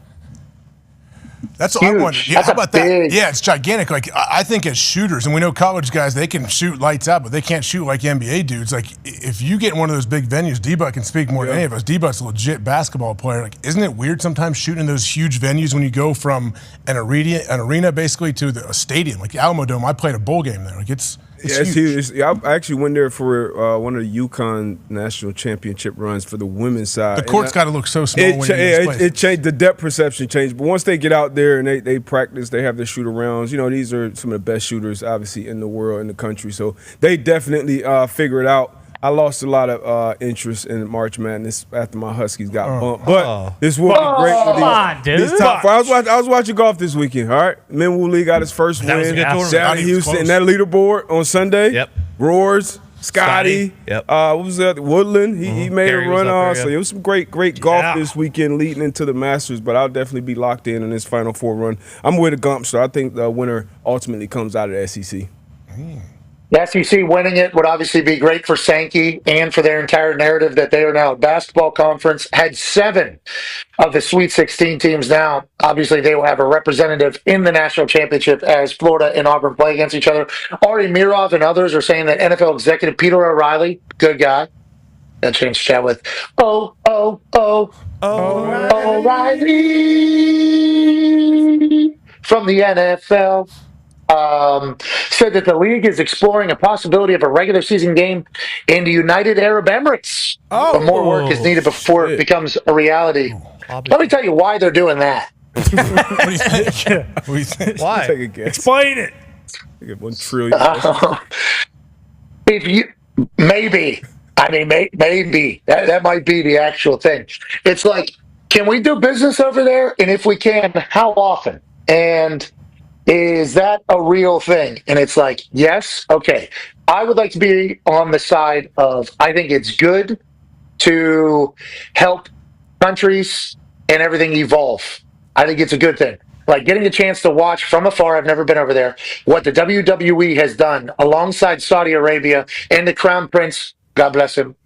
That's what I wondered. Yeah, how about that? Yeah, it's gigantic. Like, I think as shooters, and we know college guys, they can shoot lights out, but they can't shoot like NBA dudes. Like, if you get in one of those big venues, D-Buck can speak more than any of us. D-Buck's a legit basketball player. Like, isn't it weird sometimes shooting in those huge venues when you go from an arena basically to a stadium? Like the Alamo Dome, I played a bowl game there. Like, it's huge. I actually went there for one of the UConn national championship runs for the women's side. The court's got to look so small it changed. The depth perception changed. But once they get out there and they practice, they have their shoot-arounds. You know, these are some of the best shooters, obviously, in the world, in the country. So they definitely figure it out. I lost a lot of interest in March Madness after my Huskies got bumped. But this will be great for these top four. I was watching golf this weekend, all right? Minwoo Lee got his first win down in Houston. And that leaderboard on Sunday, Roars, Scotty, what was that? Woodland, he made a run off. So it was some great golf this weekend leading into the Masters, but I'll definitely be locked in this Final Four run. I'm with a Gump, so I think the winner ultimately comes out of the SEC. The SEC winning it would obviously be great for Sankey and for their entire narrative that they are now a basketball conference. Had 7 of the Sweet 16 teams now. Obviously, they will have a representative in the national championship as Florida and Auburn play against each other. Ari Mirov and others are saying that NFL executive Peter O'Reilly, good guy, that changed chat with O'Reilly from the NFL. Said that the league is exploring a possibility of a regular season game in the United Arab Emirates. But more work is needed before it becomes a reality. Let me tell you why they're doing that. What do you think? Why? Take a guess. Explain it. Get $1 trillion. If you maybe that might be the actual thing. It's like, can we do business over there? And if we can, how often? And is that a real thing? And it's like, yes, okay. I would like to be on the side of, I think it's good to help countries and everything evolve. I think it's a good thing. Like getting a chance to watch from afar, I've never been over there, what the WWE has done alongside Saudi Arabia and the Crown Prince, God bless him,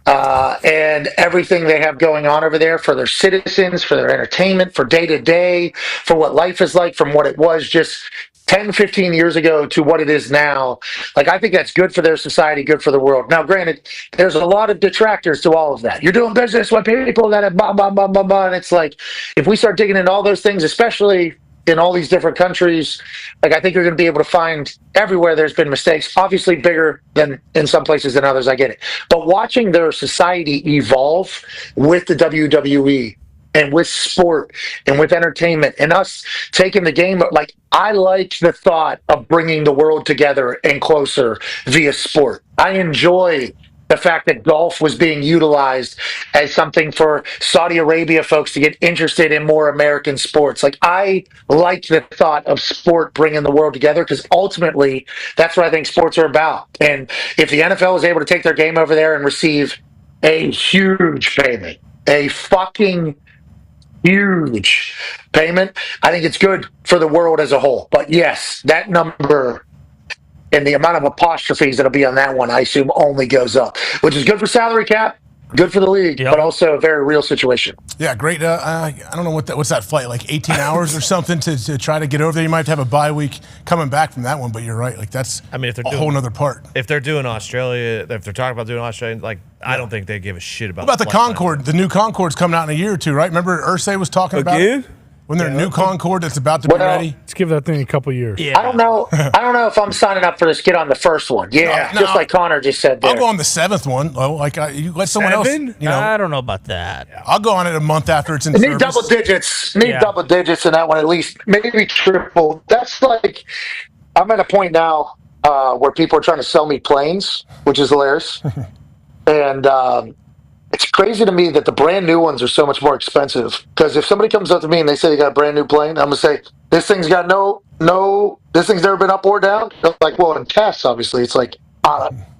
and everything they have going on over there for their citizens, for their entertainment, for day-to-day, for what life is like from what it was just 10, 15 years ago to what it is now. Like, I think that's good for their society, good for the world. Now, granted, there's a lot of detractors to all of that. You're doing business with people that have blah, blah, blah, blah, blah. And it's like, if we start digging into all those things, especially in all these different countries, like I think you're going to be able to find everywhere there's been mistakes, obviously bigger than in some places than others, I get it. But watching their society evolve with the WWE and with sport and with entertainment and us taking the game, like I like the thought of bringing the world together and closer via sport. I enjoy the fact that golf was being utilized as something for Saudi Arabia folks to get interested in more American sports. Like, I like the thought of sport bringing the world together because ultimately that's what I think sports are about. And if the NFL is able to take their game over there and receive a huge payment, a fucking huge payment, I think it's good for the world as a whole. But yes, that number and the amount of apostrophes that'll be on that one, I assume, only goes up, which is good for salary cap. Good for the league, but also a very real situation. Yeah, great. I don't know what's that flight, like 18 hours or something to try to get over there. You might have to have a bye week coming back from that one, but you're right. Like that's if they're a whole nother part. If they're doing Australia, if they're talking about doing Australia, like I don't think they give a shit about. What about the Concorde? The new Concorde's coming out in a year or two, right? Remember Ursay was talking about it? When they're new Concorde that's about to be ready. Let's give that thing a couple years. I don't know. I don't know if I'm signing up for this kid on the first one. Yeah, just like Connor just said there. I'll go on the 7th one. Oh, like you let someone else. I don't know about that. I'll go on it a month after it's in Need service. double digits. Need double digits in that one at least. Maybe triple. That's like I'm at a point now where people are trying to sell me planes, which is hilarious. And it's crazy to me that the brand new ones are so much more expensive. Because if somebody comes up to me and they say they got a brand new plane, I'm gonna say this thing's got this thing's never been up or down. They're like, well, in tests, obviously, it's like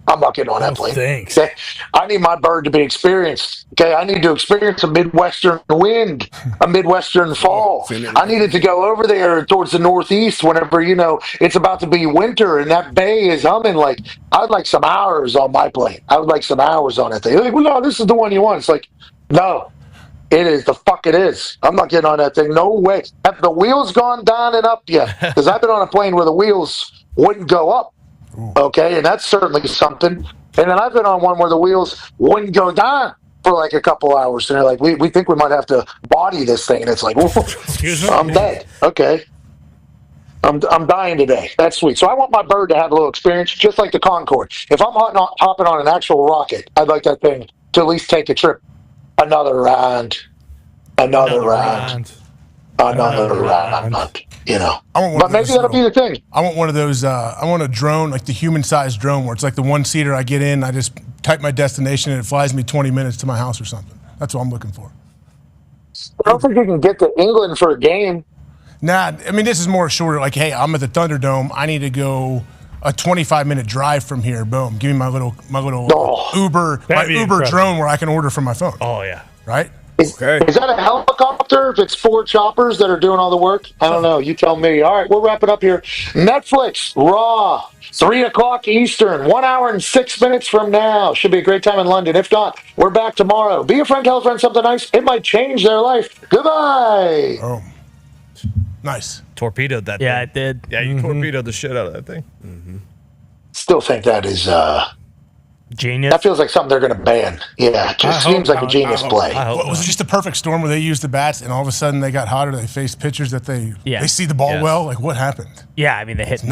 I'm not getting on that plane. Thanks. Okay? I need my bird to be experienced. Okay, I need to experience a Midwestern wind, a Midwestern fall. I needed to go over there towards the Northeast whenever it's about to be winter and that bay is humming. Like I'd like some hours on my plane. I would like some hours on that thing. Like, well, no, this is the one you want. It's like, no, it is the fuck it is. I'm not getting on that thing. No way. Have the wheels gone down and up yet? Because I've been on a plane where the wheels wouldn't go up. Okay, and that's certainly something. And then I've been on one where the wheels wouldn't go down for like a couple hours. And they're like, we think we might have to body this thing. And it's like, I'm dead. Okay. I'm dying today. That's sweet. So I want my bird to have a little experience, just like the Concorde. If I'm hopping on an actual rocket, I'd like that thing to at least take a trip. Another round. But maybe that'll be the thing. I want one of those. I want a drone, like the human-sized drone, where it's like the one-seater. I get in, I just type my destination, and it flies me 20 minutes to my house or something. That's what I'm looking for. I don't think you can get to England for a game. Nah, I mean, this is more shorter. Like, hey, I'm at the Thunderdome. I need to go a 25-minute drive from here. Boom. Give me my little Uber drone where I can order from my phone. Oh, yeah. Right? Is that a helicopter if it's 4 choppers that are doing all the work? I don't know. You tell me. All right, we'll wrap it up here. Netflix, Raw, 3 o'clock Eastern, 1 hour and 6 minutes from now. Should be a great time in London. If not, we're back tomorrow. Be a friend, tell a friend something nice. It might change their life. Goodbye. Oh, nice. Torpedoed that thing. Yeah, it did. Yeah, you torpedoed the shit out of that thing. Still think that is genius. That feels like something they're going to ban. Yeah, it just seems like a genius play. Was it just a perfect storm where they used the bats and all of a sudden they got hotter? They faced pitchers that they see the ball well. Like what happened? Yeah, I mean they hit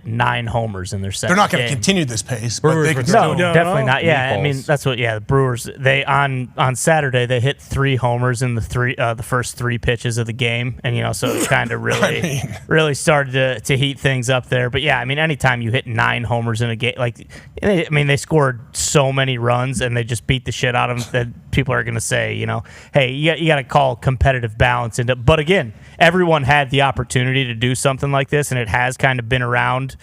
9 homers in their second. They're not going to game. continue this pace, Brewers but they can no, still. definitely not. Yeah, I mean that's what. Yeah, the Brewers. They on Saturday they hit 3 homers in the first 3 pitches of the game, and so it kind of really really started to heat things up there. But yeah, I mean anytime you hit 9 homers in a game, like I mean they scored so many runs and they just beat the shit out of them that people are going to say, hey, you got to call competitive balance into. But again, everyone had the opportunity to do something like this, and it has kind of been around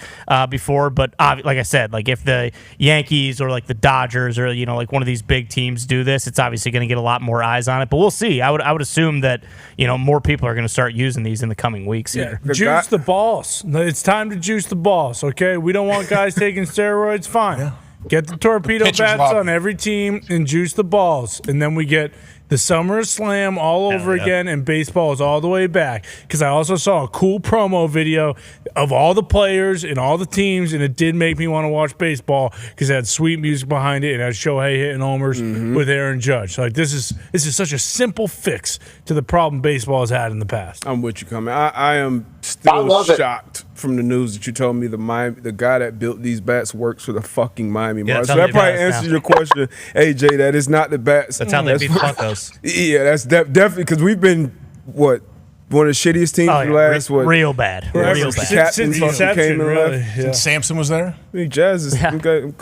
before. But like I said, like if the Yankees or like the Dodgers or like one of these big teams do this, it's obviously going to get a lot more eyes on it. But we'll see. I would assume that more people are going to start using these in the coming weeks. Yeah, juice the balls. It's time to juice the balls. Okay, we don't want guys taking steroids. Fine. Yeah. Get the torpedo bats on every team and juice the balls. And then we get the Summer Slam all over again, and baseball is all the way back. Because I also saw a cool promo video of all the players and all the teams, and it did make me want to watch baseball because it had sweet music behind it and it had Shohei hitting homers with Aaron Judge. Like this is such a simple fix to the problem baseball has had in the past. I'm with you, coming. I am still shocked from the news that you told me the guy that built these bats works for the fucking Miami Marlins. So that probably answers your question, AJ. That is not the bats. That's how they beat the Buccos. Yeah, that's definitely because we've been one of the shittiest teams for the last real bad. Real bad. Captain came and left. Since Samson was there. I mean, Jazz is figuring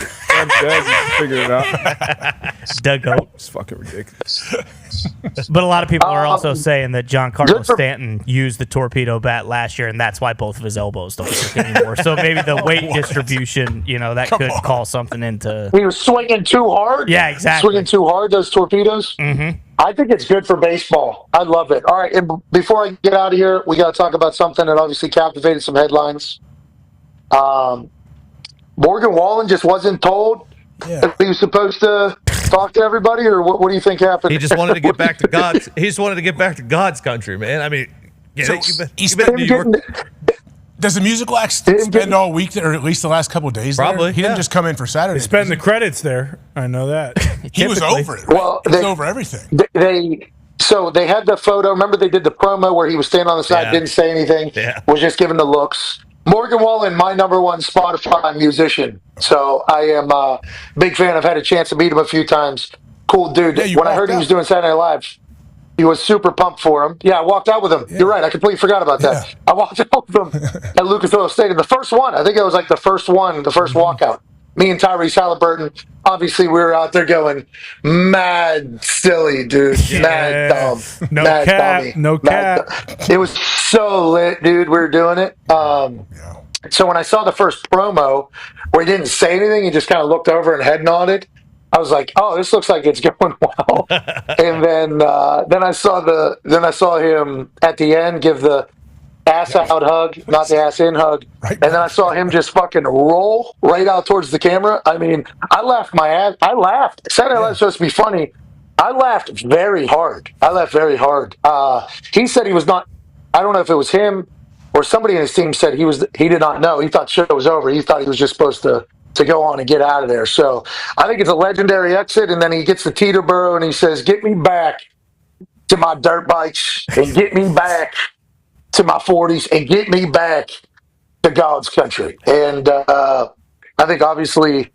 it out. Dugout. It's fucking ridiculous. But a lot of people are also saying that Giancarlo Stanton used the torpedo bat last year, and that's why both of his elbows don't work anymore. So maybe the weight distribution, that could call something into. He was swinging too hard. Yeah, exactly. Swinging too hard, those torpedoes. Mm-hmm. I think it's good for baseball. I love it. All right, and before I get out of here, we got to talk about something that obviously captivated some headlines. Morgan Wallen just wasn't told that he was supposed to talk to everybody, or what do you think happened? He just wanted to get back to God's. He just wanted to get back to God's country, man. I mean, you've been in New York. Does the musical act spend all week there, or at least the last couple of days? Probably, there? He didn't just come in for Saturday. They spend the credits there. I know that. He was over it. Right? Well, he was over everything. So they had the photo. Remember, they did the promo where he was standing on the side, didn't say anything, was just giving the looks. Morgan Wallen, my number one Spotify musician. So I am a big fan. I've had a chance to meet him a few times. Cool dude. When I heard he was doing Saturday Night Live, he was super pumped for him. Yeah, I walked out with him. Yeah. You're right. I completely forgot about that. Yeah. I walked out with him at Lucas Oil Stadium. The first one. I think it was like the first one, the first walkout. Me and Tyrese Halliburton. Obviously, we were out there going mad silly, dude. Mad dumb. No mad cap. dummy. No cap. It was so lit, dude. We were doing it. So when I saw the first promo where he didn't say anything, he just kind of looked over and head nodded. I was like, "Oh, this looks like it's going well." And then I saw him at the end give the ass out hug, not the ass in hug. And then I saw him just fucking roll right out towards the camera. I mean, I laughed my ass. I laughed. Saturday Night Live was supposed to be funny. I laughed very hard. He said he was not. I don't know if it was him or somebody in his team said he did not know. He thought show was over. He thought he was just supposed to go on and get out of there. So I think it's a legendary exit. And then he gets the Teterboro and he says, "Get me back to my dirt bikes and get me back to my 40s and get me back to God's country." And I think obviously,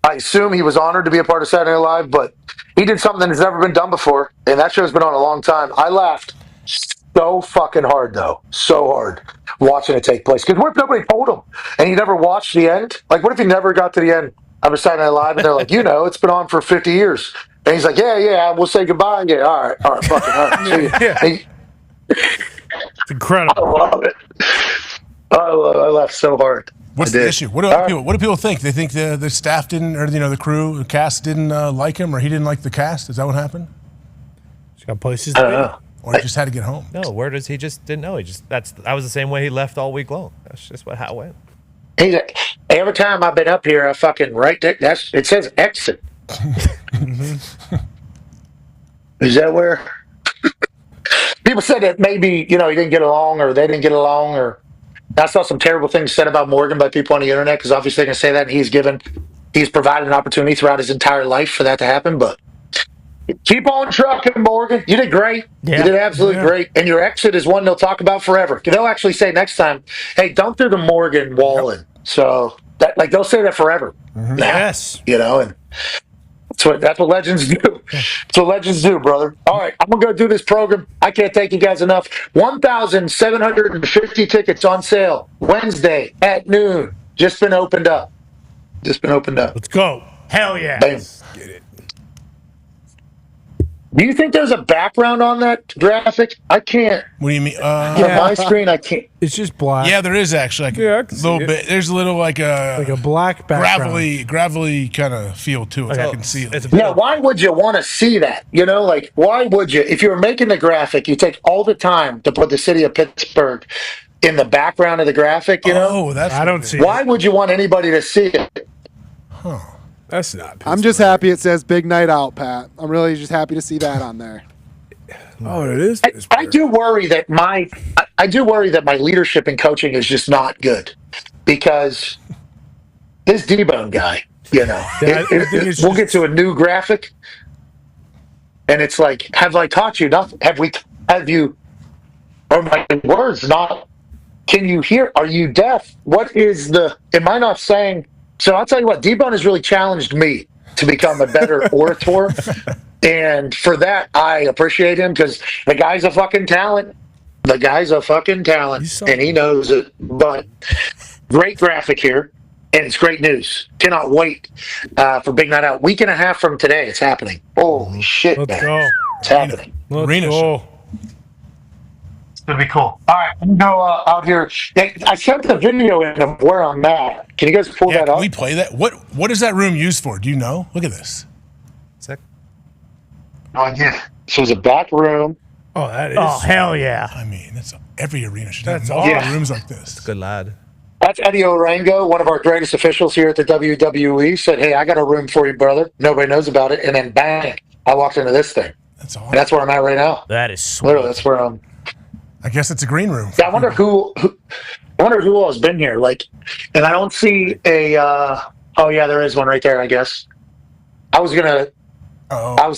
I assume he was honored to be a part of Saturday Night Live, but he did something that's never been done before. And that show's been on a long time. I laughed so fucking hard, though. So hard watching it take place. Because what if nobody told him and he never watched the end? Like, what if he never got to the end of a Saturday Night Live and they're like, it's been on for 50 years. And he's like, yeah, we'll say goodbye. Yeah, all right, fucking all right. See you. It's incredible. I love it. I laughed so hard. What's the issue? What do people think? They think the staff didn't, or the crew, the cast didn't like him, or he didn't like the cast? Is that what happened? He's got places to be. Or he just had to get home. No, where does he just didn't know? That was the same way he left all week long. That's just how it went. He's like, every time I've been up here, I fucking right there. It says exit. Is that where? People said that maybe he didn't get along, or they didn't get along, or I saw some terrible things said about Morgan by people on the internet, because obviously they can say that, and he's provided an opportunity throughout his entire life for that to happen. But keep on trucking, Morgan. You did great. Yeah. You did absolutely great. And your exit is one they'll talk about forever. They'll actually say next time, "Hey, don't do the Morgan Wallen." Yep. So they'll say that forever. Mm-hmm. Yes. And that's what legends do. That's what legends do, brother. All right, I'm going to go do this program. I can't thank you guys enough. 1,750 tickets on sale Wednesday at noon. Just been opened up. Let's go. Hell yeah. Bam. Get it. Do you think there's a background on that graphic? I can't. What do you mean? On my screen, I can't. It's just black. Yeah, there is actually a little bit. There's a little like a black background. gravelly kind of feel to it. I can see it. Why would you want to see that? Why would you? If you were making the graphic, you take all the time to put the city of Pittsburgh in the background of the graphic. I don't see. Why would you want anybody to see it? Huh. That's not Pittsburgh. I'm just happy it says Big Night Out, Pat. I'm really just happy to see that on there. Oh, it is. I do worry that my leadership and coaching is just not good, because this D-Bone guy, we'll get to a new graphic, and it's like, have I taught you nothing? Have you? Or my words not? Can you hear? Are you deaf? What is the? Am I not saying? So I'll tell you what, D-Bone has really challenged me to become a better orator. And for that, I appreciate him, because the guy's a fucking talent. And he knows it. But great graphic here, and it's great news. Cannot wait for Big Night Out. Week and a half from today, it's happening. Holy shit, Let's man. go. It's happening. Let's go. It's going to be cool. All right, I'm going to go out here. I sent the video in of where I'm at. Can you guys pull that up? Can we play that? What is that room used for? Do you know? Look at this. No idea. So it's a back room. Oh, that is. Oh, hell yeah. I mean, that's every arena should That's have multiple rooms like this. Good lad. That's Eddie Orango, one of our greatest officials here at the WWE, said, "Hey, I got a room for you, brother. Nobody knows about it." And then bang, I walked into this thing. That's awesome. And that's where I'm at right now. That is sweet. Literally, that's where I'm. I guess it's a green room. Yeah, I wonder who all has been here. Like, and I don't see a. Oh yeah, there is one right there. I guess. I was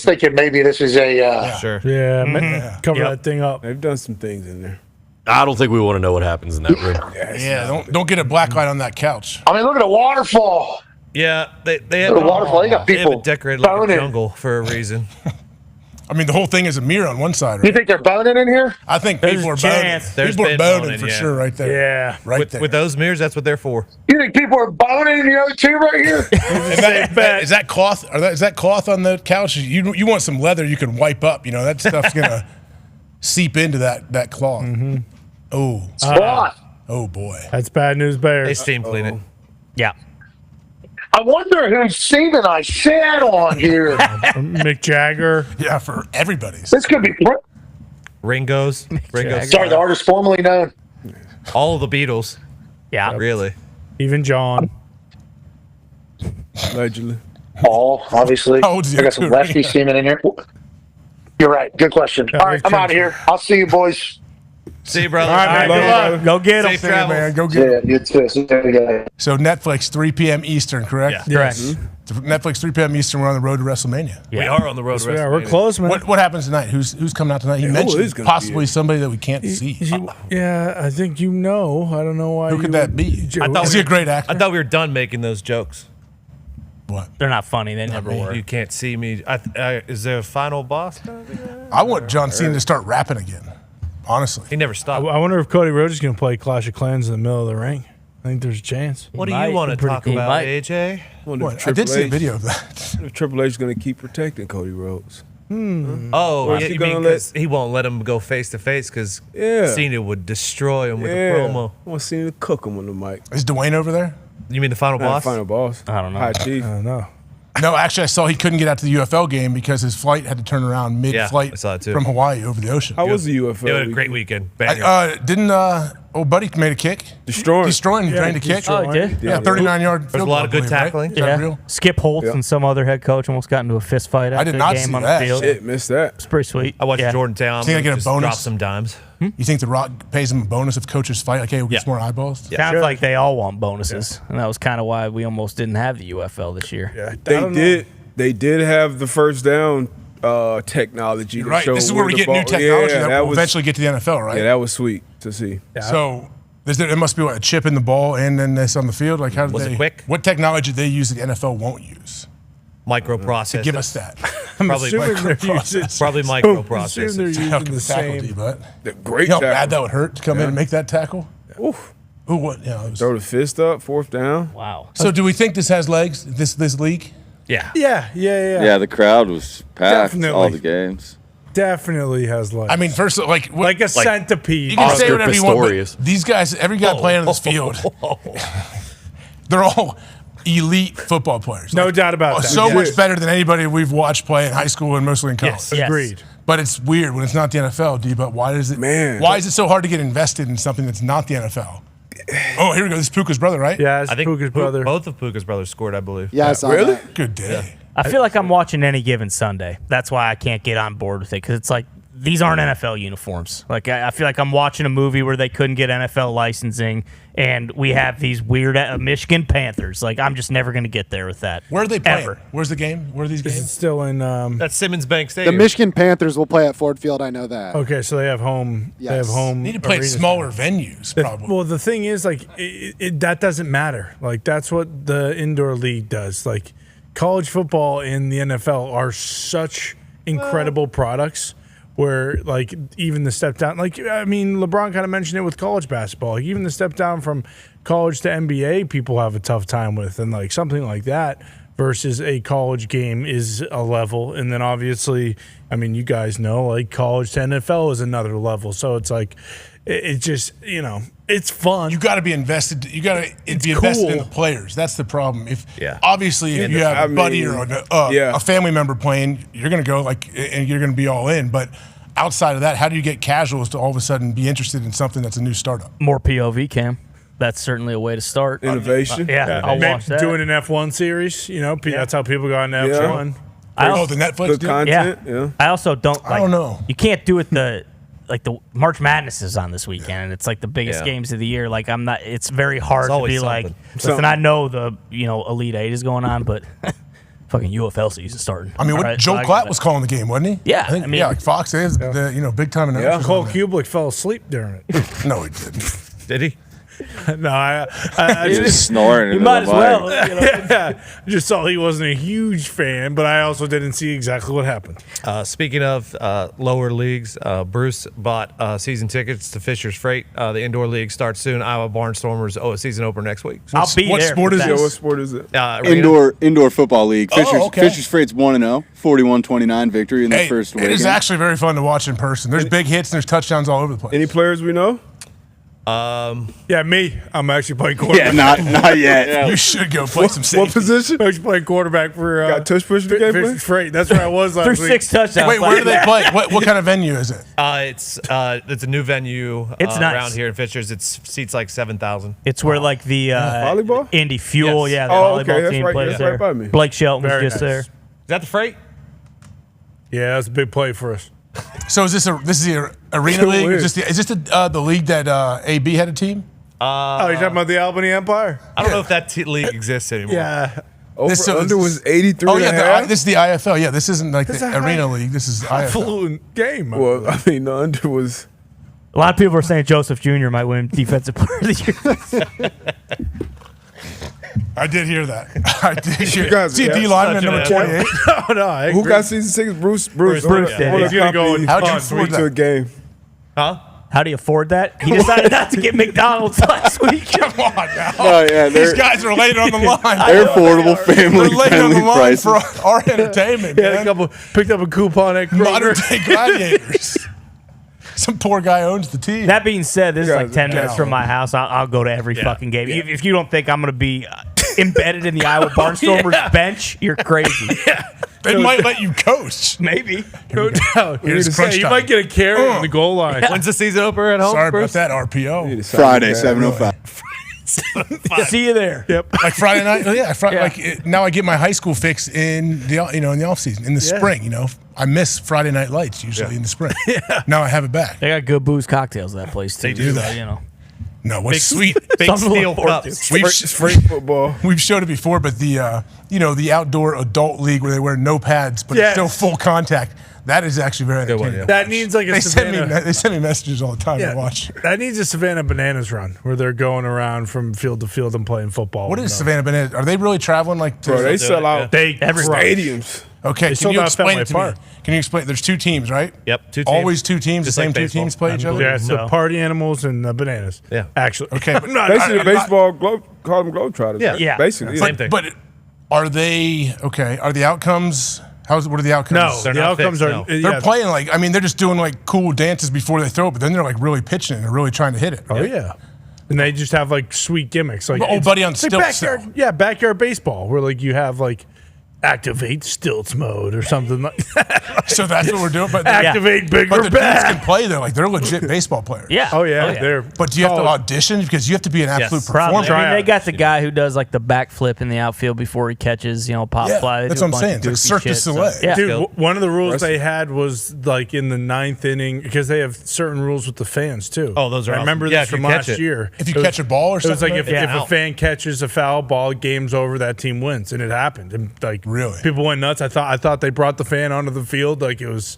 thinking maybe this is a. Sure. Yeah, cover that thing up. They've done some things in there. I don't think we want to know what happens in that room. Yeah, don't get a black light on that couch. I mean, look at the waterfall. Yeah, they have Look at the waterfall. They got They have people it decorated like a boning. jungle for a reason. I mean, the whole thing is a mirror on one side. Right? You think they're boning in here? I think There's people a are boning. chance. There's People are been boning boning, for yeah. sure right there. Yeah. Right there. With those mirrors, that's what they're for. You think people are boning in the O2 right here? Is that cloth? Is that cloth on the couch? You want some leather you can wipe up. You know that stuff's gonna seep into that cloth. Mm-hmm. Oh, Cloth. Oh boy, That's bad news bears. They steam clean it. Yeah. I wonder whose semen I sat on here. Mick Jagger. Yeah, for everybody's. This could be. Ringo's. Sorry, the artist formerly known. All of the Beatles. Yeah. Really. Even John. Allegedly. Paul, obviously. How old is I got some lefty semen in here. You're right. Good question. All right, I'm out of here. I'll see you boys. See you, brother. All right, man. Good luck. Go get Safe them. travels. man, go get it. Yeah, you too. See you guys. So Netflix 3 p.m. Eastern, correct? Yeah. Correct. Netflix 3 p.m. Eastern. We're on the road to WrestleMania. We are on the road to Yeah, we're WrestleMania. close, man. What happens tonight? Who's coming out tonight? He who is mentioned gonna be possibly it? somebody that we can't see. Yeah, I think you know. I don't know why. Who could that be? Is he a great actor? I thought we were done making those jokes. What? They're not funny. They never were. You can't see me. Is there a final boss? I want John Cena to start rapping again. Honestly, He never stopped. I wonder if Cody Rhodes is going to play Clash of Clans in the middle of the ring. I think there's a chance. What do you want to talk He about, might. AJ? I did see a video of that. If Triple H is going to keep protecting Cody Rhodes. Oh, Or is yeah, he you gonna mean 'cause he won't let him go face to face because Yeah. Cena would destroy him with a Yeah. promo. I want Cena to cook him on the mic. Is Dwayne over there? You mean the final boss? Final boss. I don't know. High Chief. I don't know. No, actually, I saw he couldn't get out to the UFL game because his flight had to turn around mid-flight I saw that too. from Hawaii over the ocean. How was the UFL? It was a week? great weekend. Banger. Didn't old buddy made a kick? Destroying. Drained a kick. Oh, he did? Yeah, 39-yard. There's a lot of good tackling. Is that real? Skip Holtz and some other head coach almost got into a fist fight after did not the game see on that. the field. Shit, missed that. It's pretty sweet. I watched Yeah. Jordan Town. Think I get a just bonus? drop some dimes. You think The Rock pays him a bonus if coaches fight? Like, hey, we'll get Yeah. some more eyeballs? Yeah. Sounds like they all want bonuses, and that was kind of why we almost didn't have the UFL this year. Yeah, They did have the first down technology. You're to right. show This is where where we the get new ball- technology Yeah, that will was- eventually get to the NFL, right? Yeah, that was sweet to see. So there must be a chip in the ball and then this on the field. Like, how did Was it they? quick? What technology did they use that the NFL won't use? Microprocessor. Give us that. Probably assuming they're microprocessor. using- Probably assume microprocessor. they're using Help the the tackle, same. D-Butt. Great You know how tackle. bad that would hurt to come in and make that tackle? Oof. Ooh, what? You know, it was- Throw the fist up, fourth down. Wow. so do we think this has legs, this league? Yeah. Yeah. Yeah, the crowd was packed Definitely. all the games. Definitely has legs. I mean, first, like a centipede. You can say Oscar whatever you want, Pistorius. but these guys, every guy playing on this field, they're all elite football players. No doubt about that. So Yeah. much better than anybody we've watched play in high school and mostly in college. Yes, agreed. But it's weird when it's not the NFL, D. But why is it? Man. Why is it so hard to get invested in something that's not the NFL? Oh, here we go. This is Puka's brother, right? Yeah, it's I think Puka's brother. both of Puka's brothers scored, I believe. Yeah, I saw Really? that. Good day. I feel like I'm watching any given Sunday. That's why I can't get on board with it because it's like these aren't NFL uniforms. Like I feel like I'm watching a movie where they couldn't get NFL licensing, and we have these weird Michigan Panthers. Like I'm just never going to get there with that. Where are they playing? Ever. Where's the game? Where are these Is it games? still in? That's Simmons Bank The Stadium. Michigan Panthers will play at Ford Field. I know that. Okay, so they have home. They have Yes. home. Need to play at arenas. smaller venues, probably. Well, the thing is, like, that doesn't matter. Like, that's what the indoor league does. Like, college football and the NFL are such incredible products where, like, even the step down, like, I mean, LeBron kind of mentioned it with college basketball. Like, even the step down from college to NBA, people have a tough time with. And, like, something like that versus a college game is a level. And then, obviously, I mean, you guys know, like, college to NFL is another level. So it's like, it just, you know, it's fun. You got to be invested. You got to be invested in the players. That's the problem. Obviously, if you have a buddy or a family member playing, you're going to go and you're going to be all in. But outside of that, how do you get casuals to all of a sudden be interested in something that's a new startup? More POV cam. that's certainly a way to start. Innovation. I'll watch that. Doing an F1 series, that's how people got into F1. The Netflix the content. Yeah. I also don't. I don't know. You can't do it the March Madness is on this weekend, and it's like the biggest Yeah. games of the year. Like I'm not. It's very hard to always be something. like. Listen, I know the Elite Eight is going on, but fucking UFL season starting. I mean, so Joel I Klatt gotta- was calling the game, wasn't he? Yeah, I think. Like Fox is the big time announcers. Cole Kubelik fell asleep during it. No, he didn't. Did he? No, I He's just snoring. You into might the as mic. well. I just saw he wasn't a huge fan, but I also didn't see exactly what happened. Speaking of lower leagues, Bruce bought season tickets to Fisher's Freight. The indoor league starts soon. Iowa Barnstormers season opener next week. I'll be what there. sport is for it? that. What sport is it? Indoor football league. Fisher's Freight's 1-0, 41-29 victory in the first It week. is actually very fun to watch in person. There's big hits and there's touchdowns all over the place. Any players we know? Yeah, me. I'm actually playing quarterback. Yeah, not yet. You should go play some safety. What position? I'm actually playing quarterback for Got tush push the game Fisher's plan? Freight. That's where I was last Threw week. 6 touchdowns. Wait, where do they play? What kind of venue is it? It's a new venue It's nice. around here in Fishers. It seats like 7,000. It's where like the Volleyball? Indy Fuel, Yes. yeah, the Oh, volleyball okay, that's team right- plays that's there. right by me. Blake Shelton Very was just nice. there. Is that the Freight? Yeah, that's a big play for us. So is this the arena league? weird. Is this the league that AB had a team? Oh, you're talking about the Albany Empire? I don't know if that league exists anymore. Yeah. Under was 83 Oh and a yeah, half? this is the IFL. Yeah, this isn't like That's the a high- arena league. This is IFL. Highfalutin game. Well, I mean, the under was... A lot of people are saying Joseph Jr. might win Defensive Player of the Year. I did hear that. I did You hear. guys- See yeah. D lineman number 28. no, I Who agree. got season 6? Bruce. Bruce did. He's gonna go with How'd you fun. afford To a that? game. Huh? How do you afford that? He decided not to get McDonald's last week. Come on now. Oh, yeah, These they're, guys are laying on the line. they're affordable, They're laying on family-friendly the line prices. for our entertainment, Yeah, man. picked up a coupon at Modern Kroger. day gladiators. Some poor guy owns the team. That being said, this is like guys 10 are minutes from my house. I'll go to every fucking game. Yeah. If you don't think I'm going to be embedded in the Iowa Barnstormers bench, you're crazy. They might let you coach. Maybe. No doubt. Here's crunch You time. might get a carry on the goal line. When's the season opener at home? Sorry about Bruce? that, RPO. Friday, 7:05. See you there. Yep. Like Friday night. Like now I get my high school fix in the in the off season in the spring. I miss Friday night lights usually in the spring. Now I have it back. They got good booze cocktails at that place, too. They do so, that. No, what's Big- sweet? Big Something to steel look forward cups. We've It's free football. we've showed it before, but the the outdoor adult league where they wear no pads but Yes. it's still full contact. That is actually very Good one, entertaining. That needs like a They send Savannah. me messages all the time to watch. That needs a Savannah Bananas run where they're going around from field to field and playing football. What is Savannah Bananas? Are they really traveling like to Bro, they sell out They stadiums. Okay, They can sold you out explain Fenway it to me? Park. Can you explain? There's 2 teams, right? Yep, 2 teams. Always 2 teams. Just the same like 2 baseball. teams play each other. Yeah, it's the So- party animals and the bananas. Yeah. Actually. Okay, but Basically, the baseball call them Globetrotters. Yeah. right? Yeah. Basically. Same yeah. thing. But are they okay? Are the outcomes? What are the outcomes? No, They're the not outcomes fixed, are. no. They're playing they're just doing like cool dances before they throw it, but then they're like really pitching it and they're really trying to hit it. Oh yeah. And they just have like sweet gimmicks, like Oh, buddy on it's like stilts, backyard, though. yeah, backyard baseball, where like you have like activate stilts mode or something like that. So that's what we're doing. But Activate bigger But the dudes bat. can play though. Like they're legit baseball players. Yeah. Oh yeah, they're. But do you have to audition because you have to be an absolute Probably. performer? I mean, they got the guy who does like the backflip in the outfield before he catches, pop Yeah, fly. They that's do a what I'm bunch saying. of It's like goofy Cirque du shit, so- Soleil. Yeah. Dude, one of the rules they had was like in the 9th inning because they have certain rules with the fans too. Oh, those are I remember awesome. Yeah, this if you from catch last it. year. If you It was- catch a ball or it was something, like if Yeah. a fan catches a foul ball, game's over. That team wins, and it happened. And like Really? people went nuts. I thought they brought the fan onto the field. Like it was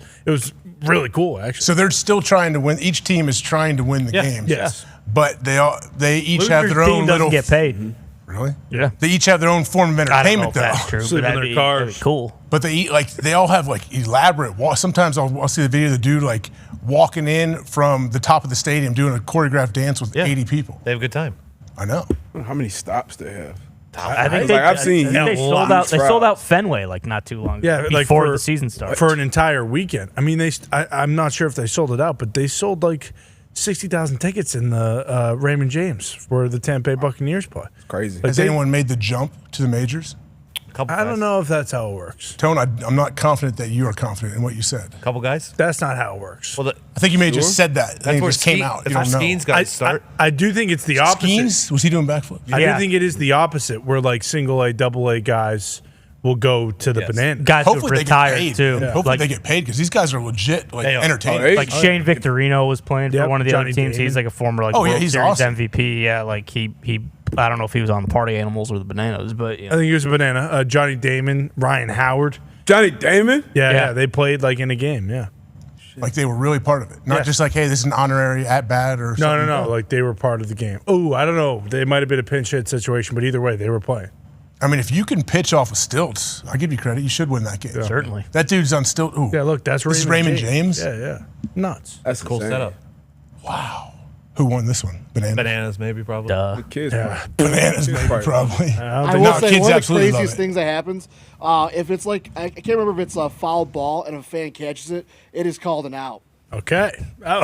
really cool actually. So they're still trying to win. Each team is trying to win the games. Yes. But they each have Loser's their team own doesn't little. get paid. Really? Yeah. They each have their own form of I don't know entertainment if though. that's true. Sleep but in that'd their be cars. cool. But they all have like elaborate. Sometimes I'll see the video of the dude like walking in from the top of the stadium doing a choreographed dance with 80 people. They have a good time. I know. How many stops they have? I think I've seen. they sold out. They sold out Fenway like not too long ago. Yeah, before like the season started. for an entire weekend. I mean, I'm not sure if they sold it out, but they sold like 60,000 tickets in the Raymond James where the Tampa Bay Buccaneers play. It's crazy. Has anyone made the jump to the majors? I don't know if that's how it works. Tone, I'm not confident that you are confident in what you said. A couple guys? That's not how it works. Well, I think you may have just said that. I think it where just came Skeen- out. that's You where don't know. Skeen's got to start. I do think it's the opposite. Skeens? Was he doing backflip? I do think it is the opposite, where like single A, double A guys will go to the banana. Guys who have Hopefully they retired get paid. too. Yeah. Hopefully Like- they get paid because these guys are legit, like They are. entertaining. Like Shane Victorino was playing for Yep, one of the Johnny other teams. Damon. He's like a former like Oh, yeah, World he's Series awesome. MVP. Yeah, like he. I don't know if he was on the Party Animals or the Bananas, but I think he was a banana. Johnny Damon, Ryan Howard. Johnny Damon? Yeah, they played like in a game. Yeah. Like they were really part of it. Not just like, hey, this is an honorary at bat or something. No. Like they were part of the game. Oh, I don't know. They might have been a pinch hit situation, but either way, they were playing. I mean, if you can pitch off of stilts, I'll give you credit. You should win that game. Certainly. That dude's on stilt. Ooh. Yeah, look, that's This is Raymond James. Yeah. Nuts. That's Cool insane. setup. Wow. Who won this one? Bananas, maybe, probably. The kids. Bananas, maybe, probably. I will say one of the craziest things that happens, if it's like, I can't remember if it's a foul ball and if a fan catches it, it is called an out. Okay. I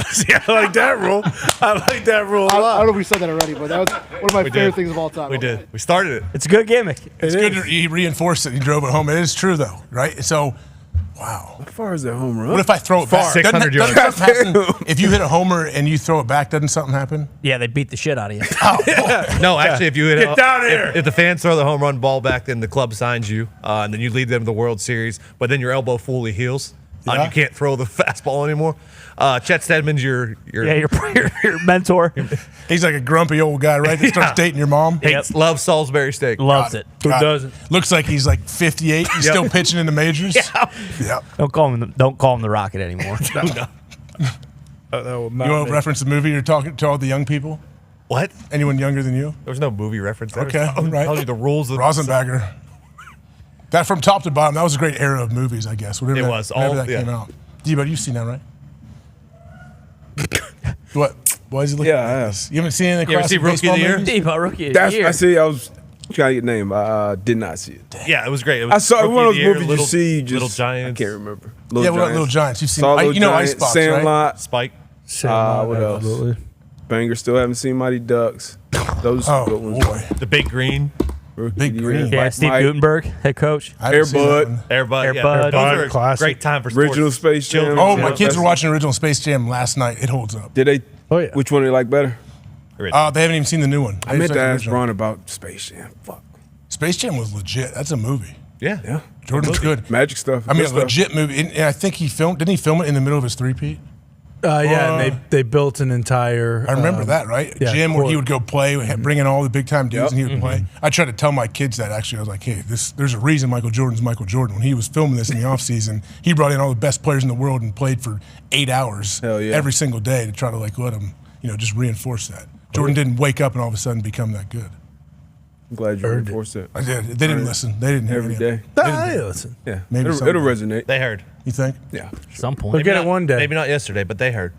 like that rule. I like that rule a I lot. don't know if we said that already, but that was one of my favorite things of all time. We did. We started it. It's a good gimmick. It's good that he reinforced it. He drove it home. It is true, though, right? So, wow. How far is that home run? What if I throw it back? 600 yards. Doesn't something happen if you hit a homer and you throw it back, doesn't something happen? Yeah, they beat the shit out of you. No, actually, if you hit Get down here. If the fans throw the home run ball back, then the club signs you, and then you lead them to the World Series. But then your elbow fully heals. Yeah. You can't throw the fastball anymore. Chet Stedman's your mentor. He's like a grumpy old guy, right? That starts dating your mom. Loves Salisbury steak. Loves it. Who doesn't? Looks like he's like 58. He's still pitching in the majors. Yeah. Don't call him the Rocket anymore. You want to reference the movie you're talking to all the young people? What? Anyone younger than you? There's no movie reference there. Okay, right. Tells you the rules of Rosenbagger. That from top to bottom, that was a great era of movies, I guess. Whenever It that, was. whenever All- that yeah. came out. D-Bud, you've seen that, right? What? Why is he looking Yeah, I at have. this? You haven't seen any You ever see classic Rookie of the baseball Year? movies? Debo, Rookie of the That's Year. I see. I was trying to get the name. I did not see it. Yeah, it was great. It was I saw Rookie one of of the those Year, movies Little, you see. Just, Little Giants. I can't remember. Yeah, what about Little Giants? You've seen, Saw you know Giants, Icebox, right? Sandlot. Spike. What else? Absolutely. Banger. Still haven't seen Mighty Ducks. Those Oh, good ones. boy. The Big Green. Big Green. Yeah, Steve Gutenberg, head coach. I haven't seen that Airbud. one. Airbud. Yeah, Airbud. those are a Classic. great time for sports. Original Space Jam. Children. Oh, my Yeah, kids were watching original Space Jam last night. It holds up. Did they? Oh, yeah. Which one do they like better? They haven't even seen the new one. I meant They to said ask original. Ron about Space Jam. Fuck. Space Jam was legit. That's a movie. Yeah. Yeah. Jordan's good. Magic stuff. I mean, Good a stuff. legit movie. And I think didn't he film it in the middle of his three-peat? Yeah, and they built an entire. I remember that, right? yeah, Gym where he court. would go play, bring in all the big time dudes, Yep. and he would play. I tried to tell my kids that actually. I was like, hey, there's a reason Michael Jordan's Michael Jordan. When he was filming this in the offseason, he brought in all the best players in the world and played for 8 hours Hell yeah. every single day to try to like let him, just reinforce that. Jordan didn't wake up and all of a sudden become that good. I'm glad you reinforced it. I did. They didn't listen. They didn't hear Every any of it. day. Hey, listen. Yeah. Maybe It'll someday. resonate. They heard. You think? Yeah. At some point. We'll get Maybe it one day. Maybe not yesterday, but they heard.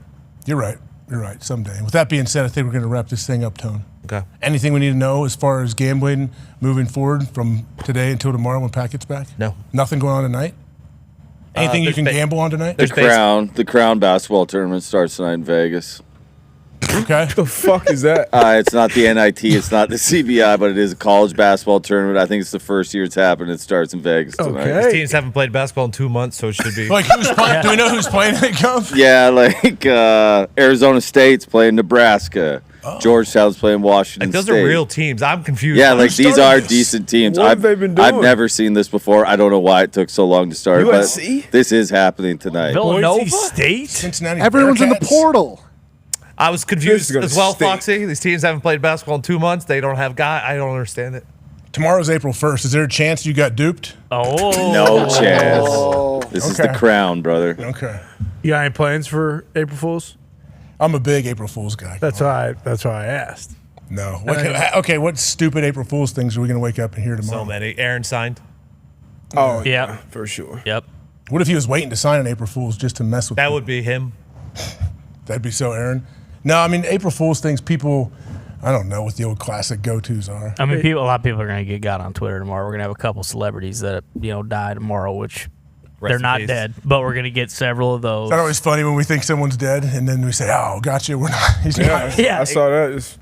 You're right. You're right. Someday. With that being said, I think we're going to wrap this thing up, Tone. Okay. Anything we need to know as far as gambling moving forward from today until tomorrow when Pat gets back? No. Nothing going on tonight? Anything you there's can ba- gamble on tonight? The Crown basketball tournament starts tonight in Vegas. Okay. The fuck is that? It's not the NIT, it's not the CBI, but it is a college basketball tournament. I think it's the first year it's happened. It starts in Vegas tonight. These teams haven't played basketball in 2 months, so it should be. Like who's playing? Do we know who's playing it, Cuff? Yeah, like Arizona State's playing Nebraska. Georgetown's playing Washington Like, those State. are real teams. I'm confused. Yeah, Who's like these starting are this? decent teams. What have they been I've doing? never seen this before. I don't know why it took so long to start, USC? but this is happening tonight. Villanova? State? Cincinnati. Everyone's in the Bearcats? portal. I was confused This is as well, gonna Foxy. These teams haven't played basketball in 2 months. They don't have guy. I don't understand it. Tomorrow's April 1st. Is there a chance you got duped? Oh. No chance. This is the Okay. Crown, brother. Okay. You got any plans for April Fools? I'm a big April Fool's guy. That's why I asked. No. Okay, what stupid April Fool's things are we going to wake up and hear tomorrow? So many. Aaron signed. Oh, Yeah. for sure. Yep. What if he was waiting to sign an April Fool's just to mess with That people? would be him. That'd be so Aaron. No, I mean, April Fool's things, people, I don't know what the old classic go-tos are. I mean, a lot of people are going to get got on Twitter tomorrow. We're going to have a couple celebrities that die tomorrow, which they're in not peace. dead, but we're going to get several of those. It's not always funny when we think someone's dead and then we say, oh, gotcha, we're not. He's Yeah, not. Yeah. I saw that this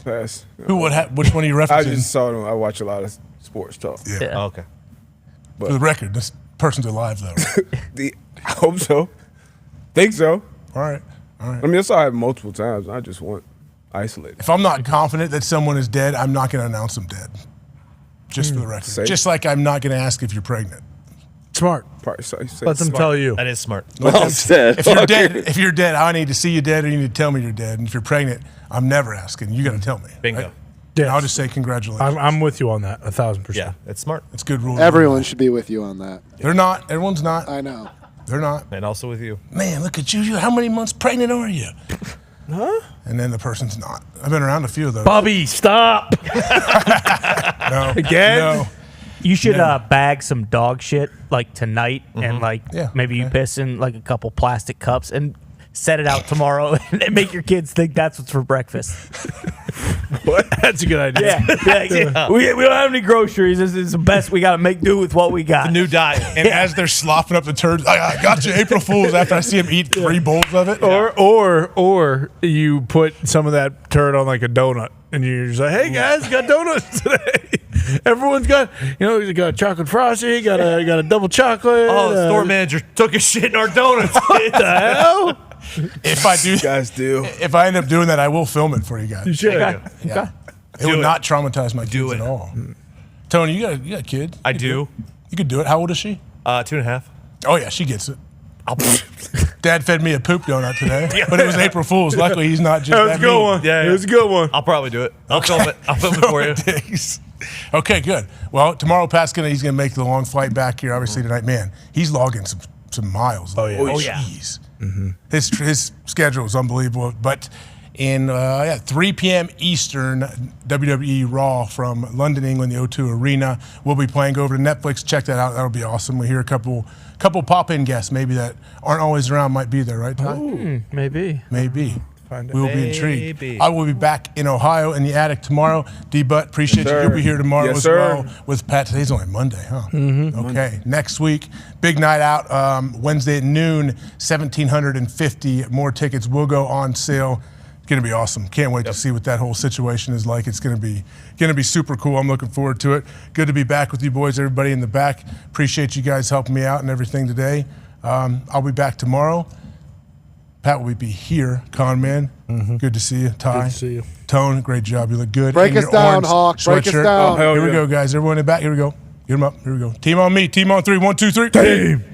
past. Which one are you referencing? I just saw them. I watch a lot of sports talk. Yeah. Oh, okay. For the record, this person's alive, though. Right? I hope so. Think so. All right. I mean, that's all I have multiple times. I just want isolated. If I'm not confident that someone is dead, I'm not going to announce them dead. Just for the record. Safe. Just like I'm not going to ask if you're pregnant. Smart. Let them tell you. That is smart. Well said. If you're dead, I need to see you dead, or you need to tell me you're dead. And if you're pregnant, I'm never asking. You got to tell me. Bingo. Right? And I'll just say congratulations. I'm with you on that, 1,000%. Yeah, that's smart. It's good rule. Everyone should be with you on that. They're not. Everyone's not. I know. They're not. And also with you. Man, look at you. How many months pregnant are you? Huh? And then the person's not. I've been around a few of those. Bobby, stop. No. Again? No. You should bag some dog shit like tonight and maybe you piss in like a couple plastic cups and set it out tomorrow and make your kids think that's what's for breakfast. What? That's a good idea. Yeah. We don't have any groceries. This is the best. We got to make do with what we got. The new diet. And as they're slopping up the turds, I got you, April Fools, after I see them eat 3 bowls of it. Or you put some of that turd on like a donut and you're just like, hey guys, got donuts today. Everyone's got, you got a chocolate frosty, got a double chocolate. Oh, the store manager took a shit in our donuts. What the hell? If I do, guys do. If I end up doing that, I will film it for you guys. You should. Yeah. It would not traumatize my kids at all. Tony, you got kids? I do. You could do it. How old is she? 2.5. Oh yeah, she gets it. Dad fed me a poop donut today, but it was April Fool's. Luckily, he's not just That was a good one. Yeah, it was a good one. I'll probably do it. I'll film it. I'll film it for you. Okay, good. Well, tomorrow Pat's he's gonna make the long flight back here. Obviously tonight, man, he's logging some miles. Oh yeah. Oh jeez. His schedule is unbelievable. But in 3 p.m. Eastern, WWE Raw from London, England, the O2 Arena. We'll be playing. Go over to Netflix. Check that out. That'll be awesome. We hear a couple pop-in guests maybe that aren't always around might be there, right, Ty? Maybe. We will be intrigued. I will be back in Ohio in the attic tomorrow. D-Butt, appreciate you. You'll be here tomorrow as well with Pat. Today's only Monday, huh? Okay. Next week, big night out. Wednesday at noon, 1,750 more tickets will go on sale. It's going to be awesome. Can't wait to see what that whole situation is like. It's going to be super cool. I'm looking forward to it. Good to be back with you boys, everybody in the back. Appreciate you guys helping me out and everything today. I'll be back tomorrow. Pat will be here. Con Man, good to see you. Ty, Good to see you. Tone, great job. You look good. Break In us your down, orange Hawk. Break us sweatshirt. down. Here we go, guys. Everyone in the back. Here we go. Get them up. Here we go. Team on me. Team on 3. 1, 2, 3. Team.